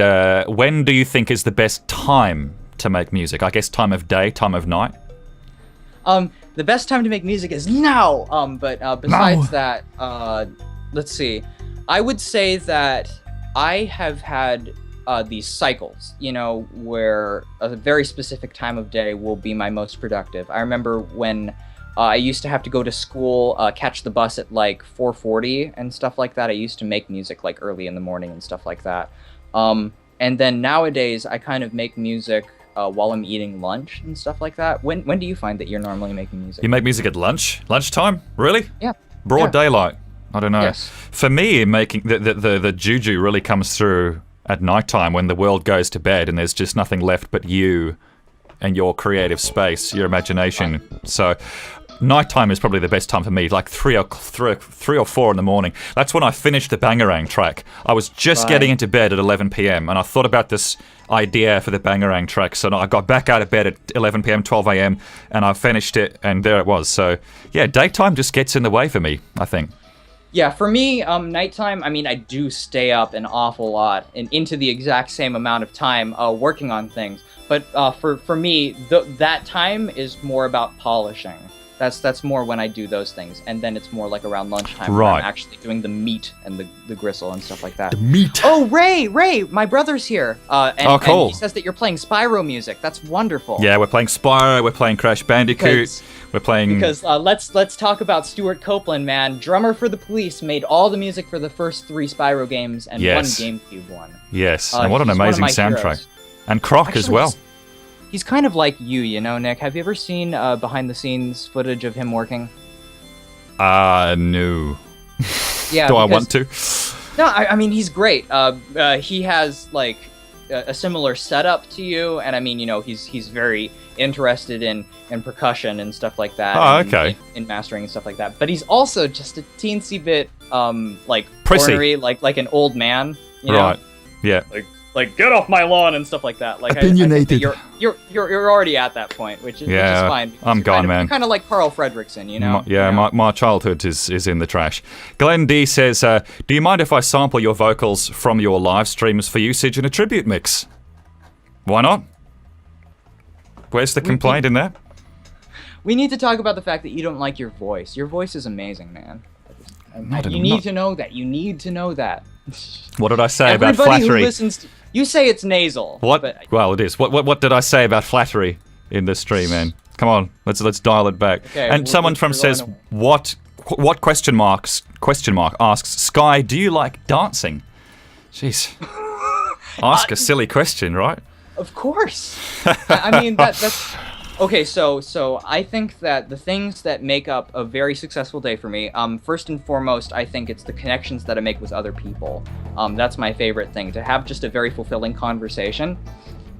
when do you think is the best time to make music? I guess time of day, time of night? The best time to make music is now! But besides that, let's see. I would say that I have had these cycles, you know, where a very specific time of day will be my most productive. I remember when I used to have to go to school, catch the bus at like 4:40 and stuff like that. I used to make music like early in the morning and stuff like that. And then nowadays I kind of make music while I'm eating lunch and stuff like that. When do you find that you're normally making music? You make music at lunchtime? Really? Yeah. Broad daylight? I don't know. Yes. For me, making the juju really comes through at nighttime when the world goes to bed and there's just nothing left but you and your creative space, your imagination. So nighttime is probably the best time for me, like 3 or 4 in the morning. That's when I finished the Bangarang track. I was just getting into bed at 11 p.m. and I thought about this idea for the Bangarang track. So I got back out of bed at 11 p.m., 12 a.m. and I finished it and there it was. So yeah, daytime just gets in the way for me, I think. Yeah, for me, nighttime, I mean, I do stay up an awful lot and into the exact same amount of time working on things. But for me, that time is more about polishing. That's more when I do those things, and then it's more like around lunchtime where Right. I'm actually doing the meat and the gristle and stuff like that. The meat. Oh, Ray, my brother's here. And, Oh, cool. And he says that you're playing Spyro music. That's wonderful. Yeah, we're playing Spyro, we're playing Crash Bandicoot, Because- we're playing... Because let's talk about Stuart Copeland, man. Drummer for the Police, made all the music for the first 3 Spyro games and Yes. one GameCube one. Yes, and what an he's one of amazing my soundtrack. heroes. And Croc as Actually, well. He's kind of like you know, Nick. Have you ever seen behind the scenes footage of him working? No. Yeah. Do I because- want to? No, I mean he's great. He has like a similar setup to you, and I mean he's very interested in percussion and stuff like that. Oh, and okay. In mastering and stuff like that. But he's also just a teensy bit like Prissy. ornery, like an old man. You know? Right. Yeah. Like get off my lawn and stuff like that. Like Opinionated. I think that you're already at that point, which is Yeah, fine. because I'm you're gone, kind of, man. You're kind of like Carl Fredricksen, you know. My childhood is in the trash. Glenn D says, do you mind if I sample your vocals from your live streams for usage in a tribute mix? Why not? Where's the complaint in that? We need to talk about the fact that you don't like your voice. Your voice is amazing, man. You need to know that. You need to know that. What did I say about Everybody who flattery? listens to, you say it's nasal. What? But Well, it is. What did I say about flattery in this stream, man? Come on, let's dial it back. Okay, and someone we're from going says, away. what question mark asks, Skye, do you like dancing? Jeez. Ask a silly question, right? of course. I mean that's okay. So I think that the things that make up a very successful day for me, first and foremost, I think it's the connections that I make with other people. That's my favorite thing, to have just a very fulfilling conversation.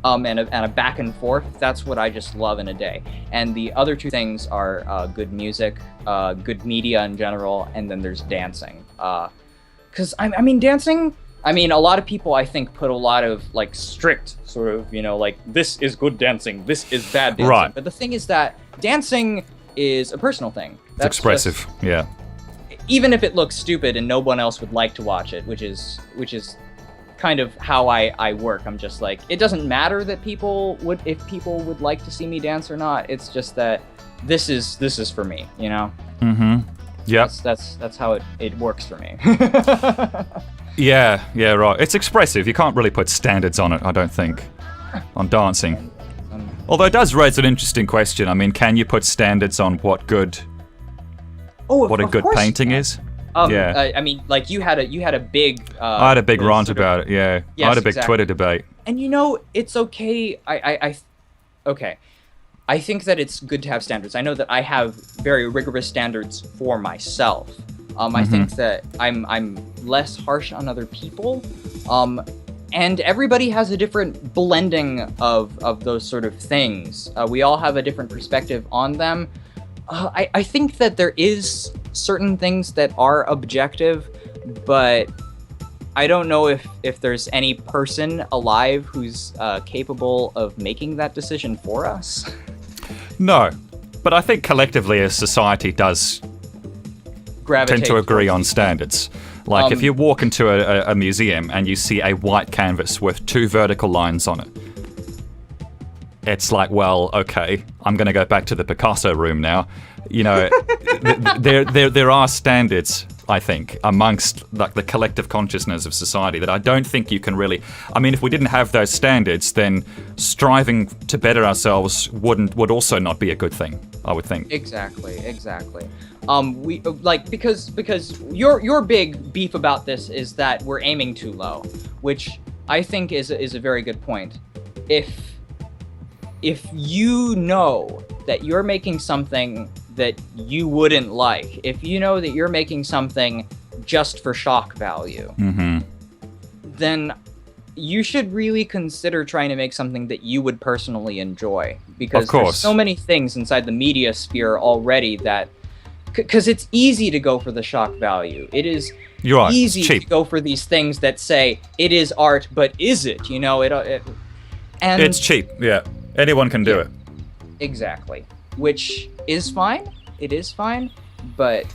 And a back and forth. That's what I just love in a day. And the other 2 things are good music, good media in general, and then there's dancing. Because I mean, dancing. I mean, a lot of people I think put a lot of like strict sort of, like this is good dancing, this is bad dancing. Right. But the thing is that dancing is a personal thing. It's expressive. Yeah. Even if it looks stupid and no one else would like to watch it, which is kind of how I work. I'm just like, it doesn't matter that if people would like to see me dance or not. It's just that this is for me, you know. Mm-hmm. Yep. That's how it works for me. Yeah, right. It's expressive. You can't really put standards on it, I don't think, on dancing. Although it does raise an interesting question. I mean, can you put standards on what a good painting is? Yeah. I mean, like you had a big. I had a big rant about it. Yeah. Yes, I had a big exactly. Twitter debate. And it's okay. Okay. I think that it's good to have standards. I know that I have very rigorous standards for myself. I think that I'm less harsh on other people. And everybody has a different blending of those sort of things. We all have a different perspective on them. I think that there is certain things that are objective, but I don't know if there's any person alive who's capable of making that decision for us. No, but I think collectively as society does tend to agree on standards. Like if you walk into a museum and you see a white canvas with 2 vertical lines on it, it's like, well, okay, I'm going to go back to the Picasso room now. There are standards, I think, amongst like the collective consciousness of society that I don't think you can really. I mean, if we didn't have those standards, then striving to better ourselves would also not be a good thing, I would think. Exactly. We like because your big beef about this is that we're aiming too low, which I think is a very good point. If you know that you're making something that you wouldn't like, if you know that you're making something just for shock value, then you should really consider trying to make something that you would personally enjoy. Because there's so many things inside the media sphere already that, because it's easy to go for the shock value. It is easy to go for these things that say it is art, but is it? And it's cheap. Yeah, anyone can do it. Exactly, which is fine. It is fine, but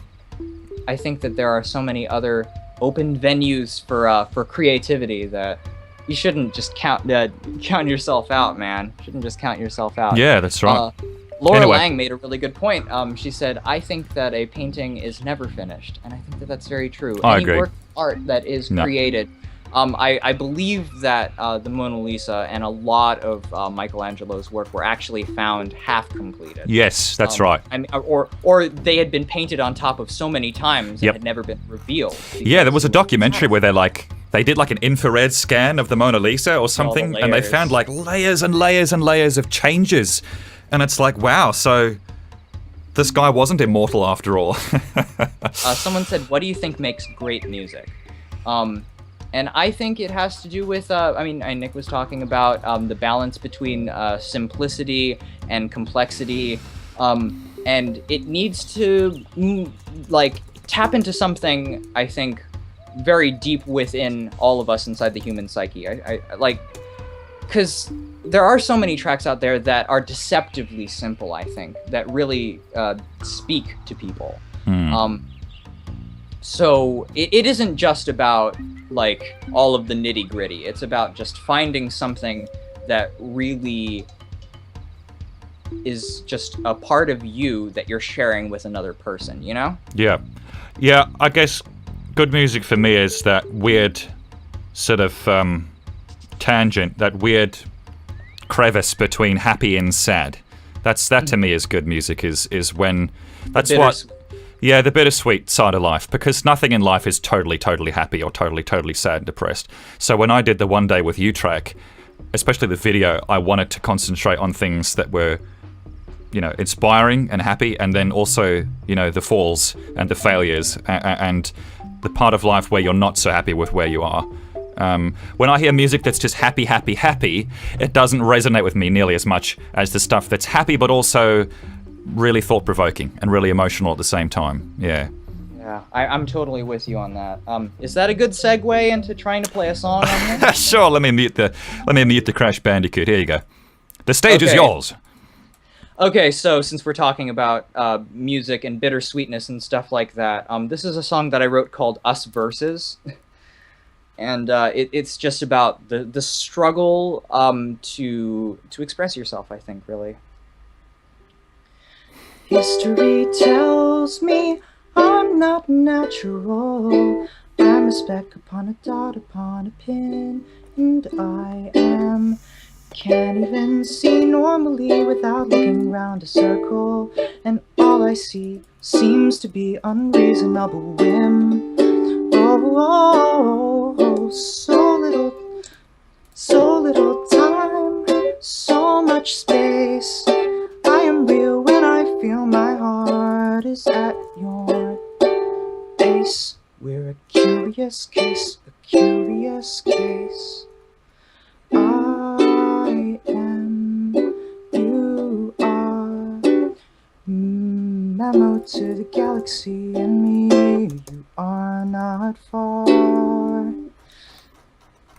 I think that there are so many other open venues for creativity that you shouldn't just count yourself out, man. You shouldn't just count yourself out. Yeah, that's right. Laura Anyway. Lang made a really good point. She said, "I think that a painting is never finished," and I think that that's very true. I Any agree. work of art that is No. created, I believe that the Mona Lisa and a lot of Michelangelo's work were actually found half completed. Yes, that's right. I mean, or they had been painted on top of so many times Yep. and had never been revealed. Yeah, there was a because- documentary where they did like an infrared scan of the Mona Lisa or something, and they layers. found like layers and layers and layers of changes. And it's like, wow, so this guy wasn't immortal after all. Someone said, "What do you think makes great music?" And I think it has to do with, Nick was talking about the balance between simplicity and complexity, and it needs to tap into something, I think, very deep within all of us inside the human psyche. I because there are so many tracks out there that are deceptively simple, I think, that really speak to people. So it isn't just about all of the nitty gritty. It's about just finding something that really is just a part of you that you're sharing with another person, you know? Yeah. I guess good music for me is that weird sort of tangent, that weird crevice between happy and sad. That to me is good music. Is when that's what. Yeah, the bittersweet side of life, because nothing in life is totally happy or totally sad and depressed. So when I did the One Day With You track, especially the video, I wanted to concentrate on things that were, inspiring and happy, and then also, the falls and the failures and the part of life where you're not so happy with where you are. When I hear music that's just happy, it doesn't resonate with me nearly as much as the stuff that's happy but also really thought-provoking and really emotional at the same time. Yeah, I'm totally with you on that. Is that a good segue into trying to play a song on here? Sure. Let me mute the Crash Bandicoot. Here you go. The stage is Okay. yours. Okay, so since we're talking about music and bittersweetness and stuff like that, this is a song that I wrote called Us Versus. And it's just about the struggle to express yourself, I think, really. History tells me I'm not natural. I'm a speck upon a dot upon a pin, and I can't even see normally without looking round a circle, and all I see seems to be unreasonable whim. Oh, so little time, so much space. I am real when I feel my heart is at your base. We're a curious case, a curious case. I am, you are. Memo to the galaxy and me, you are not far.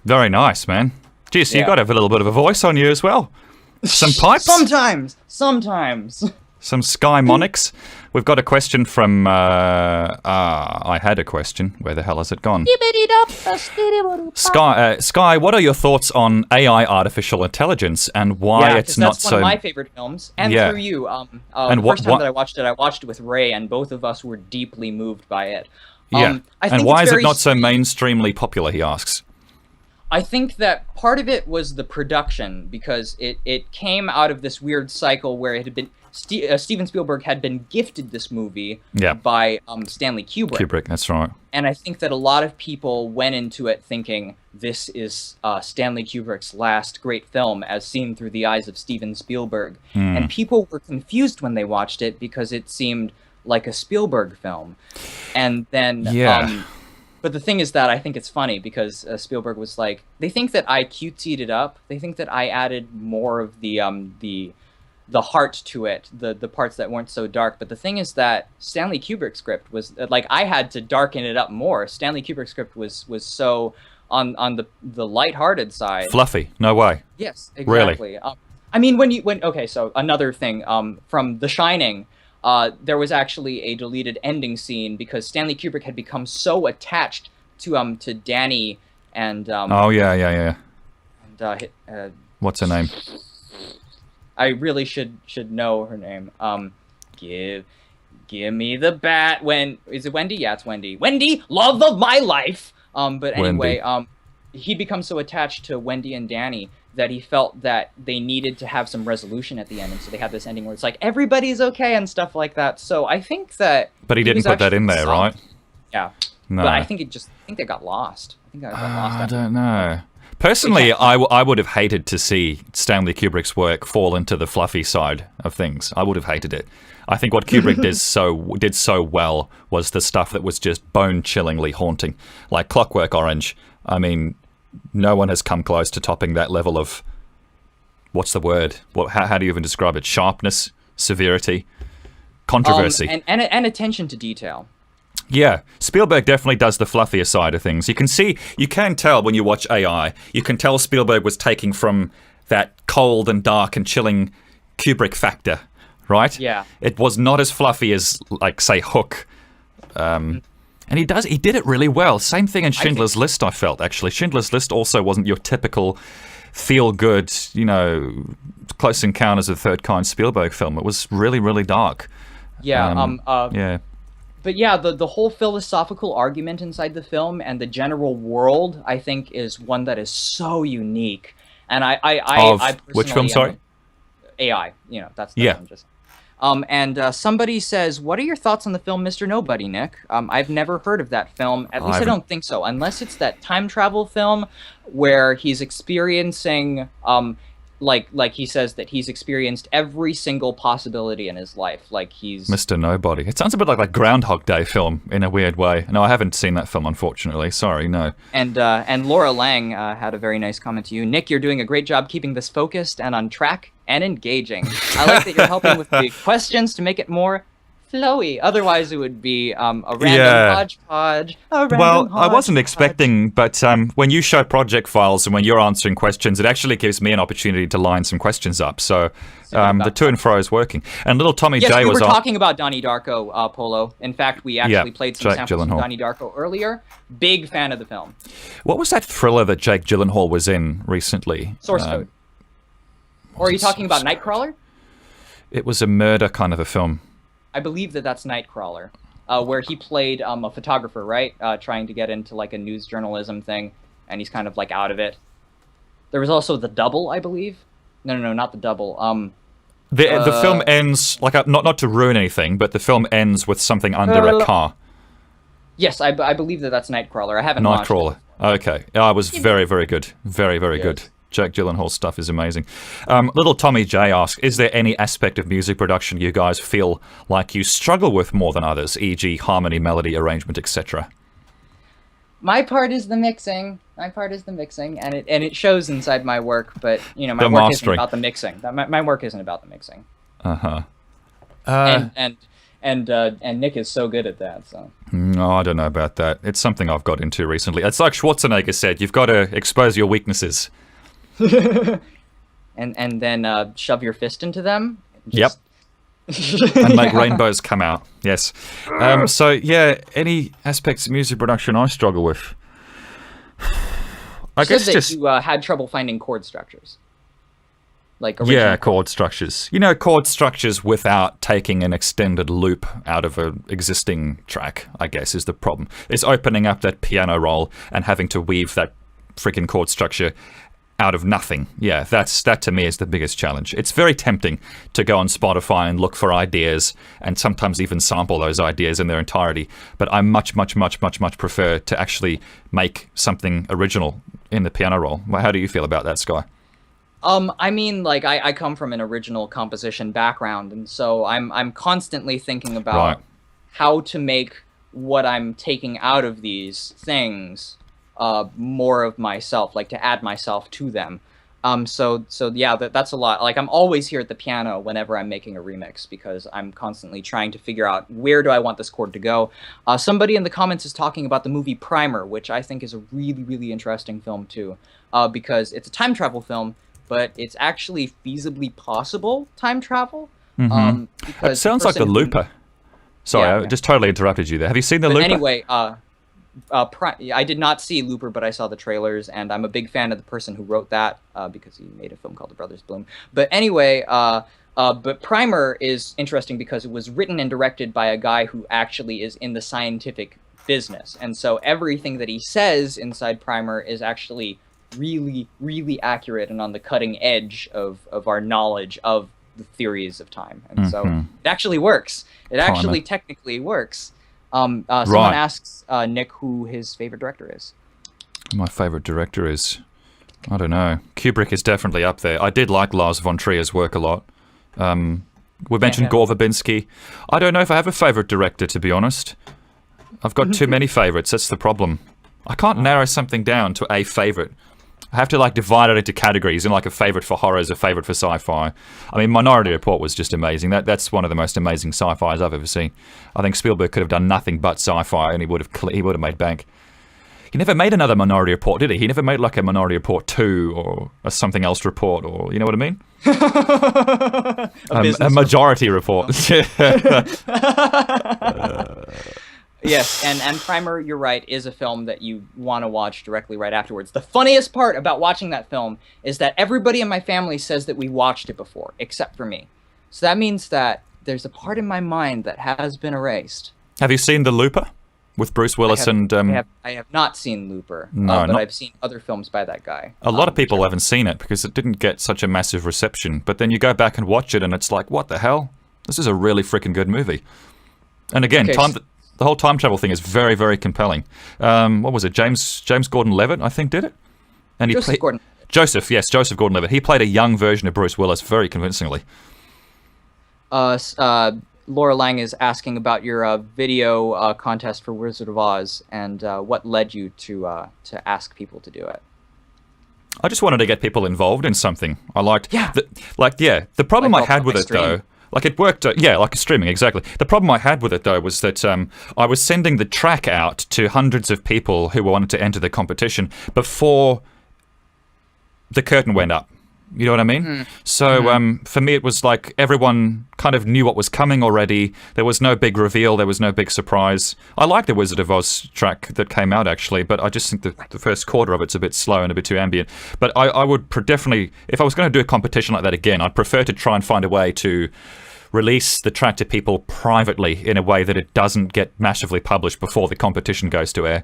Very nice, man. Geez, you Yeah. got to have a little bit of a voice on you as well. Some pipes? Sometimes. Some Skye monics. We've got a question from... I had a question. Where the hell has it gone? Skye, what are your thoughts on AI artificial intelligence and why it's not that's so... one of my favorite films, and Yeah. through you. And the what- first time what- that I watched it with Ray, and both of us were deeply moved by it. Yeah. I think And why it's is it very not so sweet. mainstreamly popular, he asks. I think that part of it was the production, because it came out of this weird cycle where it had been Steven Spielberg had been gifted this movie Yeah. by Stanley Kubrick. Kubrick, that's right. And I think that a lot of people went into it thinking this is Stanley Kubrick's last great film as seen through the eyes of Steven Spielberg. And people were confused when they watched it because it seemed like a Spielberg film. And then... Yeah. But the thing is that I think it's funny because Spielberg was like, they think that I cutesied it up. They think that I added more of the heart to it, the parts that weren't so dark. But the thing is that Stanley Kubrick's script was like, I had to darken it up more. Stanley Kubrick's script was so on the lighthearted side. Fluffy, no way. Yes, exactly. Really? I mean, okay, so another thing from The Shining. There was actually a deleted ending scene because Stanley Kubrick had become so attached to Danny and Oh, yeah. and What's her name? I really should know her name. Give me the bat. Is it Wendy? Yeah, it's Wendy. Wendy, love of my life. But anyway, he becomes so attached to Wendy and Danny that he felt that they needed to have some resolution at the end, and so they have this ending where it's like everybody's okay and stuff like that. So I think that. But he didn't put that in there, right? Yeah. No. But I think they got lost. I think I got lost. I don't know. Personally, I would have hated to see Stanley Kubrick's work fall into the fluffy side of things. I would have hated it. I think what Kubrick did so well was the stuff that was just bone-chillingly haunting, like Clockwork Orange. I mean, no one has come close to topping that level of, what's the word? How do you even describe it? Sharpness, severity, controversy, and attention to detail. Yeah, Spielberg definitely does the fluffier side of things. You can tell when you watch AI, you can tell Spielberg was taking from that cold and dark and chilling Kubrick factor, right? Yeah. It was not as fluffy as, like, say, Hook. And he did it really well. Same thing in Schindler's List, I felt, actually. Schindler's List also wasn't your typical feel-good, Close Encounters of the Third Kind Spielberg film. It was really, really dark. Yeah, yeah. But yeah, the whole philosophical argument inside the film and the general world, I think, is one that is so unique. And I personally which film? Sorry, AI. That's the film. Just. And somebody says, "What are your thoughts on the film Mr. Nobody, Nick?" I've never heard of that film. At least I don't think so, unless it's that time travel film where he's experiencing. Like he says that he's experienced every single possibility in his life. Like he's Mr. Nobody. It sounds a bit like a Groundhog Day film in a weird way. No, I haven't seen that film, unfortunately. Sorry, no. And Laura Lang had a very nice comment to you. Nick, you're doing a great job keeping this focused and on track and engaging. I like that you're helping with the questions to make it more flowy. Otherwise, it would be a random hodgepodge. I wasn't expecting, but when you show project files and when you're answering questions, it actually gives me an opportunity to line some questions up. So the to and fro is working. And little Tommy J we was were talking about Donnie Darko, Polo. In fact, we actually played some Jake samples Gyllenhaal. of Donnie Darko earlier. Big fan of the film. What was that thriller that Jake Gyllenhaal was in recently? Source Code. Or are you talking about Nightcrawler? It was a murder kind of a film. I believe that's Nightcrawler, where he played a photographer, right? Trying to get into like a news journalism thing, and he's kind of like out of it. There was also The Double, I believe. No, not The Double. The film ends, like, not to ruin anything, but the film ends with something under a car. Yes, I believe that's Nightcrawler. I haven't watched it. Nightcrawler. Okay. It was very, very good. Very, very good. Jake Gyllenhaal's stuff is amazing. Little Tommy J asks, is there any aspect of music production you guys feel like you struggle with more than others, e.g. harmony, melody, arrangement, etc.? My part is the mixing. And it shows inside my work, but, my work isn't about the mixing. My work isn't about the mixing. Uh-huh. And Nick is so good at that, so. No, I don't know about that. It's something I've got into recently. It's like Schwarzenegger said, you've got to expose your weaknesses. and then shove your fist into them. Yep. And make rainbows come out. Yes. So yeah, any aspects of music production I struggle with. I guess just you had trouble finding chord structures. Like original chord structures. Chord structures without taking an extended loop out of an existing track, I guess, is the problem. It's opening up that piano roll and having to weave that freaking chord structure out of nothing. Yeah, that to me is the biggest challenge. It's very tempting to go on Spotify and look for ideas and sometimes even sample those ideas in their entirety. But I much prefer to actually make something original in the piano roll. How do you feel about that, Skye? I mean, like, I come from an original composition background, and so I'm constantly thinking about how to make what I'm taking out of these things more of myself, like to add myself to them. So yeah, that's a lot. Like, I'm always here at the piano whenever I'm making a remix because I'm constantly trying to figure out where do I want this chord to go. Somebody in the comments is talking about the movie Primer, which I think is a really, really interesting film too, because it's a time travel film, but it's actually feasibly possible time travel. It sounds like The Looper. Sorry, I just totally interrupted you there. Have you seen The Looper? Anyway, I did not see Looper, but I saw the trailers, and I'm a big fan of the person who wrote that because he made a film called The Brothers Bloom. But anyway, but Primer is interesting because it was written and directed by a guy who actually is in the scientific business, and so everything that he says inside Primer is actually really, really accurate and on the cutting edge of our knowledge of the theories of time, and so it actually works. It actually technically works. Someone asks Nick who his favorite director is. My favorite director is, I don't know. Kubrick is definitely up there. I did like Lars von Trier's work a lot. We mentioned Gore Verbinski. I don't know if I have a favorite director, to be honest. I've got too many favorites. That's the problem. I can't narrow something down to a favorite. I have to like divide it into categories, and like a favorite for horrors, a favorite for sci-fi. I mean, Minority Report was just amazing. That's one of the most amazing sci-fis I've ever seen. I think Spielberg could have done nothing but sci-fi, and he would have made bank. He never made another Minority Report, did he? He never made like a Minority Report 2 or a something else report, or you know what I mean? A Majority Report. Yes, and Primer, you're right, is a film that you want to watch directly right afterwards. The funniest part about watching that film is that everybody in my family says that we watched it before, except for me. So that means that there's a part in my mind that has been erased. Have you seen The Looper with Bruce Willis and... I have not seen Looper, but I've seen other films by that guy. A lot of people haven't seen it because it didn't get such a massive reception. But then you go back and watch it and it's like, what the hell? This is a really freaking good movie. And again, the whole time travel thing is very, very compelling. What was it? James Gordon-Levitt, I think, did it? And Joseph Gordon-Levitt. He played a young version of Bruce Willis very convincingly. Laura Lang is asking about your video contest for Wizard of Oz and what led you to ask people to do it. I just wanted to get people involved in something. I liked... The problem I had with it, though... Like, it worked, like streaming, exactly. The problem I had with it, though, was that I was sending the track out to hundreds of people who wanted to enter the competition before the curtain went up. You know what I mean? So for me, it was like everyone kind of knew what was coming already. There was no big reveal. There was no big surprise. I like the Wizard of Oz track that came out, actually, but I just think the first quarter of it's a bit slow and a bit too ambient. But I would definitely, if I was going to do a competition like that again, I'd prefer to try and find a way to release the track to people privately in a way that it doesn't get massively published before the competition goes to air.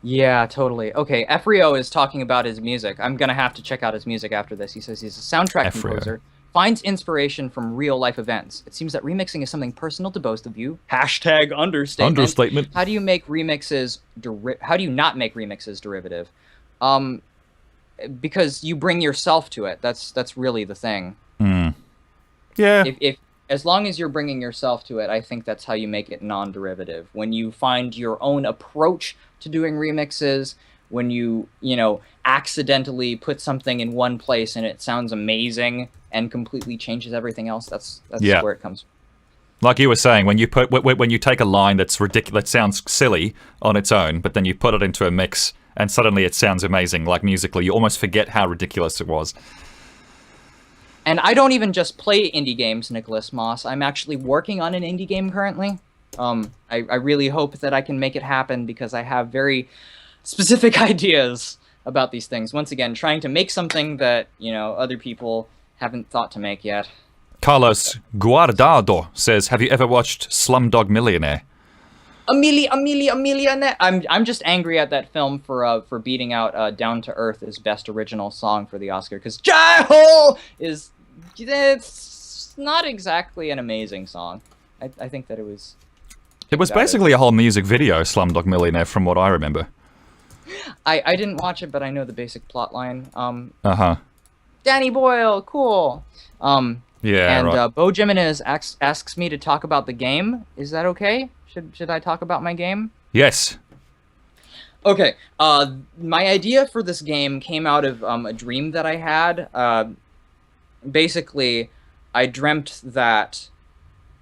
Yeah, totally. Okay, Efrio is talking about his music. I'm going to have to check out his music after this. He says he's a soundtrack composer, finds inspiration from real-life events. It seems that remixing is something personal to both of you. # understatement. How do you make remixes... How do you not make remixes derivative? Because you bring yourself to it. That's really the thing. Yeah. If as long as you're bringing yourself to it, I think that's how you make it non-derivative. When you find your own approach to doing remixes, when you accidentally put something in one place and it sounds amazing and completely changes everything else, that's where it comes from. Like you were saying, when you take a line that's ridiculous, that sounds silly on its own, but then you put it into a mix and suddenly it sounds amazing, like musically, you almost forget how ridiculous it was. And I don't even just play indie games, Nicholas Moss. I'm actually working on an indie game currently. I really hope that I can make it happen because I have very specific ideas about these things. Once again, trying to make something that, other people haven't thought to make yet. Carlos Guardado says, have you ever watched Slumdog Millionaire? Millionaire. I'm just angry at that film for beating out Down to Earth as best original song for the Oscar, because Jai-Ho it's not exactly an amazing song. I think that it was basically a whole music video, Slumdog Millionaire, from what I remember. I didn't watch it, but I know the basic plot line. Danny Boyle, cool. Yeah, and right. Bo Jimenez asks me to talk about the game. Is that okay? Should I talk about my game? Yes. Okay. My idea for this game came out of a dream that I had. Basically, I dreamt that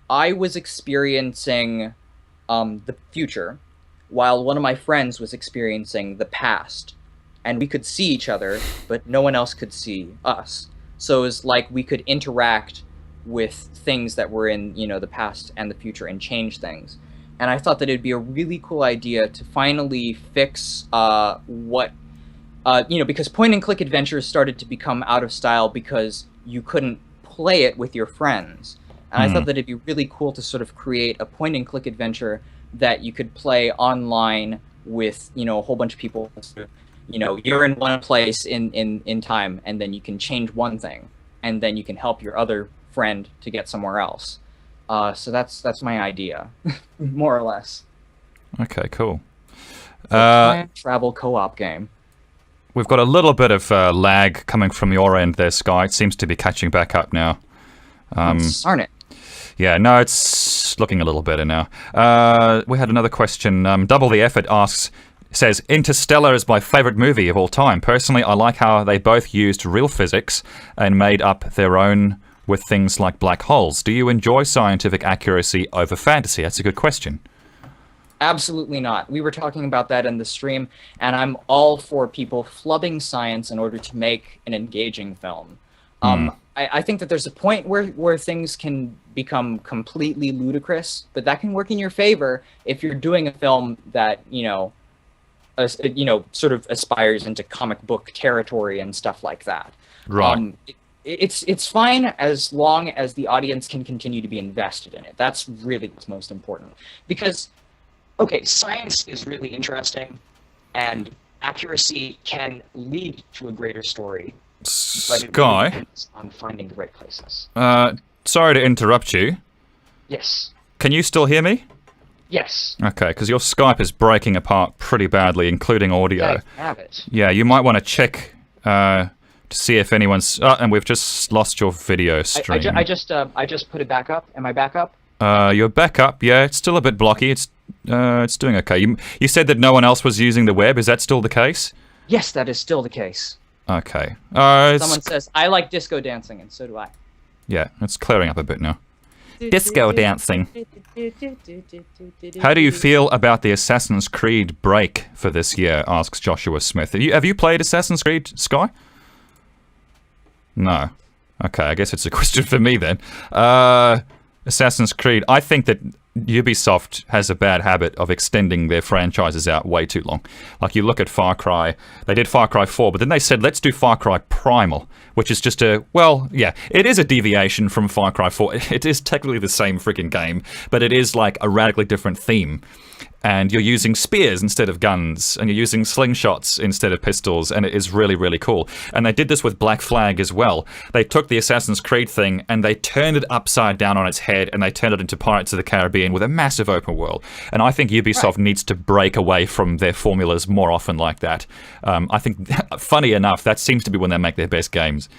I was experiencing the future, while one of my friends was experiencing the past. And we could see each other, but no one else could see us. So it was like we could interact with things that were in, the past and the future and change things. and I thought that it'd be a really cool idea to finally fix what because point-and-click adventures started to become out of style because you couldn't play it with your friends. And I thought that it'd be really cool to sort of create a point-and-click adventure that you could play online with, a whole bunch of people. You're in one place in time, and then you can change one thing, and then you can help your other friend to get somewhere else. So that's my idea, more or less. Okay, cool. Time travel co-op game. We've got a little bit of lag coming from your end there, Skye. It seems to be catching back up now. Darn it. Yeah, no, it's looking a little better now. We had another question. Double the Effort says, Interstellar is my favourite movie of all time. Personally, I like how they both used real physics and made up their own with things like black holes. Do you enjoy scientific accuracy over fantasy? That's a good question. Absolutely not. We were talking about that in the stream, and I'm all for people flubbing science in order to make an engaging film. I think that there's a point where things can become completely ludicrous, but that can work in your favor if you're doing a film that, sort of aspires into comic book territory and stuff like that. Right. It's fine as long as the audience can continue to be invested in it. That's really what's most important. Because, okay, science is really interesting, and accuracy can lead to a greater story. But it really Skye, depends on finding the right places. sorry to interrupt you. Yes. Can you still hear me? Yes. Okay, because your Skype is breaking apart pretty badly, including audio. I have it. Yeah, you might want to check to see if anyone's... and we've just lost your video stream. I just put it back up. Am I back up? You're back up. Yeah, it's still a bit blocky. It's doing okay. You said that no one else was using the web. Is that still the case? Yes, that is still the case. Okay. Someone says, I like disco dancing, and so do I. Yeah, it's clearing up a bit now. Disco dancing. How do you feel about the Assassin's Creed break for this year? Asks Joshua Smith. Have you played Assassin's Creed, Skye? No. Okay, I guess it's a question for me then. Assassin's Creed. I think that Ubisoft has a bad habit of extending their franchises out way too long. Like, you look at Far Cry, they did Far Cry 4, but then they said, let's do Far Cry Primal, which is just it is a deviation from Far Cry 4. It is technically the same freaking game, but it is like a radically different theme. And you're using spears instead of guns, and you're using slingshots instead of pistols, and it is really, really cool. And they did this with Black Flag as well. They took the Assassin's Creed thing, and they turned it upside down on its head, and they turned it into Pirates of the Caribbean with a massive open world. And I think Ubisoft needs to break away from their formulas more often like that. I think, funny enough, that seems to be when they make their best games.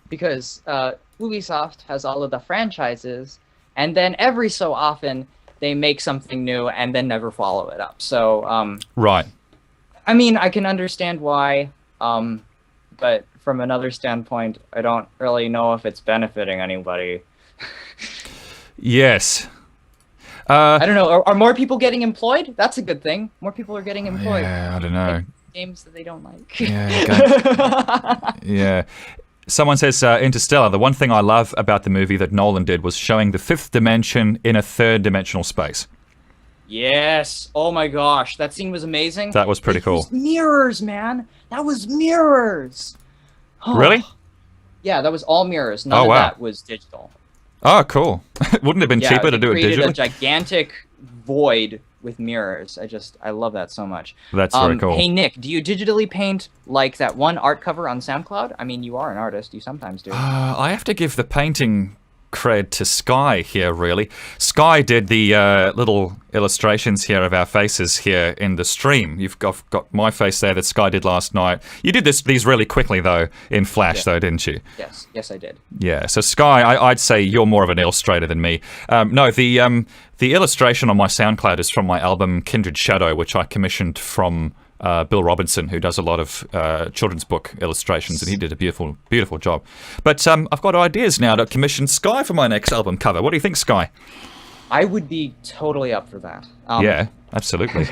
Because Ubisoft has all of the franchises, and then every so often they make something new and then never follow it up. So, right. I mean, I can understand why, but from another standpoint, I don't really know if it's benefiting anybody. Yes. I don't know. Are more people getting employed? That's a good thing. More people are getting employed. Yeah, I don't know. Games that they don't like. Yeah. Yeah. Someone says, Interstellar, the one thing I love about the movie that Nolan did was showing the fifth dimension in a third-dimensional space. Yes. Oh my gosh. That scene was amazing. That was pretty cool. Mirrors, man. That was mirrors. Oh. Really? Yeah, that was all mirrors. None of that was digital. Oh, cool. Wouldn't it have been cheaper to do it digitally? They created a gigantic void with mirrors. I love that so much. That's very cool. Hey, Nick, do you digitally paint like that one art cover on SoundCloud? I mean, you are an artist. You sometimes do. I have to give the painting cred to Skye here, really. Skye did the little illustrations here of our faces here in the stream. You've got my face there that Skye did last night. You did these really quickly, though, in Flash, though, didn't you? Yes, I did. Yeah, so Skye, I'd say you're more of an illustrator than me. No, the illustration on my SoundCloud is from my album Kindred Shadow, which I commissioned from Bill Robinson, who does a lot of children's book illustrations, and he did a beautiful, beautiful job. But I've got ideas now to commission Skye for my next album cover. What do you think, Skye? I would be totally up for that. Yeah, absolutely.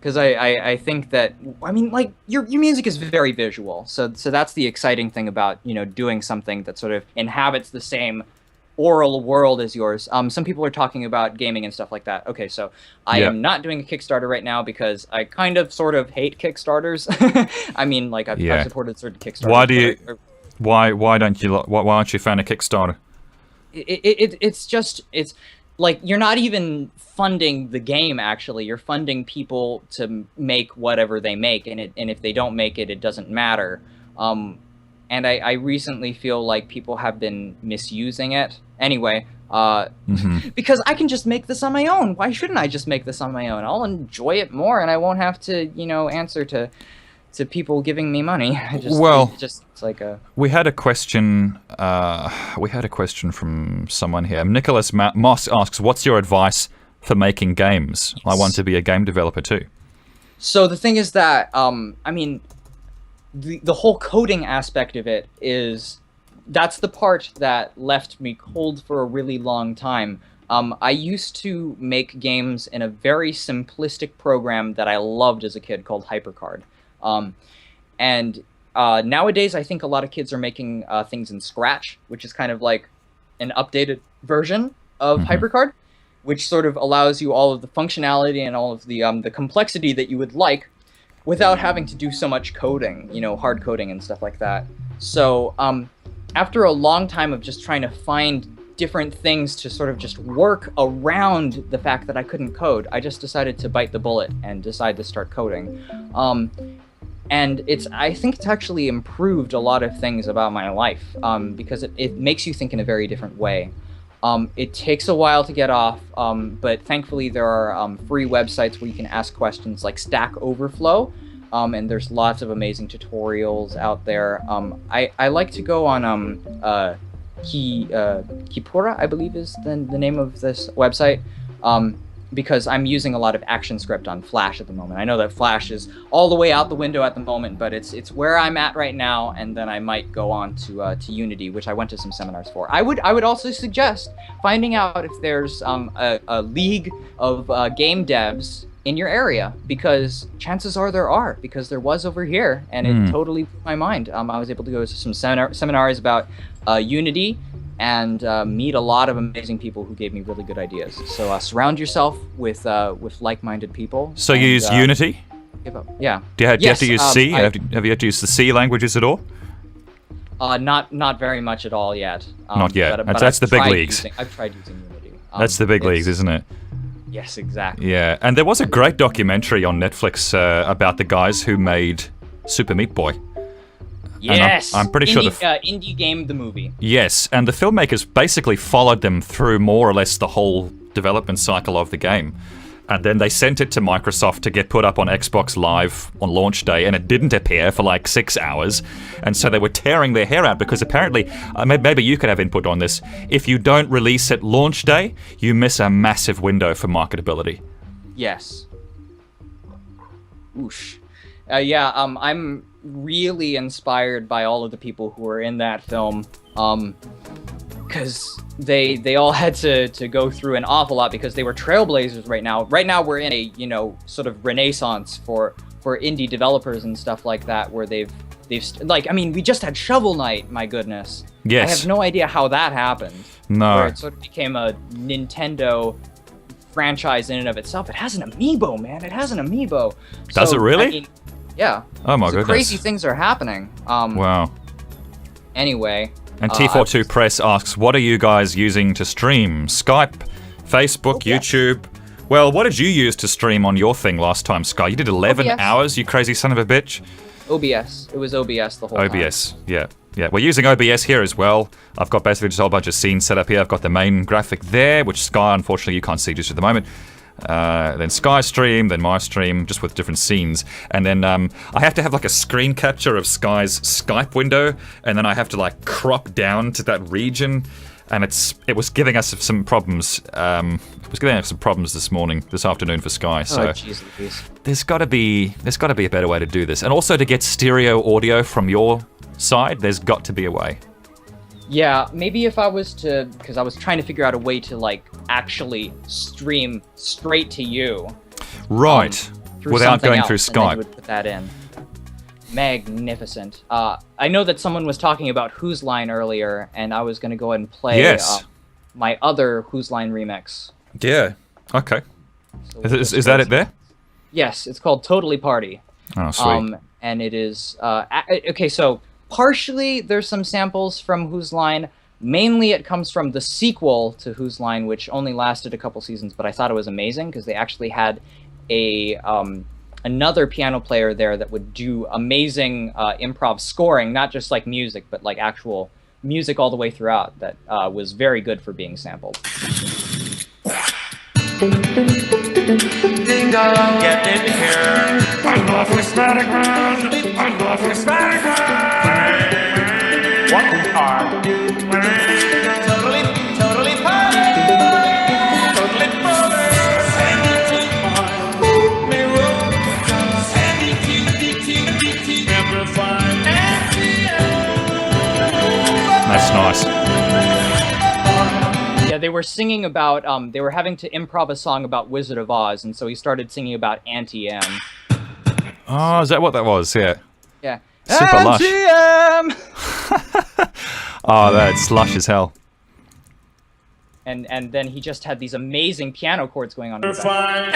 Because I think that, I mean, like, your music is very visual, so that's the exciting thing about, doing something that sort of inhabits the same oral world as yours. Some people are talking about gaming and stuff like that. Okay, so I am not doing a Kickstarter right now because I kind of sort of hate Kickstarters. I mean, like I've supported certain Kickstarters. Why do you? Why don't you? Why aren't you a fan of Kickstarter? It's like you're not even funding the game. Actually, you're funding people to make whatever they make, and if they don't make it, it doesn't matter. And I recently feel like people have been misusing it. Anyway, because I can just make this on my own. Why shouldn't I just make this on my own? I'll enjoy it more, and I won't have to, answer to people giving me money. It's like a. We had a question. We had a question from someone here. Nicholas Moss asks, "What's your advice for making games? I want to be a game developer too." So the thing is that, I mean, the whole coding aspect of it that's the part that left me cold for a really long time. I used to make games in a very simplistic program that I loved as a kid called HyperCard. And nowadays, I think a lot of kids are making things in Scratch, which is kind of like an updated version of HyperCard, which sort of allows you all of the functionality and all of the complexity that you would like without having to do so much coding, hard coding and stuff like that. So after a long time of just trying to find different things to sort of just work around the fact that I couldn't code, I just decided to bite the bullet and decide to start coding. And I think it's actually improved a lot of things about my life, because it makes you think in a very different way. It takes a while to get off, but thankfully there are free websites where you can ask questions like Stack Overflow, and there's lots of amazing tutorials out there. I like to go on Kipura, I believe is the name of this website, because I'm using a lot of ActionScript on Flash at the moment. I know that Flash is all the way out the window at the moment, but it's where I'm at right now, and then I might go on to Unity, which I went to some seminars for. I would also suggest finding out if there's a league of game devs in your area, because chances are there are, because there was over here, and it totally blew my mind. I was able to go to some seminars about Unity, and meet a lot of amazing people who gave me really good ideas. So surround yourself with like-minded people. So you use Unity? Yeah. Do you have to use C? Have you had to use the C languages at all? Not very much at all yet. Not yet. But that's the big leagues. I've tried using Unity. That's the big leagues, isn't it? Yes, exactly. Yeah, and there was a great documentary on Netflix about the guys who made Super Meat Boy. Yes, I'm pretty sure Indie Game the movie. Yes, and the filmmakers basically followed them through more or less the whole development cycle of the game. And then they sent it to Microsoft to get put up on Xbox Live on launch day, and it didn't appear for like 6 hours. And so they were tearing their hair out because apparently, maybe you could have input on this, if you don't release it launch day, you miss a massive window for marketability. Yes. Oosh. I'm really inspired by all of the people who were in that film, because they all had to go through an awful lot, because they were trailblazers right now. Right now we're in a sort of renaissance for indie developers and stuff like that, where they've we just had Shovel Knight, my goodness. Yes. I have no idea how that happened. No. Where it sort of became a Nintendo franchise in and of itself. It has an amiibo, man. It has an amiibo. Does it really? Yeah. Oh my goodness. Crazy things are happening. Wow. Anyway. And T42 Press asks, what are you guys using to stream? Skype, Facebook, YouTube? Well, what did you use to stream on your thing last time, Skye? You did 11 hours, you crazy son of a bitch. OBS. It was OBS the whole time. OBS, yeah. Yeah, we're using OBS here as well. I've got basically just a whole bunch of scenes set up here. I've got the main graphic there, which Skye, unfortunately, you can't see just at the moment. Then Skye stream, then my stream, just with different scenes. And then I have to have like a screen capture of Skye's Skype window, and then I have to like crop down to that region. And it was giving us some problems. It was giving us some problems this afternoon for Skye. So there's got to be a better way to do this, and also to get stereo audio from your side. There's got to be a way. Yeah, maybe if I was to, because I was trying to figure out a way to like actually stream straight to you, right? Without going through Skype. And would put that in. Magnificent. I know that someone was talking about Whose Line earlier, and I was going to go ahead and play. Yes. my other Whose Line remix. Yeah. Okay. So Is that it there? Yes, it's called Totally Party. Oh, sweet. And it is okay. So partially there's some samples from Whose Line. Mainly it comes from the sequel to Whose Line, which only lasted a couple seasons, but I thought it was amazing because they actually had a another piano player there that would do amazing improv scoring, not just like music, but like actual music all the way throughout. That was very good for being sampled. Ding dong, get in here. I love Hispanic man. I love Hispanic man. What are you wearing? Totally party. Totally party. That's nice. Yeah, they were singing about, they were having to improv a song about Wizard of Oz, and so he started singing about Auntie M. Oh, is that what that was? Yeah. Yeah. Super lush. Auntie M! Oh, that's lush as hell. And then he just had these amazing piano chords going on in the back.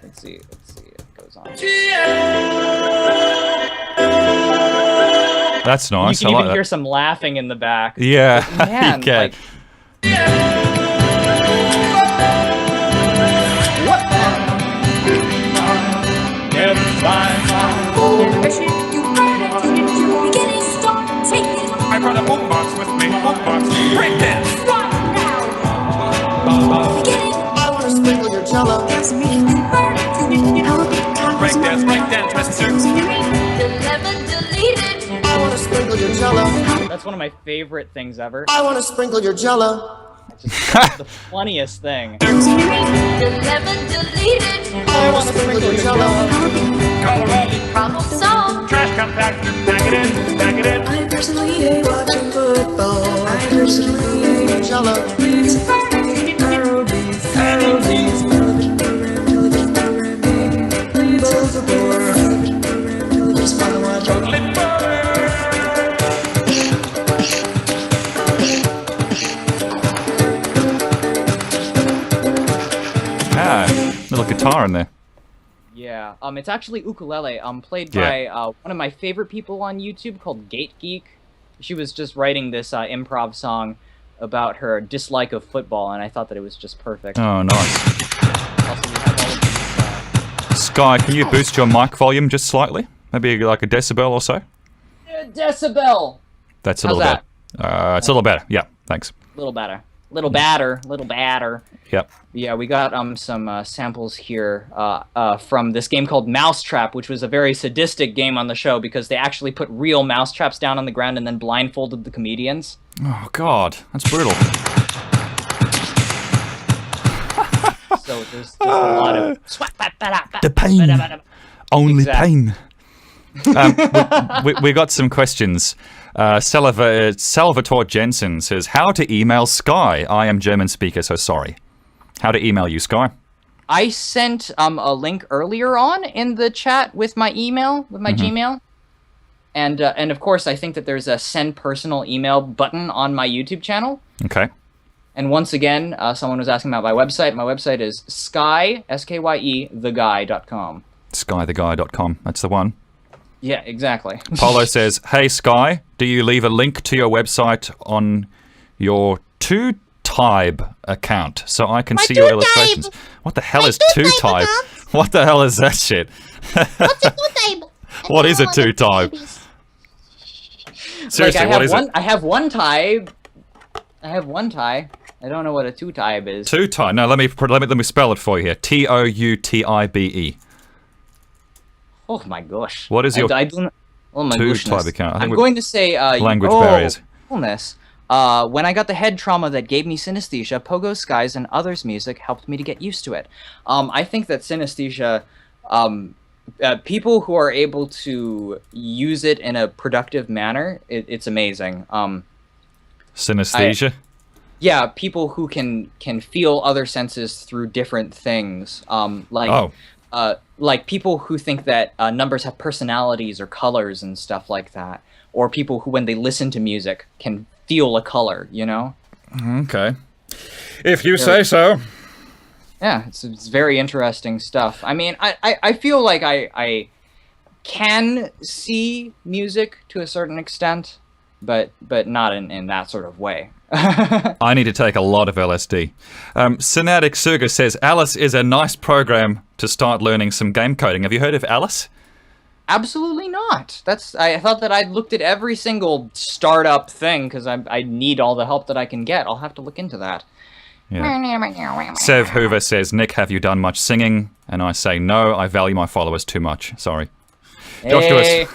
Let's see, it goes on. That's nice. You can I even like hear that. some laughing in the back. Yeah, But man, you can. like, what? I brought a boombox with me. Boombox. Break dance. I wanna sprinkle your jello. Break dance, mister. I wanna sprinkle your jello. That's one of my favorite things ever. I wanna sprinkle your jello. It's the funniest thing. I wanna sprinkle your jello. Problem solved. Trash compactor. Pack it in. Pack it in. I personally hate watching football. I personally hate jello. Ah, little guitar in there. Yeah, it's actually ukulele, played Yeah. by one of my favorite people on YouTube called Gate Geek. She was just writing this improv song about her dislike of football, and I thought that it was just perfect. Oh, nice. Also, we have all of these, Skye, can you boost your mic volume just slightly? Maybe like a decibel or so? decibel! That's a How's little bit. It's a little better. Yeah, thanks. Little better. Little batter. Little batter. Yep. Yeah, we got some samples here from this game called Mousetrap, which was a very sadistic game on the show because they actually put real mousetraps down on the ground and then blindfolded the comedians. Oh, God. That's brutal. So there's a lot of... The pain. Only Exactly. pain. We got some questions. Salvatore Jensen says, how to email Skye? I am German speaker, so sorry. How to email you, Skye? I sent a link earlier on in the chat with my email, with my Gmail. And of course, I think that there's a send personal email button on my YouTube channel. Okay. And once again, someone was asking about my website. My website is Skye, S-K-Y-E, theguy.com. SkyeTheGuy.com. That's the one. Yeah, exactly. Polo says, hey, Skye, do you leave a link to your website on your 2Tybe account so I can see your illustrations? What the hell is 2Tybe? What the hell is that shit? What's a two-type? What is a 2Tybe? Seriously, what is it? I have one tie. I have one tie. I don't know what a two-tybe is. 2Tybe. No, let me spell it for you here. Toutibe. Oh my gosh. What is your oh my 2Tybe goodness. account? I think I'm we- going to say Language barriers. Goodness. When I got the head trauma that gave me synesthesia, Pogo Skye's and others' music helped me to get used to it. I think that synesthesia, people who are able to use it in a productive manner, it's amazing. Synesthesia? Yeah, people who can feel other senses through different things. Like people who think that numbers have personalities or colors and stuff like that, or people who, when they listen to music, can feel a color. You know? Okay. If you say so. Yeah, it's very interesting stuff. I mean, I feel like I can see music to a certain extent, but not in that sort of way. I need to take a lot of LSD. Synatic Suga says, Alice is a nice program to start learning some game coding. Have you heard of Alice? Absolutely not. I thought that I'd looked at every single startup thing because I need all the help that I can get. I'll have to look into that. Yeah. Sev Hoover says, Nick, have you done much singing? And I say, no, I value my followers too much. Sorry. Hey.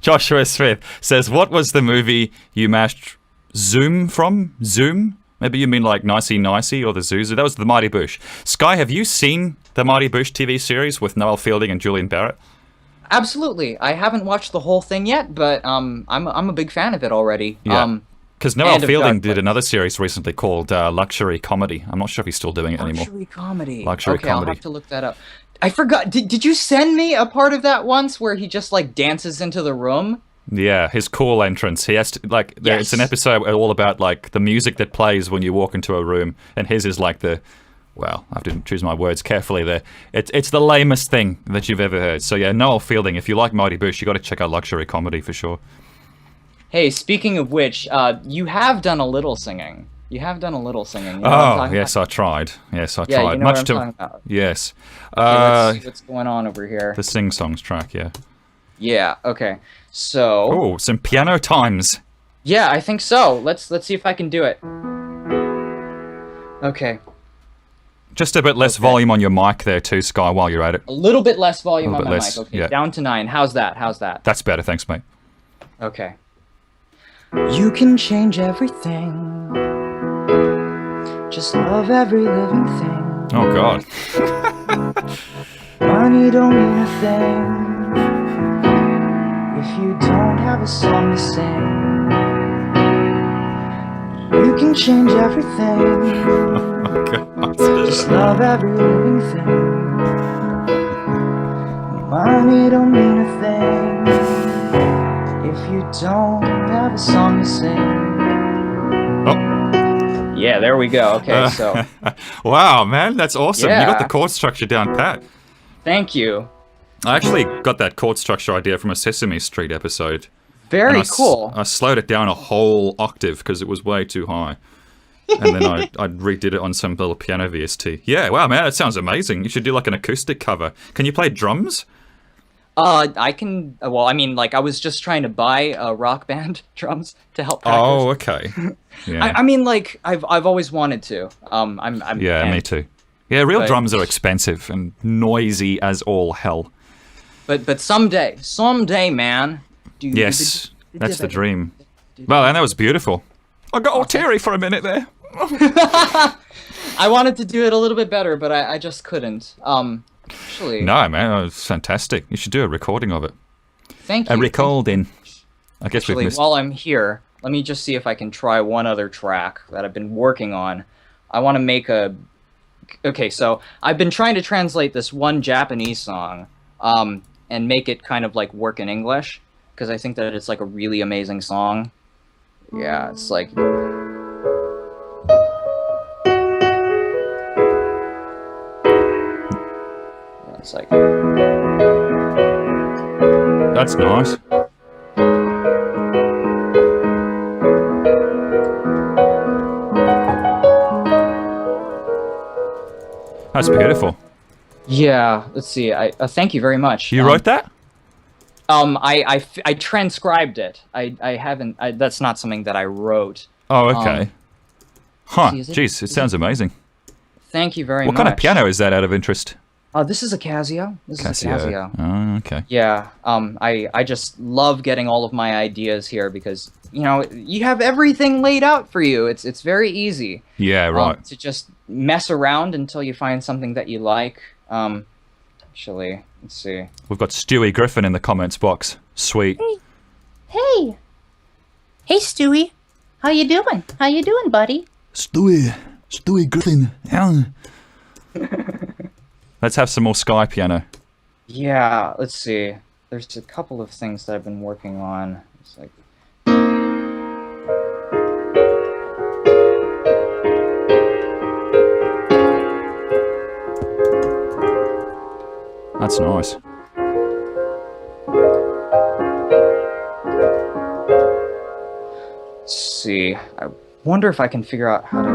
Joshua Smith says, what was the movie you mashed Zoom from? Zoom? Maybe you mean like Nicey Nicey or the Zuzu. That was The Mighty Boosh. Skye, have you seen The Mighty Boosh TV series with Noel Fielding and Julian Barrett? Absolutely. I haven't watched the whole thing yet, but I'm a big fan of it already. Yeah. Because Noel Fielding did another series recently called Luxury Comedy. I'm not sure if he's still doing it anymore. Luxury Comedy. Luxury Comedy. I'll have to look that up. I forgot. Did you send me a part of that once where he just like dances into the room? Yeah, his cool entrance. He has to like. Yes. It's an episode all about like the music that plays when you walk into a room, and his is like the. Well, I have to choose my words carefully there. It's the lamest thing that you've ever heard. So yeah, Noel Fielding. If you like Mighty Boosh, you got to check out Luxury Comedy for sure. Hey, speaking of which, you have done a little singing. You have done a little singing. You know Oh, yes, I tried. Yes, I tried. You know Much what I'm to talking about. yes. Okay, let's see what's going on over here. The sing songs track, yeah. Yeah. Okay. So. Oh, some piano times. Yeah, I think so. Let's see if I can do it. Okay. Just a bit less volume on your mic there too, Skye, while you're at it. A little bit less volume on my less, mic. Okay, yeah. down to 9. How's that? How's that? That's better, thanks, mate. Okay. You can change everything. Just love every living thing. Oh, God. Money don't mean a thing if you don't have a song to sing. You can change everything. Oh, God. Just love every living thing. Money don't mean a thing if you don't have a song to sing. Oh. Yeah, there we go. Okay, so. Wow, man, that's awesome. Yeah. You got the chord structure down pat. Thank you. I actually got that chord structure idea from a Sesame Street episode. Very cool. I slowed it down a whole octave because it was way too high. And then I redid it on some little piano VST. Yeah, wow, man, that sounds amazing. You should do like an acoustic cover. Can you play drums? I can. Well, I mean, like, I was just trying to buy Rock Band drums to help practice. Oh, okay. Yeah. I mean, like, I've always wanted to. Yeah, me too. Yeah, real drums are expensive and noisy as all hell. But someday, man. Yes, that's the dream. Well, and that was beautiful. I got all teary for a minute there. I wanted to do it a little bit better, but I just couldn't. Actually. No, man, it's fantastic. You should do a recording of it. Thank you. A recording. I guess Actually, we've missed. while I'm here, let me just see if I can try one other track that I've been working on. I want to make a. Okay, so I've been trying to translate this one Japanese song, and make it kind of like work in English, because I think that it's like a really amazing song. Yeah, it's like. It's like. That's nice. That's beautiful. Yeah, let's see. I thank you very much. You wrote that? I transcribed it. I haven't. That's not something that I wrote. Oh, okay. Huh. See, Jeez, it sounds amazing. Thank you very much. What kind of piano is that, out of interest? This is a Casio. This is a Casio. Oh, okay. Yeah. I just love getting all of my ideas here because you have everything laid out for you. It's very easy. Yeah, right. To just mess around until you find something that you like. Actually, let's see. We've got Stewie Griffin in the comments box. Sweet. Hey, Stewie. How you doing? How you doing, buddy? Stewie Griffin. Yeah. Let's have some more Skye piano. Yeah, let's see. There's a couple of things that I've been working on. It's like. That's nice. Let's see. I wonder if I can figure out how to...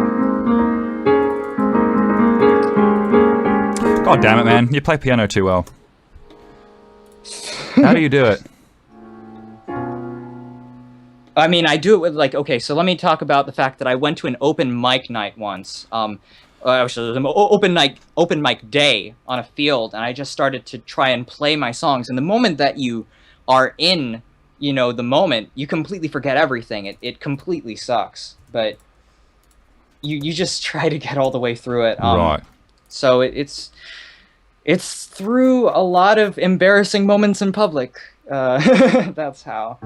God damn it, man. You play piano too well. How do you do it? I mean, I do it with, like, okay, so let me talk about the fact that I went to an open mic night once. Actually, it was an open mic day on a field, and I just started to try and play my songs. And the moment that you are in, you know, the moment, you completely forget everything. It completely sucks, but you just try to get all the way through it. Right. So it's through a lot of embarrassing moments in public. That's how.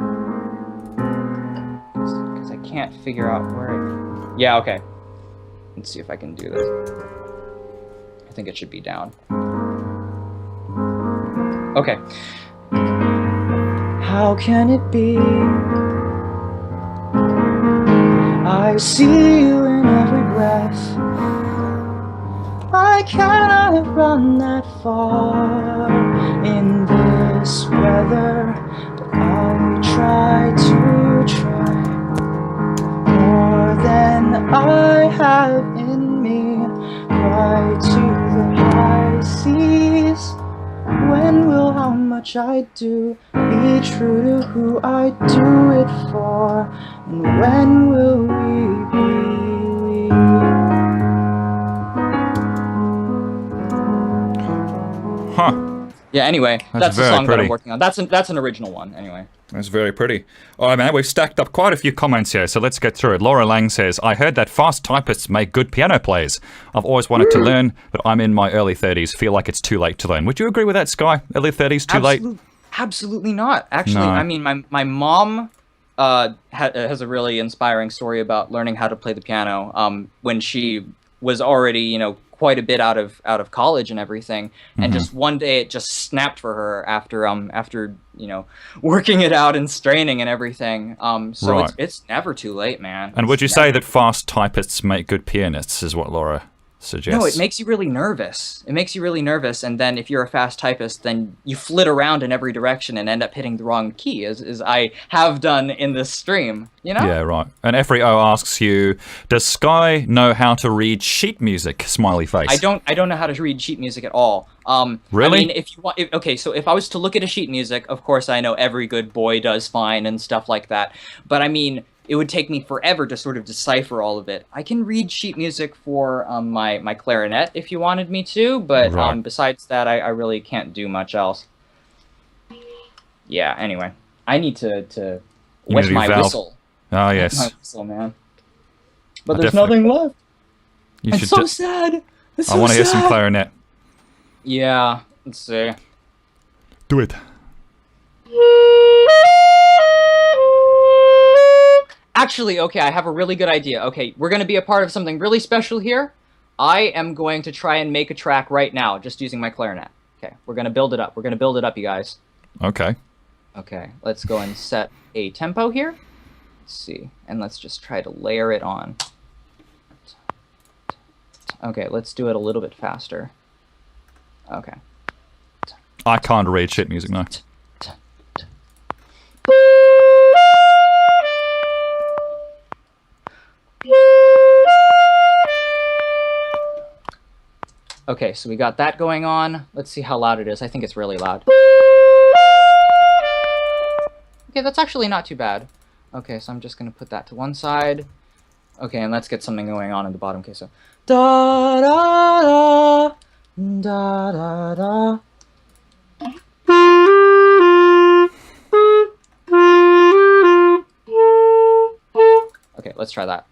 Because I can't figure out where Yeah, okay. Let's see if I can do this. I think it should be down. Okay. How can it be? I see you in every breath. I cannot run that far in this weather, but I try more than I have in me. Cry to the high seas. When will how much I do be true to who I do it for? And when will we be? Huh. Yeah, anyway, that's the very song that pretty. I'm working on. That's an original one, anyway. That's very pretty. All right, man, we've stacked up quite a few comments here, so let's get through it. Laura Lang says, I heard that fast typists make good piano players. I've always wanted to learn, but I'm in my early 30s. Feel like it's too late to learn. Would you agree with that, Skye? Early 30s, too late? Absolutely not. Actually, No. I mean, my mom has a really inspiring story about learning how to play the piano when she was already, you know, quite a bit out of college and everything, and just one day it just snapped for her after you know, working it out and straining and everything. So Right. it's never too late, man. And would you say that fast typists make good pianists, is what Laura suggests? No, it makes you really nervous. It makes you really nervous, and then if you're a fast typist, then you flit around in every direction and end up hitting the wrong key, as I have done in this stream, you know? Yeah, right. And Efri O asks you, does Skye know how to read sheet music? Smiley face. I don't know how to read sheet music at all. Really? I mean, if you want, okay, so if I was to look at a sheet music, of course I know every good boy does fine and stuff like that. But I mean, it would take me forever to sort of decipher all of it. I can read sheet music for my clarinet if you wanted me to, but Right. besides that, I really can't do much else. Yeah. Anyway, I need to You wet need to my valve. whistle. Oh, My yes. whistle, man. But I there's definitely- nothing left. You It's should so do- sad. It's I so want to hear some sad. clarinet. Yeah. Let's see. Do it. Actually, okay, I have a really good idea. Okay, we're going to be a part of something really special here. I am going to try and make a track right now, just using my clarinet. Okay, we're going to build it up. We're going to build it up, you guys. Okay. Okay, let's go and set a tempo here. Let's see, and let's just try to layer it on. Okay, let's do it a little bit faster. Okay. I can't read sheet music, no. Okay, so we got that going on. Let's see how loud it is. I think it's really loud. Okay, that's actually not too bad. Okay, so I'm just gonna put that to one side. Okay, and let's get something going on in the bottom. Okay, so da da da da da da. Okay, let's try that.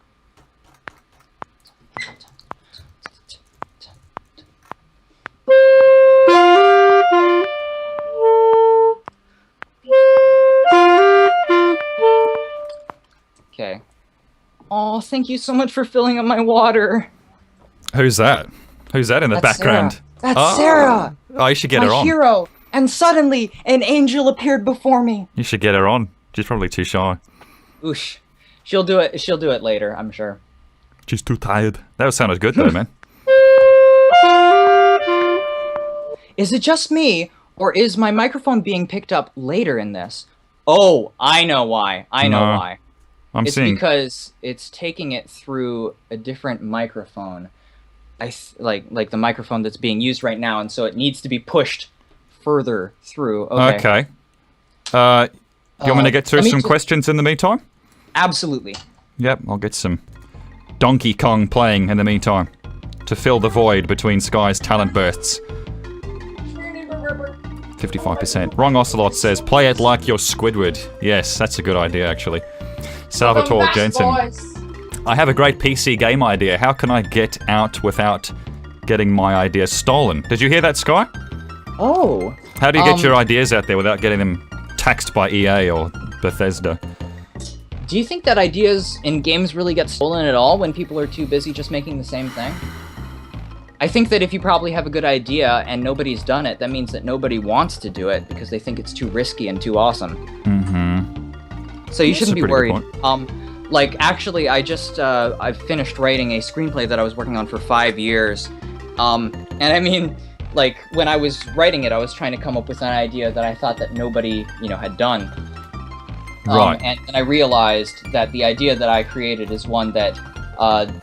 Okay. Oh, thank you so much for filling up my water. Who's that? Who's that in the That's background? Sarah. That's Sarah, Oh, you should get her my on. hero. And suddenly, an angel appeared before me. You should get her on. She's probably too shy. Oosh. She'll do it. She'll do it later, I'm sure. She's too tired. That sounded good though, man. Is it just me, or is my microphone being picked up later in this? Oh, I know why. I know why. It's because it's taking it through a different microphone. Like the microphone that's being used right now, and so it needs to be pushed further through. Okay. You want me to get through some questions in the meantime? Absolutely. Yep, I'll get some Donkey Kong playing in the meantime to fill the void between Skye's talent bursts. 55%. Wrong Ocelot says, play it like you're Squidward. Yes, that's a good idea, actually. Salvatore Jensen. I have a great PC game idea. How can I get out without getting my idea stolen? Did you hear that, Skye? Oh. How do you get your ideas out there without getting them taxed by EA or Bethesda? Do you think that ideas in games really get stolen at all when people are too busy just making the same thing? I think that if you probably have a good idea and nobody's done it, that means that nobody wants to do it because they think it's too risky and too awesome. Mm-hmm. So you shouldn't be worried. Like, actually, I finished writing a screenplay that I was working on for 5 years. And I mean, like, when I was writing it, I was trying to come up with an idea that I thought that nobody, had done. Right. And I realized that the idea that I created is one that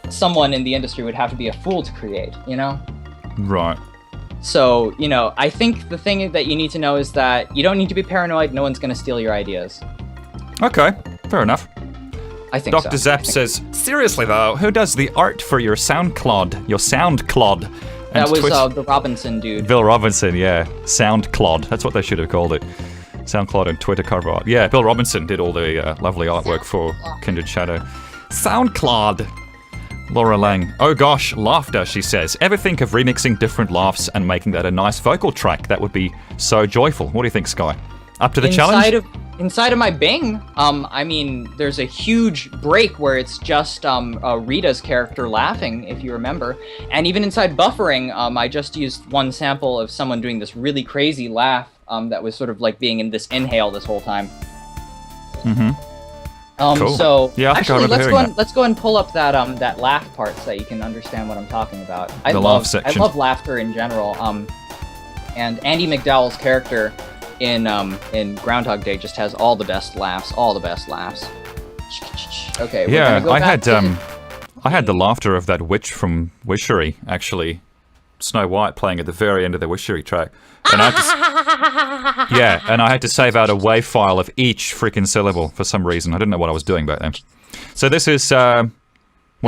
someone in the industry would have to be a fool to create, Right. So, I think the thing that you need to know is that you don't need to be paranoid. No one's going to steal your ideas. Okay, fair enough. I think Dr. Zap says, seriously though, who does the art for your SoundCloud? Your SoundCloud? That was the Robinson dude. Bill Robinson, yeah. SoundCloud. That's what they should have called it. SoundCloud and Twitter cover art. Yeah, Bill Robinson did all the lovely artwork for Kindred Shadow. SoundCloud. Laura Lang. Oh gosh, laughter, she says. Ever think of remixing different laughs and making that a nice vocal track? That would be so joyful. What do you think, Skye? Up to the challenge? Inside of my Bing, I mean, there's a huge break where it's just Rita's character laughing, if you remember. And even inside buffering, I just used one sample of someone doing this really crazy laugh that was sort of like being in this inhale this whole time. Mm-hmm. Cool. So yeah, actually, let's go and pull up that that laugh part so that you can understand what I'm talking about. I love laughter in general. And Andy McDowell's character in Groundhog Day just has all the best laughs. Okay. Yeah, I had the laughter of that witch from Wishery, actually. Snow White playing at the very end of the Wishery track. And I had to save out a WAV file of each freaking syllable for some reason. I didn't know what I was doing back then. So this is, what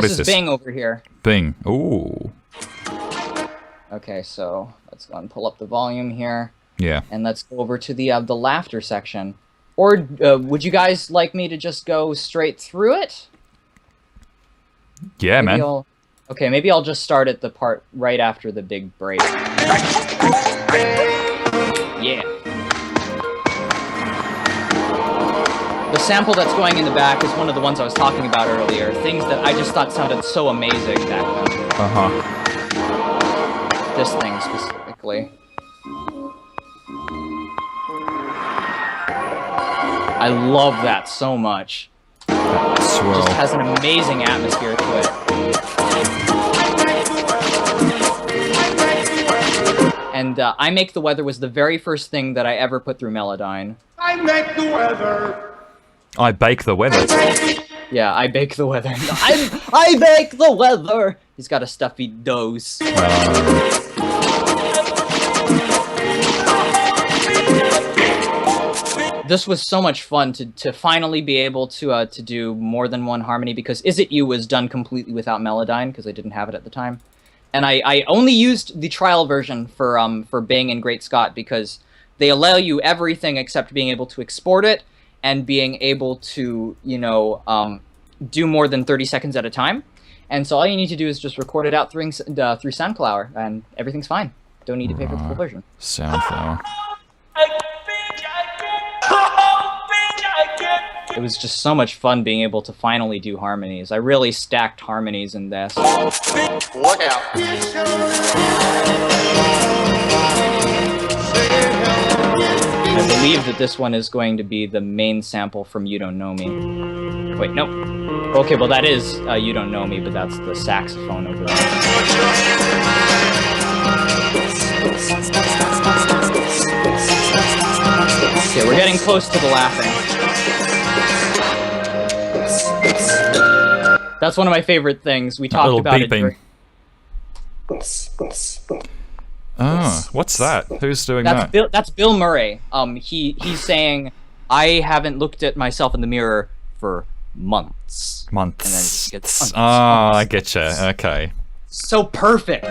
is this? This is Bing over here. Bing. Ooh. Okay, so let's go and pull up the volume here. Yeah. And let's go over to the laughter section. Or would you guys like me to just go straight through it? Yeah, maybe man. Okay, maybe I'll just start at the part right after the big break. Yeah. The sample that's going in the back is one of the ones I was talking about earlier. Things that I just thought sounded so amazing back then. Uh-huh. This thing specifically. I love that so much. Swirl. It just has an amazing atmosphere to it. And I Make the Weather was the very first thing that I ever put through Melodyne. I make the weather. I bake the weather. Yeah, I bake the weather. I bake the weather. He's got a stuffy dose. This was so much fun to finally be able to do more than one harmony, because Is It You was done completely without Melodyne because I didn't have it at the time. And I only used the trial version for Bing and Great Scott because they allow you everything except being able to export it and being able to, do more than 30 seconds at a time. And so all you need to do is just record it out through SoundCloud, and everything's fine. Don't need to pay for the full version. SoundCloud. It was just so much fun being able to finally do harmonies. I really stacked harmonies in this. Look out. I believe that this one is going to be the main sample from You Don't Know Me. Wait, nope. Okay, well that is You Don't Know Me, but that's the saxophone over there. Okay, we're getting close to the laughing. That's one of my favorite things. We talked little about beeping. it. Oh, what's that? Who's doing that? That's Bill Murray. He's saying, I haven't looked at myself in the mirror for months. Months. And then he gets months. I getcha. Okay. So perfect.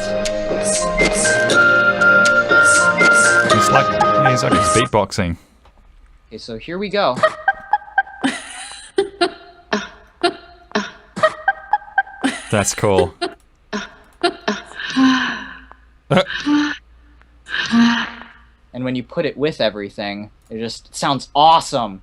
He's like he's beatboxing. Okay, so here we go. That's cool. And when you put it with everything, it just sounds awesome.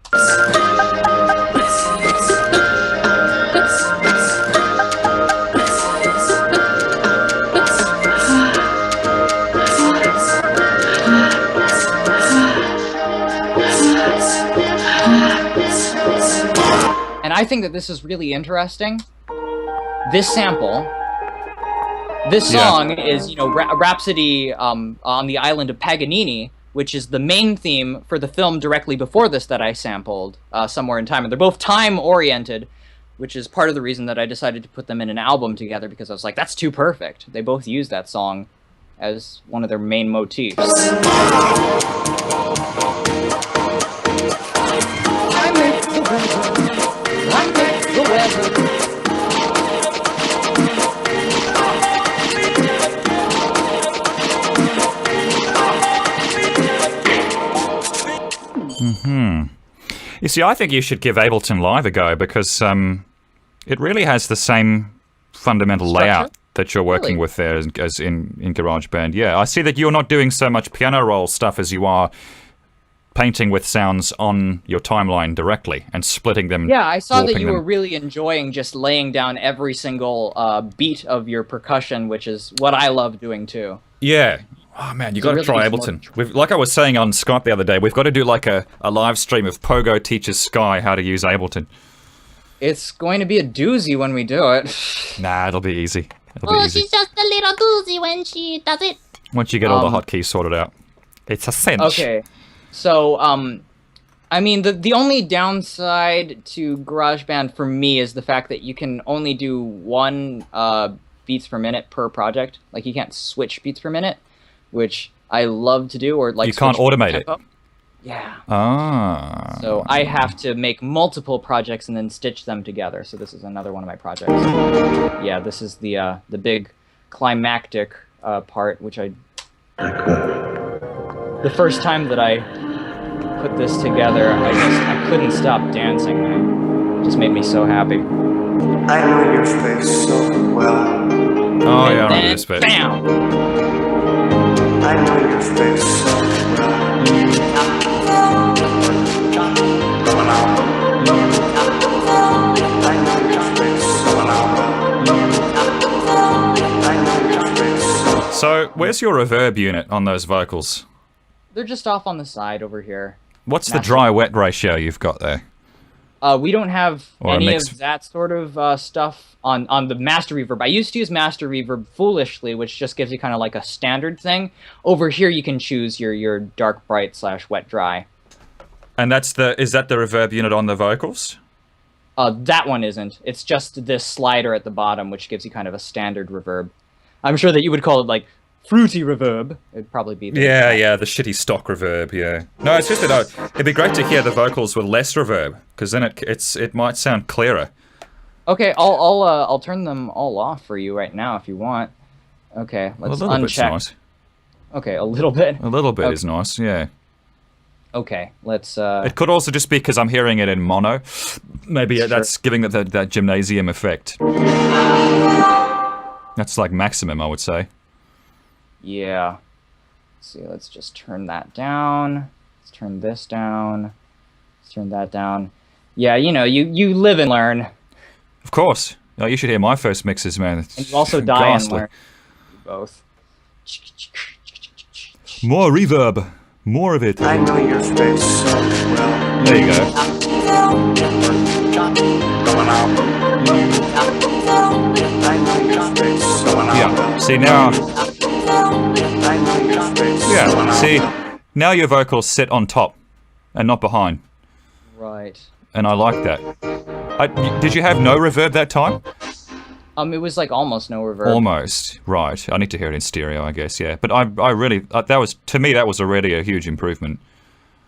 And I think that this is really interesting. This sample, this song is, you know, Rhapsody on the Island of Paganini, which is the main theme for the film directly before this that I sampled somewhere in time. And they're both time-oriented, which is part of the reason that I decided to put them in an album together, because I was like, that's too perfect. They both use that song as one of their main motifs. You see, I think you should give Ableton Live a go, because it really has the same fundamental layout that you're working with there as in GarageBand. Yeah, I see that you're not doing so much piano roll stuff as you are painting with sounds on your timeline directly and splitting them. Yeah, I saw that you were really enjoying just laying down every single beat of your percussion, which is what I love doing too. Yeah. Oh man, you got to try Ableton. Like I was saying on Skype the other day, we've got to do like a live stream of Pogo teaches Skye how to use Ableton. It's going to be a doozy when we do it. Nah, it'll be easy. It'll be easy. She's just a little doozy when she does it. Once you get all the hotkeys sorted out. It's a cinch. Okay. So, I mean, the only downside to GarageBand for me is the fact that you can only do 1 beats per minute per project. Like, you can't switch beats per minute, which I love to do, or like... You can't automate it. Yeah. Ah. So I have to make multiple projects and then stitch them together. So this is another one of my projects. Yeah, this is the big climactic part, which I... The first time that I put this together, I couldn't stop dancing, man. It just made me so happy. I know your face so well. Oh yeah, I remember this bit. Bam! I know your face so well. So, where's your reverb unit on those vocals? They're just off on the side over here. What's the dry-wet ratio you've got there? We don't have any of mix. that sort of stuff on the master reverb. I used to use master reverb foolishly, which just gives you kind of like a standard thing. Over here, you can choose your dark bright / wet dry. And is that the reverb unit on the vocals? That one isn't. It's just this slider at the bottom, which gives you kind of a standard reverb. I'm sure that you would call it like fruity reverb. It'd probably be the the shitty stock reverb. Yeah. No, it's just that it'd be great to hear the vocals with less reverb, because then it might sound clearer. Okay, I'll turn them all off for you right now if you want. Okay, let's a little bit's uncheck. nice. Okay, a little bit. A little bit is nice. Yeah. Okay, let's. It could also just be because I'm hearing it in mono. Maybe that's giving it that gymnasium effect. That's like maximum, I would say. Yeah. Let's see, let's just turn that down. Let's turn this down. Let's turn that down. Yeah, you know, you live and learn. Of course. Oh, you should hear my first mixes, man. It's and you also die and learn. Both. More reverb. More of it. I know your face so well. There you go. I know your face so well. Yeah. See now. I know your face yeah. See, now your vocals sit on top and not behind. Right. And I like that. Did you have no reverb that time? It was like almost no reverb. Almost, right. I need to hear it in stereo, I guess, yeah. But I really, that was, to me, that was already a huge improvement.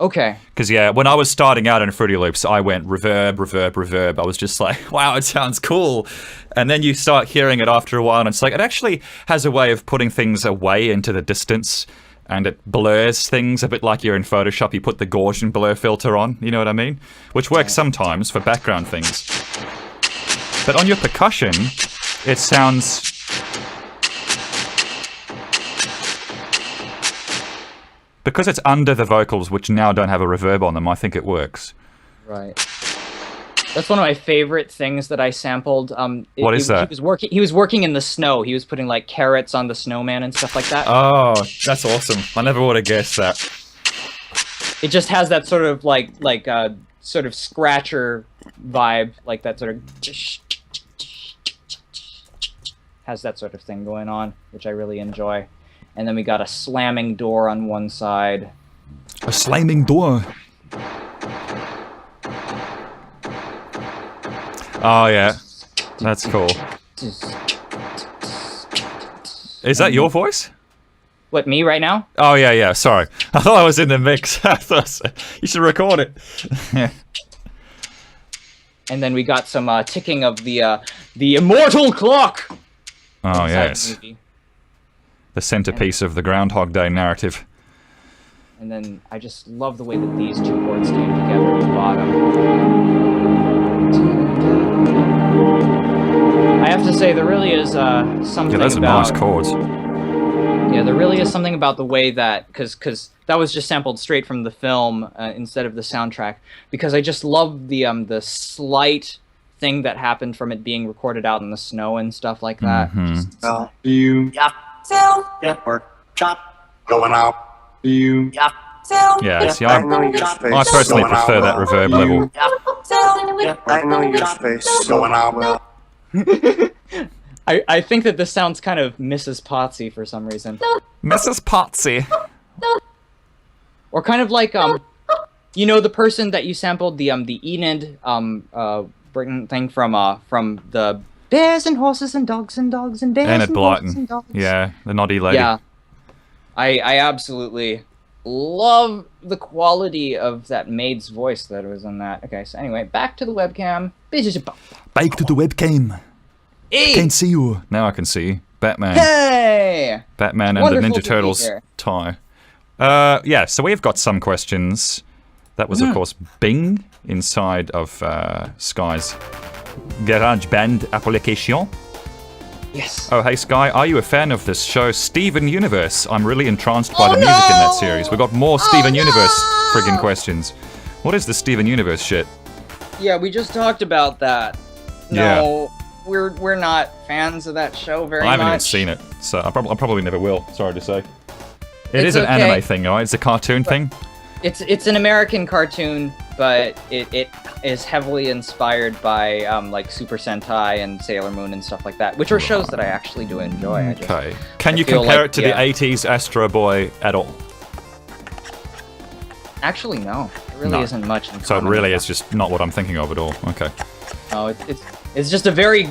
Okay. Because, yeah, when I was starting out in Fruity Loops, I went reverb, reverb, reverb. I was just like, wow, it sounds cool. And then you start hearing it after a while, and it's like, it actually has a way of putting things away into the distance, and it blurs things a bit like you're in Photoshop. You put the Gaussian blur filter on, you know what I mean? Which works sometimes for background things. But on your percussion, it sounds... Because it's under the vocals, which now don't have a reverb on them, I think it works. Right. That's one of my favorite things that I sampled. What is that? He was working in the snow. He was putting like carrots on the snowman and stuff like that. Oh, that's awesome. I never would have guessed that. It just has that sort of sort of scratcher vibe, like that sort of has that sort of thing going on, which I really enjoy. And then we got a slamming door on one side. A slamming door. Oh, yeah. That's cool. Is that your voice? What, me right now? Oh, yeah, yeah. Sorry. I thought I was in the mix. I thought you should record it. Yeah. And then we got some ticking of the immortal clock. Oh, yes. The centerpiece of the Groundhog Day narrative. And then I just love the way that these two chords came together at the bottom. I have to say, there really is something Yeah, those are about... nice chords. Yeah, there really is something about the way that... Because that was just sampled straight from the film instead of the soundtrack. Because I just love the slight thing that happened from it being recorded out in the snow and stuff like that. Mm-hmm. Going out. Yeah, see, I personally prefer that reverb level. I know your face. Going out. I think that this sounds kind of Mrs. Potsy for some reason. Mrs. Potsy. Or kind of like, you know, the person that you sampled the Enid Britain thing from the Bears and Horses and Dogs and Bears and Enid Horses and Blyton. Dogs. Yeah, the naughty lady. Yeah. I absolutely love the quality of that maid's voice that was in that. Okay, so anyway, back to the webcam. Back to the webcam. Hey! Can't see you. Now I can see Batman. Hey! Batman and Wonderful the to Ninja be Turtles here. tie. Yeah, so we've got some questions. That was, of course, Bing inside of Skye's GarageBand application. Yes. Oh, hey, Skye, are you a fan of this show, Steven Universe? I'm really entranced by the music in that series. We've got more Steven Universe friggin' questions. What is the Steven Universe shit? Yeah, we just talked about that. No, we're not fans of that show very much. I haven't even seen it, so I probably never will, sorry to say. It is an okay. anime thing, right? It's a cartoon thing? It's an American cartoon, but it is heavily inspired by like Super Sentai and Sailor Moon and stuff like that, which are shows that I actually do enjoy. Okay. Can you compare it to the 80s Astro Boy at all? Actually, no. There really isn't much in So it common really with is just not what I'm thinking of at all. Okay. Oh, it's just a very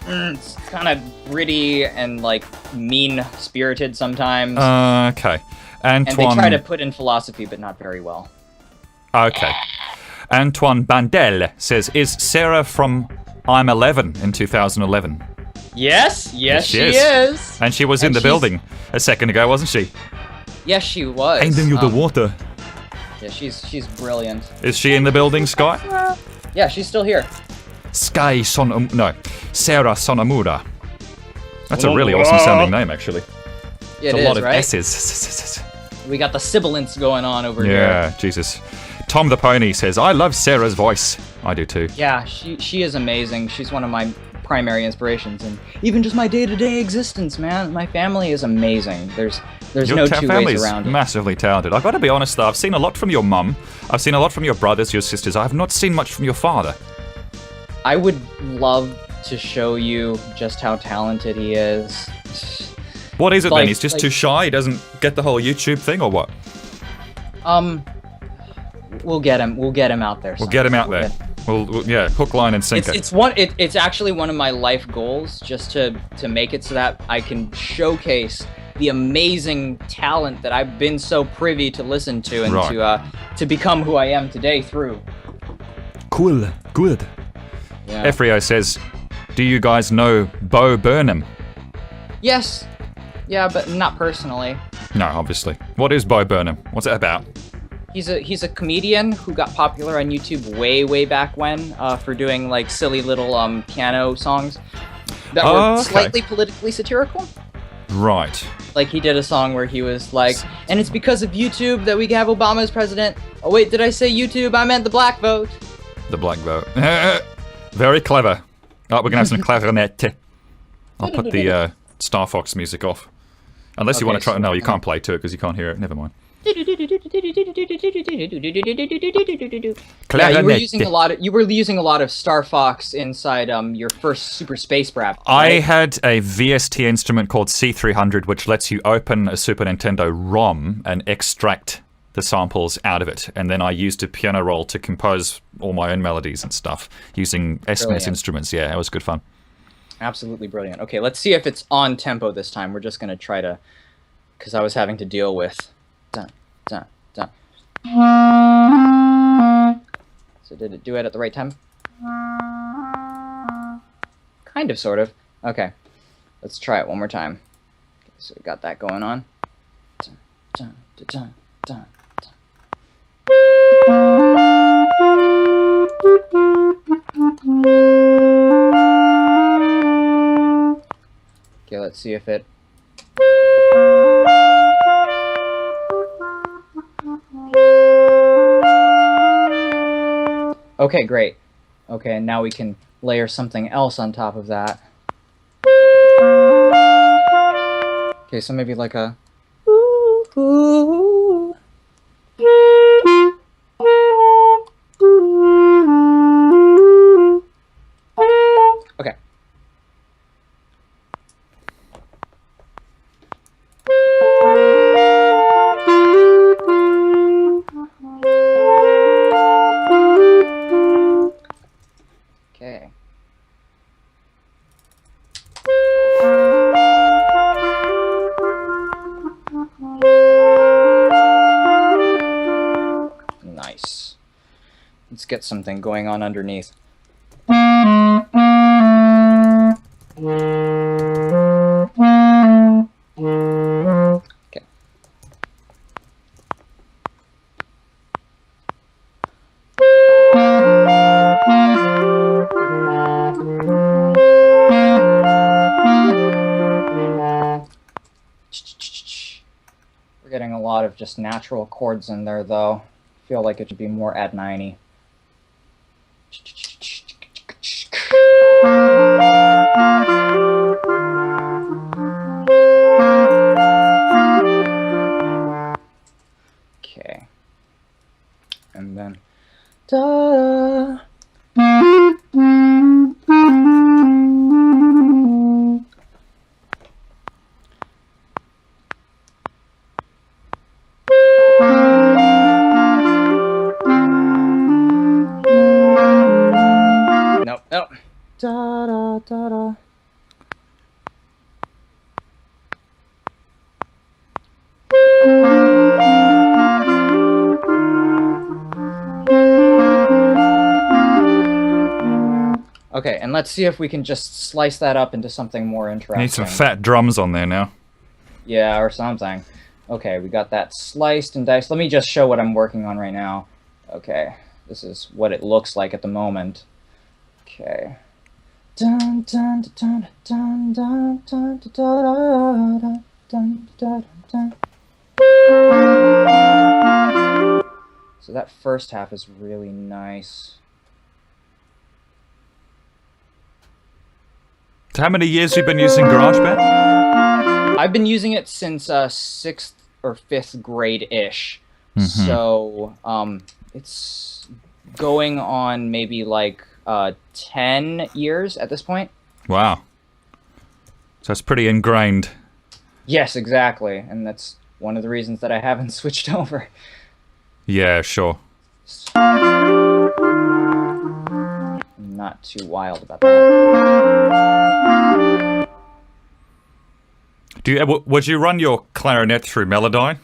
it's kind of gritty and like mean-spirited sometimes. Okay. And they try to put in philosophy, but not very well. Okay. Antoine Bandel says, is Sarah from I'm 11 in 2011? Yes, she is. And she was in the building a second ago, wasn't she? Yes, she was. Handing you the water. Yeah, she's brilliant. Is she in the building, Skye? Yeah, she's still here. Sarah Sonomura. That's a really awesome sounding name, actually. Yeah, it's it a lot is, of right? S's. We got the sibilance going on over here. Yeah, Jesus. Tom the Pony says, I love Sarah's voice. I do too. Yeah, she is amazing. She's one of my primary inspirations, and even just my day-to-day existence, man. My family is amazing. There's no two ways around it. Massively talented. I've got to be honest though, I've seen a lot from your mum. I've seen a lot from your brothers, your sisters. I have not seen much from your father. I would love to show you just how talented he is. What is it Like- then? He's just like- too shy? He doesn't get the whole YouTube thing, or what? We'll get him. We'll get him out there. We'll get him out there. We'll yeah, hook, line, and sinker. It's actually one of my life goals, just to make it so that I can showcase the amazing talent that I've been so privy to listen to and to become who I am today through. Cool. Good. Yeah. Efrio says, do you guys know Bo Burnham? Yes. Yeah, but not personally. No, obviously. What is Bo Burnham? What's it about? He's a comedian who got popular on YouTube way back when for doing like silly little piano songs that were slightly politically satirical. Right. Like he did a song where he was like, and it's because of YouTube that we have Obama as president. Oh wait, did I say YouTube? I meant the black vote. The black vote. Very clever. Oh, we're gonna have some clarinet. I'll put the Star Fox music off. Unless you want to try. No, you can't play to it because you can't hear it. Never mind. Yeah, you were using a lot of Star Fox inside your first Super Space Rap. Right? I had a VST instrument called C300, which lets you open a Super Nintendo ROM and extract the samples out of it, and then I used a piano roll to compose all my own melodies and stuff using SNES instruments. Yeah, it was good fun. Absolutely brilliant. Okay, let's see if it's on tempo this time. We're just gonna try to, because I was having to deal with. Dun. So did it do it at the right time? Kind of, sort of. Okay, let's try it one more time. Okay, so we got that going on. Dun. Okay, let's see if it... Okay, great. Okay, and now we can layer something else on top of that. Okay, so maybe like a... Okay. Okay. Nice. Let's get something going on underneath. Okay. We're getting a lot of just natural chords in there, though. I feel like it should be more at 90. Okay. And then... Da. Nope. Da da da da. Okay, and let's see if we can just slice that up into something more interesting. Need some fat drums on there now. Yeah, or something. Okay, we got that sliced and diced. Let me just show what I'm working on right now. Okay, this is what it looks like at the moment. Okay. Dun dun dun dun dun dun dun dun dun dun dun. So that first half is really nice. So how many years have you been using GarageBand? I've been using it since 6th or 5th grade-ish. Mm-hmm. So it's going on maybe like 10 years at this point. Wow. So it's pretty ingrained. Yes, exactly, and that's one of the reasons that I haven't switched over. Yeah, sure. I'm not too wild about that. Would you run your clarinet through Melodyne?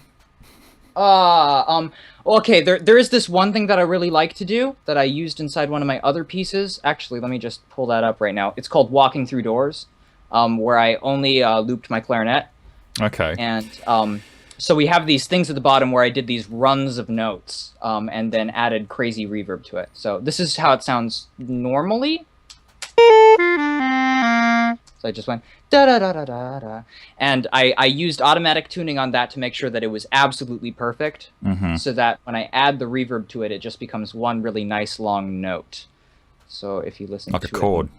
Okay, there is this one thing that I really like to do that I used inside one of my other pieces. Actually, let me just pull that up right now. It's called Walking Through Doors, where I only looped my clarinet. Okay. And so we have these things at the bottom where I did these runs of notes, and then added crazy reverb to it. So this is how it sounds normally. So I just went da da da da da da, and I used automatic tuning on that to make sure that it was absolutely perfect, so that when I add the reverb to it, it just becomes one really nice long note. So if you listen like to a chord.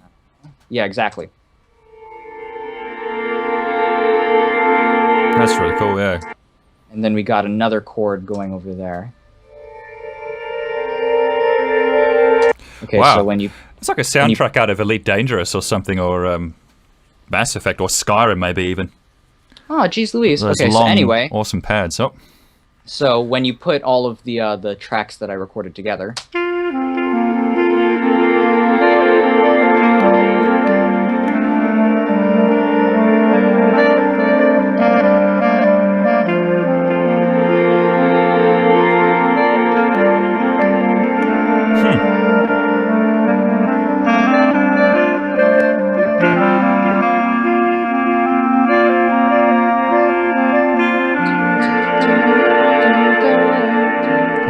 Yeah, exactly. That's really cool, yeah. And then we got another chord going over there. Okay, wow. so when you... It's like a soundtrack out of Elite Dangerous or something, or Mass Effect, or Skyrim maybe even. Oh, geez Louise. Those okay, long, so anyway... awesome pads. Oh. So when you put all of the tracks that I recorded together...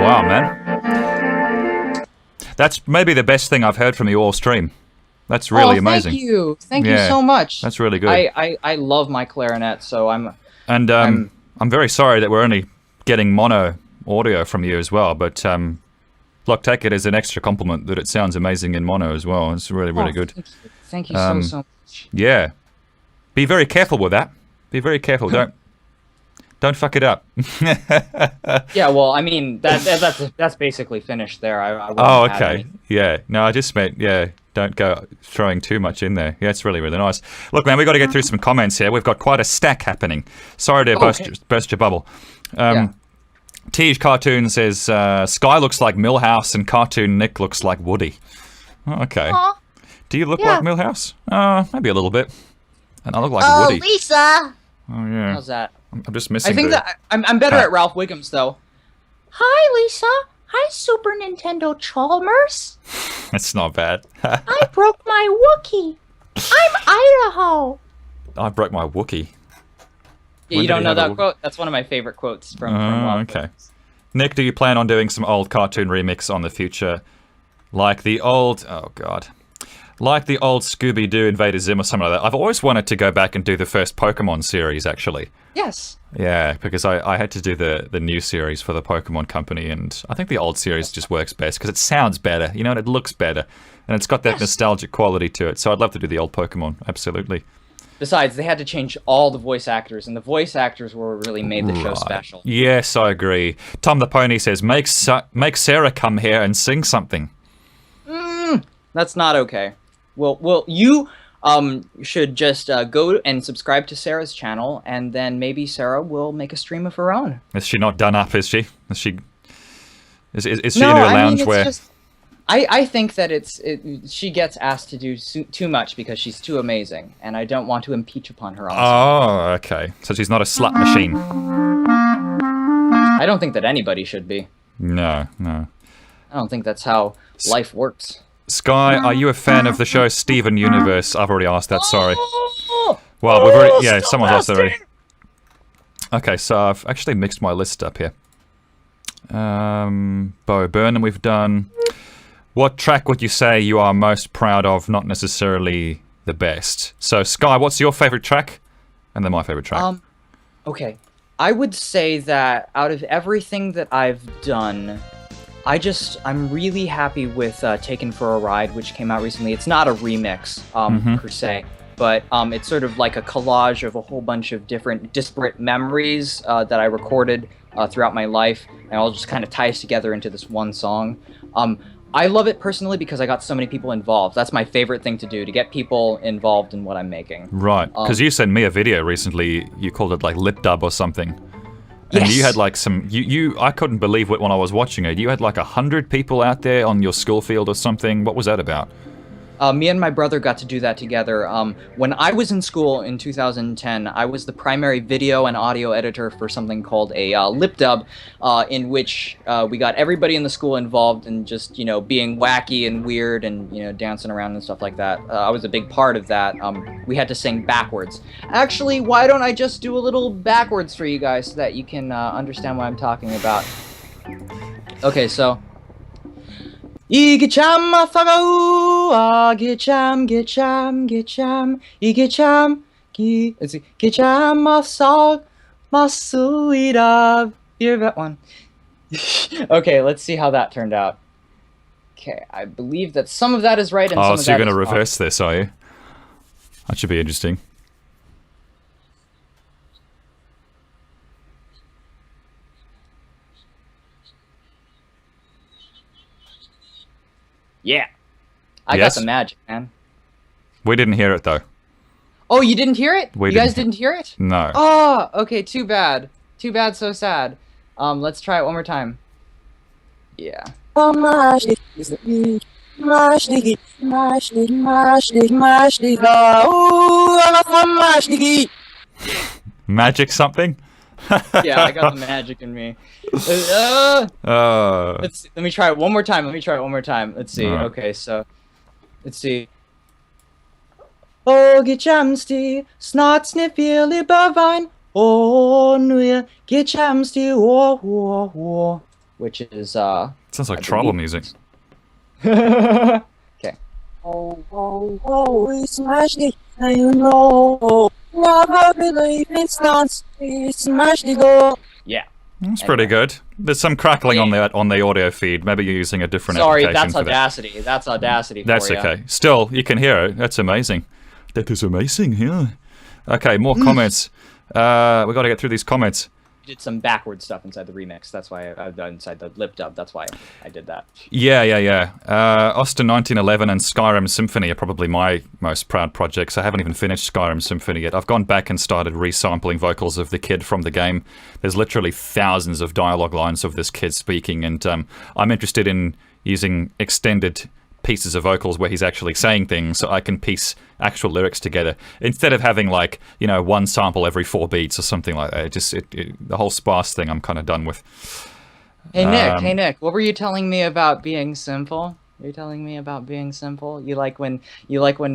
Wow, man. That's maybe the best thing I've heard from you all stream. That's really amazing. Thank you. Thank you so much. That's really good. I love my clarinet, so I'm very sorry that we're only getting mono audio from you as well, but look, take it as an extra compliment that it sounds amazing in mono as well. It's really, really good. Thank you so much. Yeah. Be very careful with that. Be very careful. Don't fuck it up. Yeah, well, I mean, that's basically finished there. I oh, okay. Yeah. No, I just meant, yeah, don't go throwing too much in there. Yeah, it's really, really nice. Look, man, we've got to get through some comments here. We've got quite a stack happening. Sorry to burst your bubble. Tej Cartoon says, Skye looks like Millhouse and Cartoon Nick looks like Woody. Oh, okay. Aww. Do you look like Millhouse? Maybe a little bit. And I look like Woody. Lisa! Oh, yeah. How's that? I'm just missing I think that I'm better at Ralph Wiggum's, though. Hi, Lisa. Hi, Super Nintendo Chalmers. That's not bad. I broke my Wookiee. I'm Idaho. I broke my Wookiee. Yeah, you don't know that quote? That's one of my favorite quotes from Ralph okay. Nick, do you plan on doing some old cartoon remix on the future? Like the old... Oh, God. Like the old Scooby-Doo Invader Zim or something like that. I've always wanted to go back and do the first Pokemon series, actually. Yes. Yeah, because I had to do the new series for the Pokemon Company, and I think the old series just works best because it sounds better, you know, and it looks better, and it's got that nostalgic quality to it. So I'd love to do the old Pokemon, absolutely. Besides, they had to change all the voice actors, and the voice actors were what really made the show special. Yes, I agree. Tom the Pony says, make Sarah come here and sing something. That's not okay. Well, you should just go and subscribe to Sarah's channel, and then maybe Sarah will make a stream of her own. Is she not done up? Is she? Is she no, in her loungewear? Just, I think that she gets asked to do too much because she's too amazing, and I don't want to impeach upon her. Oh, okay. So she's not a slut machine. I don't think that anybody should be. No. I don't think that's how life works. Skye, are you a fan of the show Steven Universe? I've already asked that, sorry. Well, we've already... Yeah, someone's asked that already. Okay, so I've actually mixed my list up here. Bo Burnham we've done. What track would you say you are most proud of, not necessarily the best? So, Skye, what's your favourite track? And then my favourite track. Okay. I would say that out of everything that I've done... I'm really happy with Taken for a Ride, which came out recently. It's not a remix, per se, but it's sort of like a collage of a whole bunch of different disparate memories that I recorded throughout my life, and all just kind of ties together into this one song. I love it personally because I got so many people involved. That's my favorite thing to do, to get people involved in what I'm making. Right, because you sent me a video recently, you called it like lip dub or something. And Yes. you had like some, I couldn't believe it when I was watching it. You had like 100 people out there on your school field or something. What was that about? Me and my brother got to do that together. When I was in school in 2010, I was the primary video and audio editor for something called a lip dub, in which we got everybody in the school involved in just, you know, being wacky and weird and, you know, dancing around and stuff like that. I was a big part of that. We had to sing backwards. Actually, why don't I just do a little backwards for you guys so that you can understand what I'm talking about? Okay, so... Igecham afagau, agecham, gecham, gecham, igecham, gecham afsag, masuida. Hear that one. Okay, let's see how that turned out. Okay, I believe that some of that is right and some of that is so you're going to wrong. reverse this, are you? That should be interesting. Yeah. I Yes? got the magic, man. We didn't hear it though. Oh, you didn't hear it? We You guys didn't didn't hear it? No. Oh, okay, too bad. Too bad, so sad. Let's try it one more time. Yeah. Magic something? Yeah, I got the magic in me. Let me try it one more time. Let's see. Alright. Okay, so let's see. Oh, gechamsti, snart sniffily bovine. Oh, nuya, gechamsti, oh. Which is Sounds like I tribal believe- music. Okay. Oh, smash it, and you know, never believe it's dance, smash it, go. Yeah. That's pretty good. There's some crackling on the audio feed. Maybe you're using a different Sorry, application that's for that. Audacity. That's Audacity. That's for ya. okay. Still, you can hear it. That's amazing. That is amazing, yeah. Okay, more comments. We got to get through these comments. Did some backward stuff inside the remix. That's why inside the lip dub. That's why I did that. Yeah. Austin 1911 and Skyrim Symphony are probably my most proud projects. I haven't even finished Skyrim Symphony yet. I've gone back and started resampling vocals of the kid from the game. There's literally thousands of dialogue lines of this kid speaking, and I'm interested in using extended pieces of vocals where he's actually saying things so I can piece actual lyrics together instead of having like, you know, one sample every 4 beats or something like that. The whole sparse thing I'm kind of done with. Hey Nick, what were you telling me about being simple? You're telling me about being simple? You like when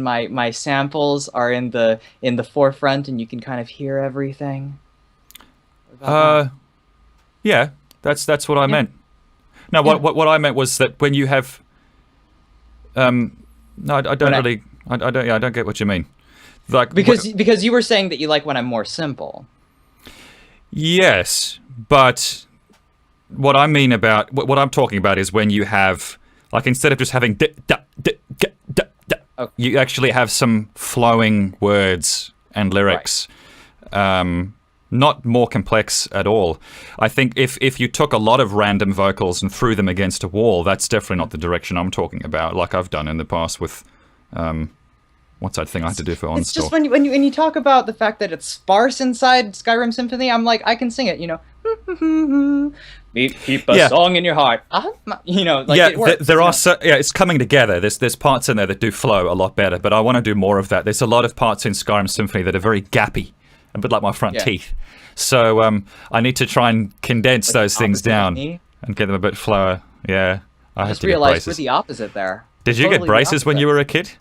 my samples are in the forefront and you can kind of hear everything? Yeah, that's what I meant. No, what I meant was that when you have no, I don't get what you mean. Like because you were saying that you like when I'm more simple. Yes, but what I mean about what I'm talking about is when you have, like, instead of just having you actually have some flowing words and lyrics. Right. Not more complex at all. I think if you took a lot of random vocals and threw them against a wall, that's definitely not the direction I'm talking about, like I've done in the past with what's that thing I had to do for OnStore? It's just when you talk about the fact that it's sparse inside Skyrim Symphony, I'm like, I can sing it, you know. Keep a song in your heart. You know, like it works, there are it's coming together. There's parts in there that do flow a lot better, but I want to do more of that. There's a lot of parts in Skyrim Symphony that are very gappy, a bit like my front teeth. So I need to try and condense those things down and get them a bit flower. Yeah, I just realized we're the opposite there. Did you get braces when you were a kid?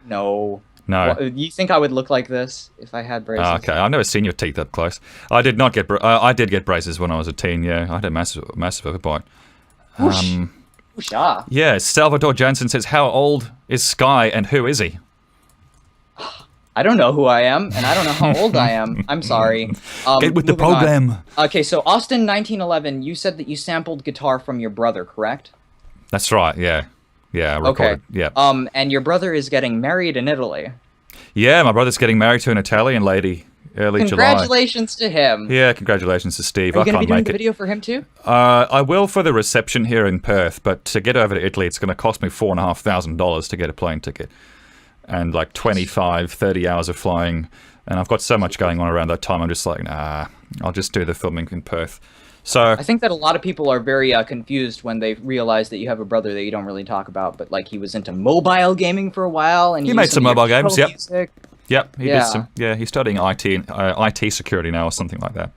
No. No. Well, you think I would look like this if I had braces? Okay, I've never seen your teeth up close. I did not get. I did get braces when I was a teen. Yeah, I had a massive overbite. Yeah, Salvador Jansen says, "How old is Skye and who is he?" I don't know who I am, and I don't know how old I am. I'm sorry. Get with the program. Okay, so Austin 1911, you said that you sampled guitar from your brother, correct? That's right. Yeah. I recorded. Okay. Yeah. And your brother is getting married in Italy. Yeah, my brother's getting married to an Italian lady Early July. Congratulations to him. Yeah, congratulations to Steve. Are you I going to be can't doing make the it. video for him too? I will for the reception here in Perth, but to get over to Italy, it's going to cost me $4,500 to get a plane ticket. And like 25, 30 hours of flying. And I've got so much going on around that time, I'm just like, nah, I'll just do the filming in Perth. So I think that a lot of people are very confused when they realize that you have a brother that you don't really talk about, but like he was into mobile gaming for a while, and he made some mobile games. Yep. Music. Yep. He did some. Yeah, he's studying IT security now or something like that.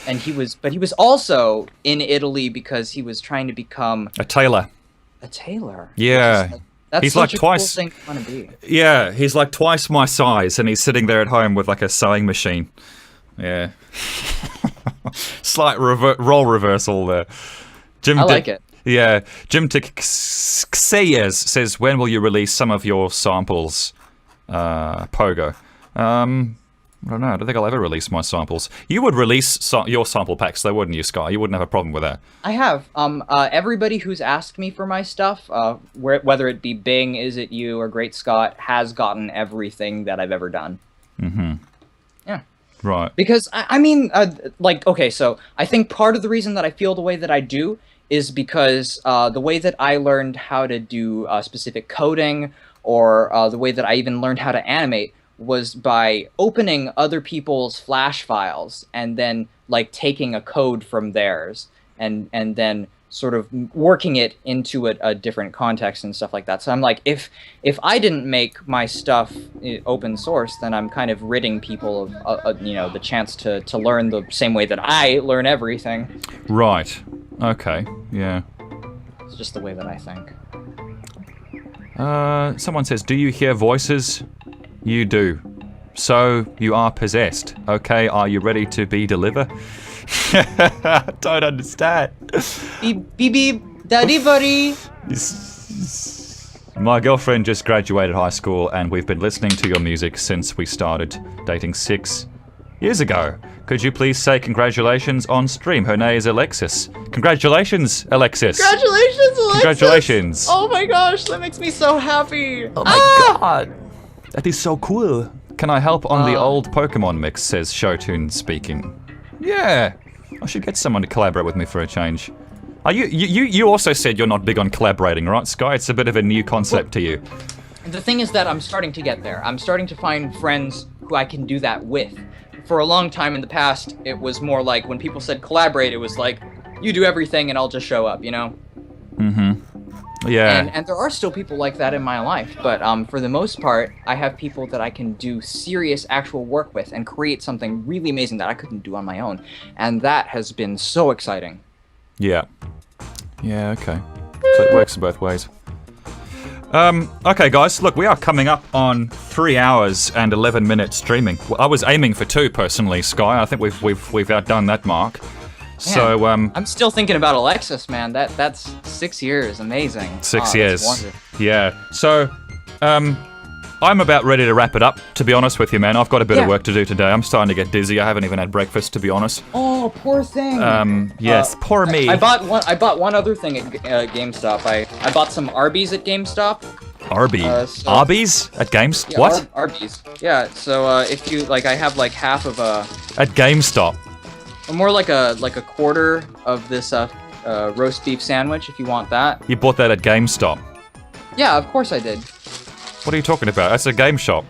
And he was also in Italy because he was trying to become a tailor. A tailor. Yeah. That's he's such like a twice. cool thing to want to be. Yeah, he's like twice my size, and he's sitting there at home with like a sewing machine. Yeah. Slight role reversal there. I like it. Yeah. Jim Xeyes says, when will you release some of your samples, Pogo? I don't know. I don't think I'll ever release my samples. You would release your sample packs, though, wouldn't you, Skye? You wouldn't have a problem with that. I have. Everybody who's asked me for my stuff, whether it be Bing, Is It You, or Great Scott, has gotten everything that I've ever done. Mm-hmm. Yeah. Right. Because, I mean, like, okay, so I think part of the reason that I feel the way that I do is because the way that I learned how to do specific coding, or the way that I even learned how to animate, was by opening other people's flash files and then like taking a code from theirs and then sort of working it into a different context and stuff like that. So I'm like, if I didn't make my stuff open source, then I'm kind of ridding people of you know, the chance to learn the same way that I learn everything. Right. Okay. Yeah. It's just the way that I think. Someone says, do you hear voices? You do. So, you are possessed. Okay, are you ready to be deliver? Don't understand. Beep, beep, beep, daddy buddy. My girlfriend just graduated high school and we've been listening to your music since we started dating 6 years ago. Could you please say congratulations on stream? Her name is Alexis. Congratulations, Alexis. Congratulations, Alexis. Congratulations. Oh my gosh, that makes me so happy. Oh my god. That is so cool. Can I help on the old Pokemon mix, says Showtune speaking. Yeah, I should get someone to collaborate with me for a change. Are you also said you're not big on collaborating, right, Skye? It's a bit of a new concept to you. The thing is that I'm starting to get there. I'm starting to find friends who I can do that with. For a long time in the past, it was more like when people said collaborate, it was like, you do everything and I'll just show up, you know? Mm-hmm. Yeah. And there are still people like that in my life, but for the most part, I have people that I can do serious actual work with and create something really amazing that I couldn't do on my own. And that has been so exciting. Yeah. Yeah, okay. So it works both ways. Okay, guys, look, we are coming up on 3 hours and 11 minutes streaming. Well, I was aiming for 2 personally, Skye. I think we've outdone that mark. Man, So I'm still thinking about Alexis, man. That's 6 years, amazing. 6 Oh, years. that's wonderful. Yeah. So I'm about ready to wrap it up, to be honest with you, man. I've got a bit of work to do today. I'm starting to get dizzy. I haven't even had breakfast, to be honest. Oh, poor thing. Yes, poor me. I bought one other thing at GameStop. I bought some Arby's at GameStop. Arby's? Arby's at Games? Yeah, what? Arby's. Yeah. So if you like, I have like half of a. At GameStop. More like a quarter of this roast beef sandwich, if you want that. You bought that at GameStop? Yeah, of course I did. What are you talking about? That's a game shop.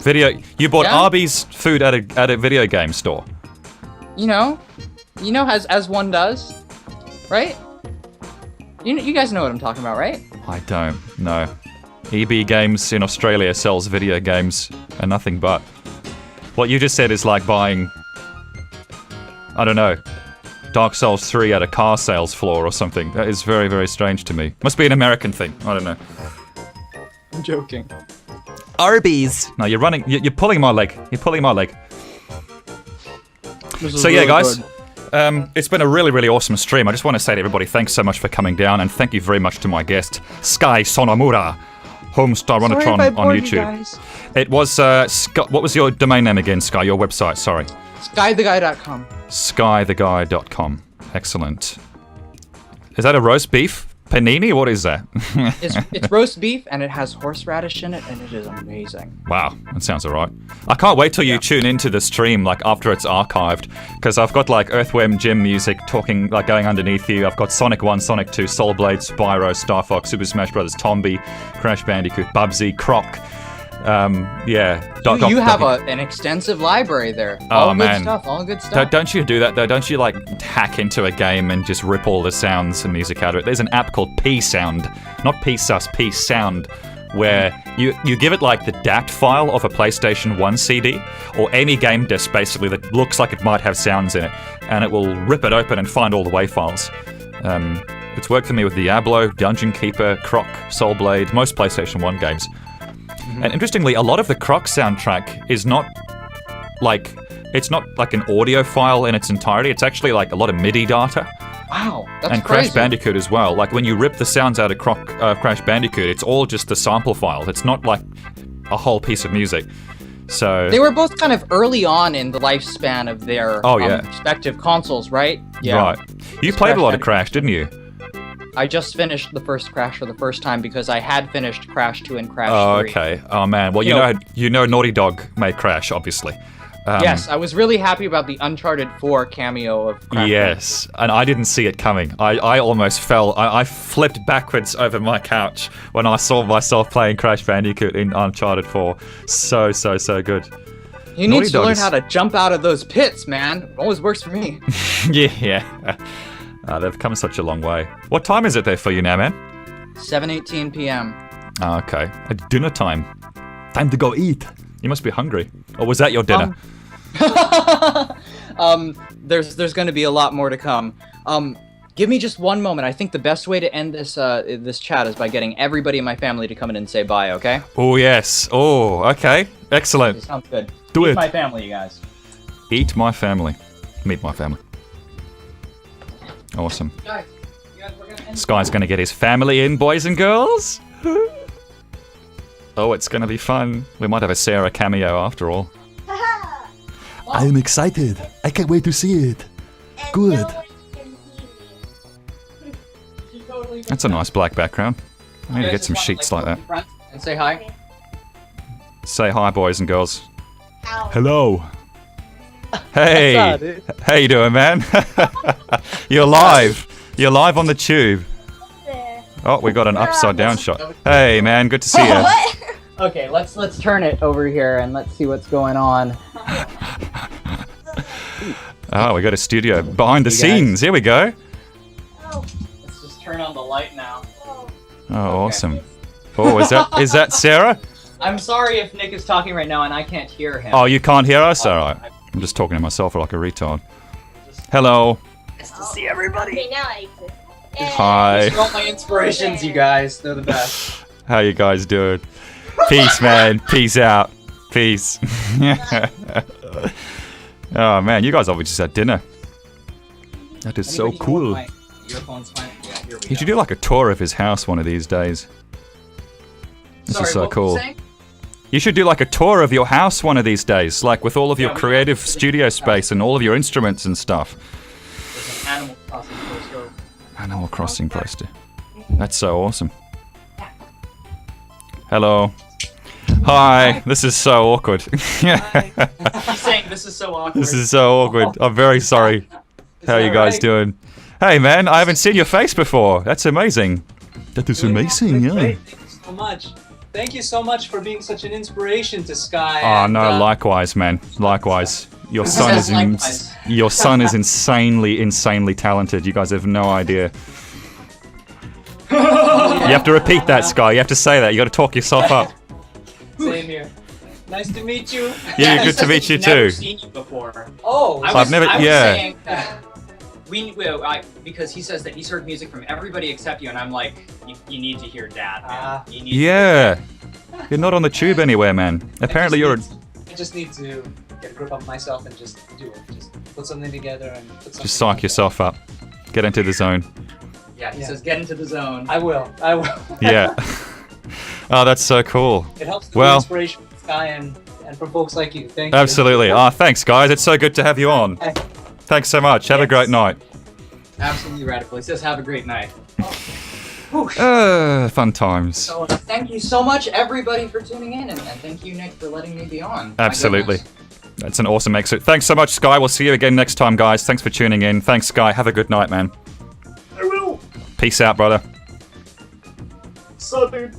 You bought Arby's food at a video game store. You know, as one does, right? You guys know what I'm talking about, right? I don't know. EB Games in Australia sells video games and nothing but. What you just said is like buying, I don't know, Dark Souls 3 at a car sales floor or something. That is very, very strange to me. Must be an American thing. I don't know. I'm joking. Arby's. No, you're running. You're pulling my leg. You're pulling my leg. So yeah, guys. It's been a really, really awesome stream. I just want to say to everybody, thanks so much for coming down, and thank you very much to my guest, Skye Sonomura, Homestar Runatron on YouTube. It was what was your domain name again, Skye? Your website, sorry. Skytheguy.com. Skytheguy.com. Excellent. Is that a roast beef Panini? What is that? It's roast beef and it has horseradish in it, and it is amazing. Wow, that sounds alright. I can't wait till you tune into the stream, like after it's archived, because I've got like Earthworm Jim music talking, like going underneath you. I've got Sonic 1, Sonic 2, Soul Blade, Spyro, Star Fox, Super Smash Bros., Tombi, Crash Bandicoot, Bubsy, Croc. Yeah. You have an extensive library there. All good stuff. Don't you do that though? Don't you like hack into a game and just rip all the sounds and music out of it? There's an app called P-Sound, not P-Sus, P-Sound, where you give it like the DAT file of a PlayStation 1 CD or any game disc basically that looks like it might have sounds in it, and it will rip it open and find all the WAV files. It's worked for me with Diablo, Dungeon Keeper, Croc, Soul Blade, most PlayStation 1 games. And interestingly, a lot of the Croc soundtrack is not like, it's not like an audio file in its entirety. It's actually like a lot of MIDI data. Wow, that's and crazy. Crash Bandicoot as well. Like when you rip the sounds out of Crash Bandicoot, it's all just the sample file. It's not like a whole piece of music. So they were both kind of early on in the lifespan of their respective consoles, right? Yeah. Right. You played a lot of Crash, didn't you? I just finished the first Crash for the first time because I had finished Crash 2 and Crash 3. Oh, okay. Oh man. Well, you know, Naughty Dog made Crash, obviously. Yes, I was really happy about the Uncharted 4 cameo of Crash. Yes, and I didn't see it coming. I almost fell. I flipped backwards over my couch when I saw myself playing Crash Bandicoot in Uncharted 4. So good. You need to learn how to jump out of those pits, man. It always works for me. Yeah. They've come such a long way. What time is it there for you now, man? 7:18 p.m. Oh, okay. At dinner time. Time to go eat. You must be hungry. Or was that your dinner? There's going to be a lot more to come. Give me just one moment. I think the best way to end this this chat is by getting everybody in my family to come in and say bye, okay? Oh, yes. Oh, okay. Excellent. It sounds good. Do it. Meet my family, you guys. Eat my family. Meet my family. Awesome. Guys, we're gonna end Skye's gonna get his family in, boys and girls. Oh, it's gonna be fun. We might have a Sarah cameo after all. I am excited. I can't wait to see it. Good. That's a nice black background. I need to get some sheets like that. And say hi. Say hi, boys and girls. Hello. Hey, how you doing, man? You're live. You're live on the tube. Oh, we got an upside down shot. Hey, man, good to see you. Okay, let's turn it over here and let's see what's going on. Oh, we got a studio behind the scenes. Here we go. Let's just turn on the light now. Oh, awesome. Oh, is that Sarah? I'm sorry if Nick is talking right now and I can't hear him. Oh, you can't hear us? All right. I'm just talking to myself like a retard. Hello. Nice to see everybody. Okay, now I exist. Hi. These are all my inspirations, you guys. They're the best. How you guys doing? Peace, man. Peace out. Peace. Oh, man. You guys obviously just had dinner. That is so cool. You should do like a tour of his house one of these days. This is so cool. You should do like a tour of your house one of these days, like with all of your creative studio space and all of your instruments and stuff. There's an Animal Crossing poster. Animal Crossing poster. That's so awesome. Hello. Hi. This is so awkward. He's saying this is so awkward. This is so awkward. I'm very sorry. How you guys doing? Hey man, I haven't seen your face before. That's amazing. That is amazing, yeah. Thank you so much. Thank you so much for being such an inspiration to Skye. Oh no, likewise, man. Likewise. Your son is insanely talented. You guys have no idea. You have to repeat that, Skye. You have to say that. You got to talk yourself up. Same here. Nice to meet you. Yeah, good to meet you He's never too. seen you before. Oh, I've never. I was Yeah. saying that because he says that he's heard music from everybody except you, and I'm like, you need to hear Dad, man. You need to hear Yeah. You're not on the tube anywhere, man. Apparently you're. I just need to get a grip of myself and just do it. Just put something together and put something. Just psych yourself up. Get into the zone. Yeah, he says get into the zone. I will. Yeah. Oh, that's so cool. It helps to be inspiration for Skye and for folks like you. Thank you. Absolutely. Oh, thanks, guys. It's so good to have you on. Thanks so much. Have a great night. Absolutely radical. He says have a great night. Fun times. So thank you so much, everybody, for tuning in, and thank you, Nick, for letting me be on. Absolutely. That's an awesome exit. Thanks so much, Skye. We'll see you again next time, guys. Thanks for tuning in. Thanks, Skye. Have a good night, man. I will. Peace out, brother. So, dude.